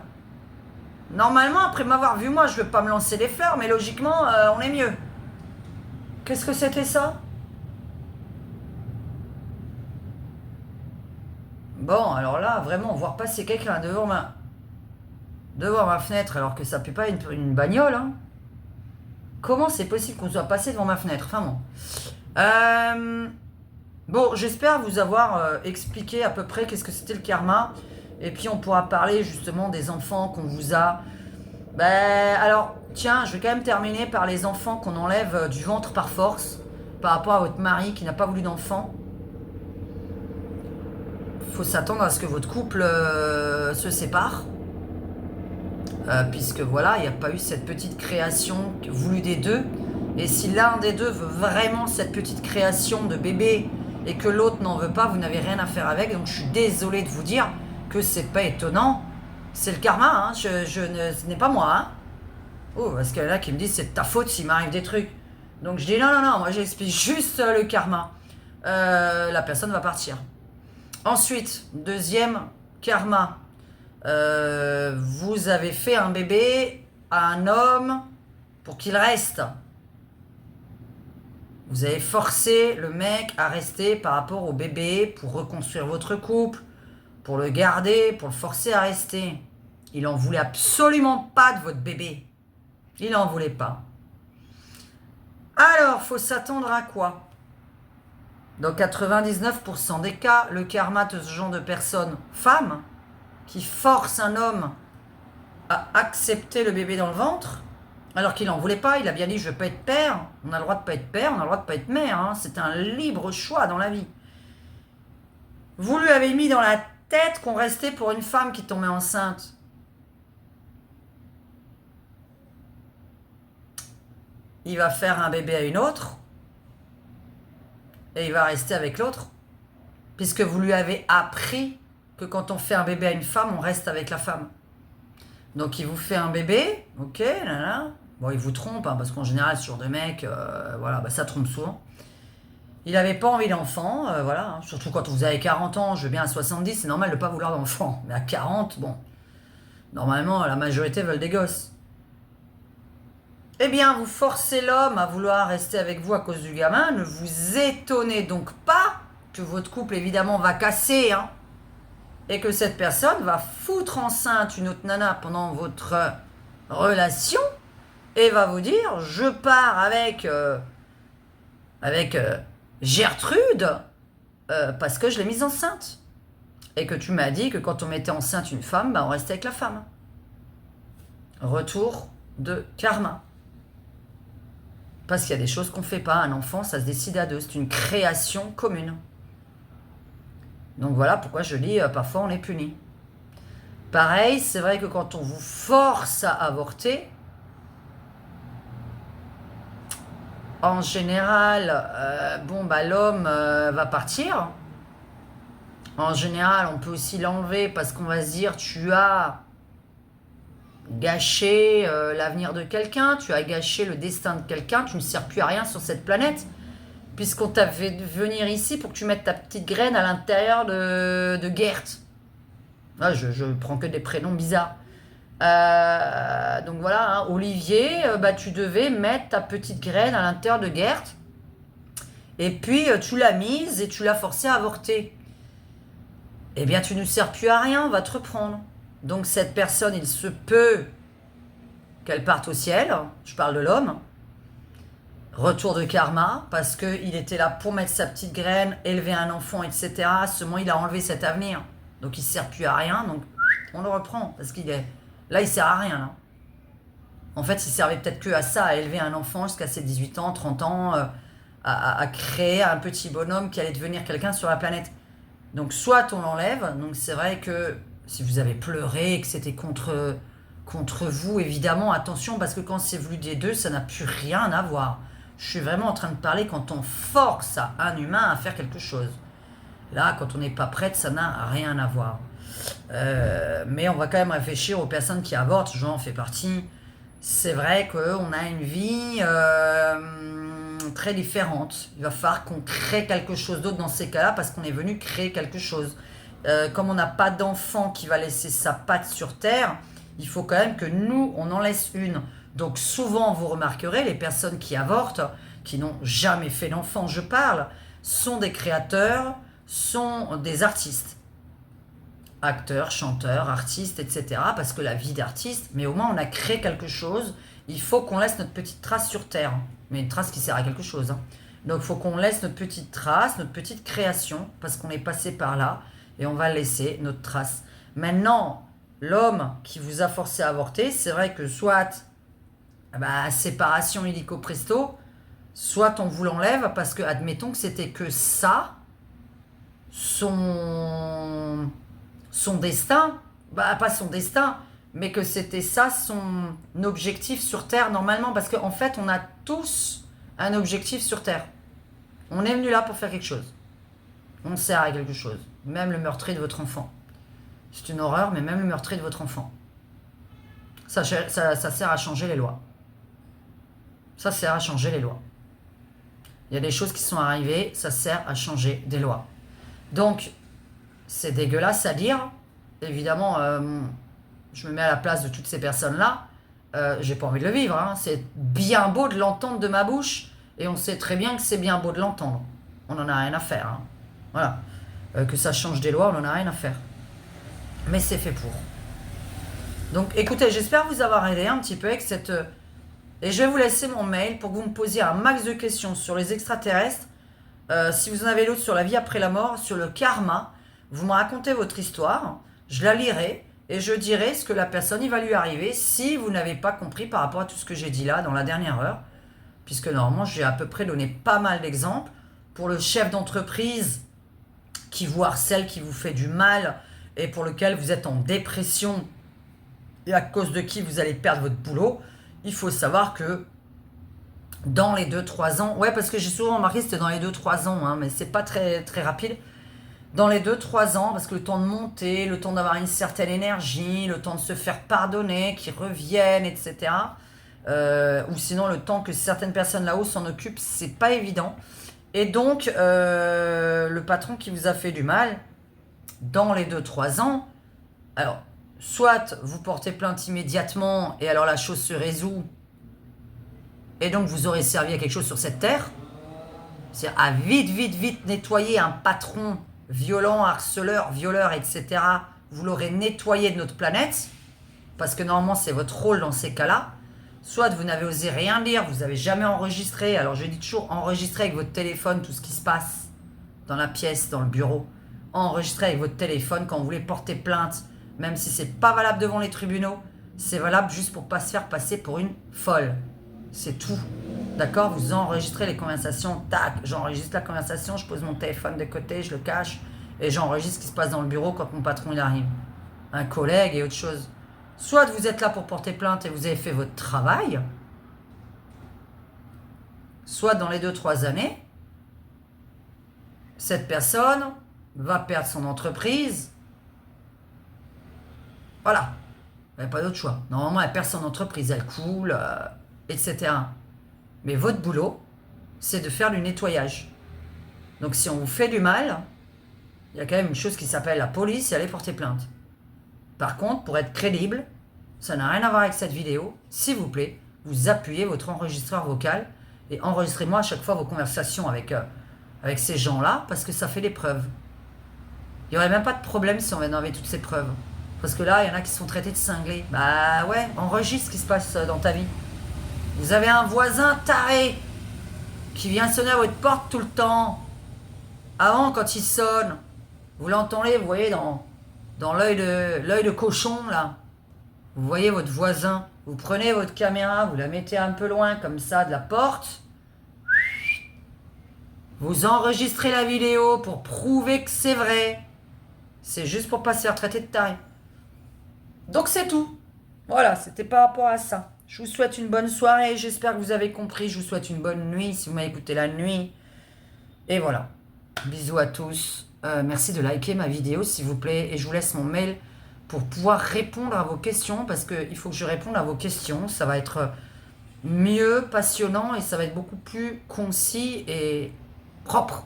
Normalement, après m'avoir vu moi, je ne veux pas me lancer des fleurs, mais logiquement, on est mieux. Qu'est-ce que c'était ça? Bon, alors là, vraiment, voir passer quelqu'un devant ma fenêtre alors que ça pue pas une bagnole, hein. Comment c'est possible qu'on soit passé devant ma fenêtre? Enfin bon. Bon, j'espère vous avoir expliqué à peu près qu'est-ce que c'était le karma. Et puis on pourra parler justement des enfants qu'on vous a... alors, tiens, je vais quand même terminer par les enfants qu'on enlève du ventre par force par rapport à votre mari qui n'a pas voulu d'enfant. Il faut s'attendre à ce que votre couple se sépare. Puisque voilà, il n'y a pas eu cette petite création voulue des deux. Et si l'un des deux veut vraiment cette petite création de bébé et que l'autre n'en veut pas, vous n'avez rien à faire avec. Donc je suis désolée de vous dire que c'est pas étonnant. C'est le karma, hein. Ce n'est pas moi. Hein. Oh, parce qu'il y en a qui me disent c'est de ta faute s'il m'arrive des trucs. Donc je dis non, moi j'explique juste le karma. La personne va partir. Ensuite, deuxième karma. Vous avez fait un bébé à un homme pour qu'il reste. Vous avez forcé le mec à rester par rapport au bébé pour reconstruire votre couple, pour le garder, pour le forcer à rester. Il n'en voulait absolument pas de votre bébé. Il n'en voulait pas. Alors, faut s'attendre à quoi? Dans 99% des cas, le karma de ce genre de personnes, femmes, qui force un homme à accepter le bébé dans le ventre, alors qu'il n'en voulait pas, il a bien dit je veux pas être père, on a le droit de pas être père, on a le droit de pas être mère, hein. C'est un libre choix dans la vie. Vous lui avez mis dans la tête qu'on restait pour une femme qui tombait enceinte. Il va faire un bébé à une autre, et il va rester avec l'autre, puisque vous lui avez appris que quand on fait un bébé à une femme, on reste avec la femme. Donc il vous fait un bébé, ok, là. Bon, il vous trompe, hein, parce qu'en général, ce genre de mec, voilà, ça trompe souvent. Il n'avait pas envie d'enfant, voilà, hein, surtout quand vous avez 40 ans, je veux bien à 70, c'est normal de ne pas vouloir d'enfant. Mais à 40, bon, normalement, la majorité veulent des gosses. Eh bien, vous forcez l'homme à vouloir rester avec vous à cause du gamin, ne vous étonnez donc pas que votre couple, évidemment, va casser, hein, et que cette personne va foutre enceinte une autre nana pendant votre relation et va vous dire je pars avec Gertrude parce que je l'ai mise enceinte et que tu m'as dit que quand on mettait enceinte une femme, on restait avec la femme. Retour de karma. Parce qu'il y a des choses qu'on ne fait pas. Un enfant, ça se décide à deux. C'est une création commune. Donc voilà pourquoi je dis, parfois on est puni. Pareil, c'est vrai que quand on vous force à avorter, en général, l'homme va partir. En général, on peut aussi l'enlever parce qu'on va se dire, tu as gâché l'avenir de quelqu'un, tu as gâché le destin de quelqu'un, tu ne sers plus à rien sur cette planète, puisqu'on t'a fait venir ici pour que tu mettes ta petite graine à l'intérieur de Gert. Ah, je prends que des prénoms bizarres. Donc voilà, hein, Olivier, tu devais mettre ta petite graine à l'intérieur de Gert, et puis tu l'as mise et tu l'as forcé à avorter. Eh bien, tu ne sers plus à rien, on va te reprendre. Donc cette personne, il se peut qu'elle parte au ciel, je parle de l'homme, retour de karma, parce qu'il était là pour mettre sa petite graine, élever un enfant, etc. Seulement, il a enlevé cet avenir. Donc, il ne sert plus à rien, donc on le reprend, parce qu'il est... Là, il ne sert à rien, là. En fait, il servait peut-être que à ça, à élever un enfant jusqu'à ses 18 ans, 30 ans, à créer un petit bonhomme qui allait devenir quelqu'un sur la planète. Donc, soit on l'enlève, donc c'est vrai que si vous avez pleuré, que c'était contre vous, évidemment, attention, parce que quand c'est voulu des deux, ça n'a plus rien à voir. Je suis vraiment en train de parler quand on force un humain à faire quelque chose. Là, quand on n'est pas prête, ça n'a rien à voir. Mais on va quand même réfléchir aux personnes qui avortent, j'en fais partie. C'est vrai qu'on a une vie très différente. Il va falloir qu'on crée quelque chose d'autre dans ces cas-là parce qu'on est venu créer quelque chose. Comme on n'a pas d'enfant qui va laisser sa patte sur terre, il faut quand même que nous, on en laisse une. Donc souvent, vous remarquerez, les personnes qui avortent, qui n'ont jamais fait d'enfant, je parle, sont des créateurs, sont des artistes. Acteurs, chanteurs, artistes, etc. Parce que la vie d'artiste, mais au moins on a créé quelque chose, il faut qu'on laisse notre petite trace sur terre. Mais une trace qui sert à quelque chose. Hein. Donc il faut qu'on laisse notre petite trace, notre petite création, parce qu'on est passé par là, et on va laisser notre trace. Maintenant, l'homme qui vous a forcé à avorter, c'est vrai que soit séparation illico presto, soit on vous l'enlève parce que, admettons que c'était que ça, son destin, pas son destin, mais que c'était ça son objectif sur Terre normalement, parce qu'en fait, on a tous un objectif sur Terre. On est venu là pour faire quelque chose. On sert à quelque chose. Même le meurtrier de votre enfant. C'est une horreur, mais même le meurtrier de votre enfant. Ça sert à changer les lois. Ça sert à changer les lois. Il y a des choses qui sont arrivées, ça sert à changer des lois. Donc, c'est dégueulasse à dire. Évidemment, je me mets à la place de toutes ces personnes-là. J'ai pas envie de le vivre. Hein. C'est bien beau de l'entendre de ma bouche. Et on sait très bien que c'est bien beau de l'entendre. On n'en a rien à faire. Hein. Voilà. Que ça change des lois, on n'en a rien à faire. Mais c'est fait pour. Donc, écoutez, j'espère vous avoir aidé un petit peu avec cette... Et je vais vous laisser mon mail pour que vous me posiez un max de questions sur les extraterrestres. Si vous en avez d'autres sur la vie après la mort, sur le karma, vous me racontez votre histoire, je la lirai et je dirai ce que la personne il va lui arriver si vous n'avez pas compris par rapport à tout ce que j'ai dit là dans la dernière heure. Puisque normalement, j'ai à peu près donné pas mal d'exemples. Pour le chef d'entreprise qui vous harcèle, qui vous fait du mal et pour lequel vous êtes en dépression et à cause de qui vous allez perdre votre boulot, il faut savoir que dans les 2-3 ans, ouais, parce que j'ai souvent remarqué que c'était dans les 2-3 ans, hein, mais c'est pas très, très rapide. Dans les 2-3 ans, parce que le temps de monter, le temps d'avoir une certaine énergie, le temps de se faire pardonner, qu'ils reviennent, etc. Ou sinon le temps que certaines personnes là-haut s'en occupent, c'est pas évident. Et donc, le patron qui vous a fait du mal, dans les 2-3 ans, alors, soit vous portez plainte immédiatement, et alors la chose se résout, et donc vous aurez servi à quelque chose sur cette terre, c'est à vite nettoyer un patron violent, harceleur, violeur, etc. Vous l'aurez nettoyé de notre planète, parce que normalement c'est votre rôle dans ces cas-là. Soit vous n'avez osé rien dire, vous n'avez jamais enregistré. Alors je dis toujours enregistrer avec votre téléphone tout ce qui se passe dans la pièce, dans le bureau. Enregistrer avec votre téléphone quand vous voulez porter plainte, même si c'est pas valable devant les tribunaux, c'est valable juste pour pas se faire passer pour une folle. C'est tout. D'accord? Vous enregistrez les conversations, tac, j'enregistre la conversation, je pose mon téléphone de côté, je le cache, et j'enregistre ce qui se passe dans le bureau quand mon patron il arrive. Un collègue et autre chose. Soit vous êtes là pour porter plainte et vous avez fait votre travail, soit dans les 2-3 années, cette personne va perdre son entreprise. Voilà. Il n'y a pas d'autre choix. Normalement, elle perd son entreprise, elle coule, etc. Mais votre boulot, c'est de faire du nettoyage. Donc si on vous fait du mal, il y a quand même une chose qui s'appelle la police et aller porter plainte. Par contre, pour être crédible, ça n'a rien à voir avec cette vidéo, s'il vous plaît, vous appuyez votre enregistreur vocal et enregistrez-moi à chaque fois vos conversations avec ces gens-là, parce que ça fait des preuves. Il n'y aurait même pas de problème si on avait enlevé toutes ces preuves. Parce que là, il y en a qui sont traités de cinglés. Bah ouais, enregistre ce qui se passe dans ta vie. Vous avez un voisin taré qui vient sonner à votre porte tout le temps. Avant, quand il sonne, vous l'entendez, vous voyez, dans l'œil de cochon, là. Vous voyez votre voisin. Vous prenez votre caméra, vous la mettez un peu loin, comme ça, de la porte. Vous enregistrez la vidéo pour prouver que c'est vrai. C'est juste pour pas se faire traiter de taré. Donc c'est tout. Voilà, c'était par rapport à ça. Je vous souhaite une bonne soirée, j'espère que vous avez compris. Je vous souhaite une bonne nuit si vous m'avez écouté la nuit. Et voilà. Bisous à tous. Merci de liker ma vidéo s'il vous plaît. Et je vous laisse mon mail pour pouvoir répondre à vos questions. Parce qu'il faut que je réponde à vos questions. Ça va être mieux, passionnant et ça va être beaucoup plus concis et propre.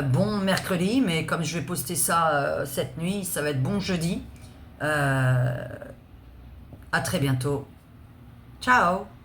Bon mercredi, mais comme je vais poster ça cette nuit, ça va être bon jeudi. À très bientôt. Ciao!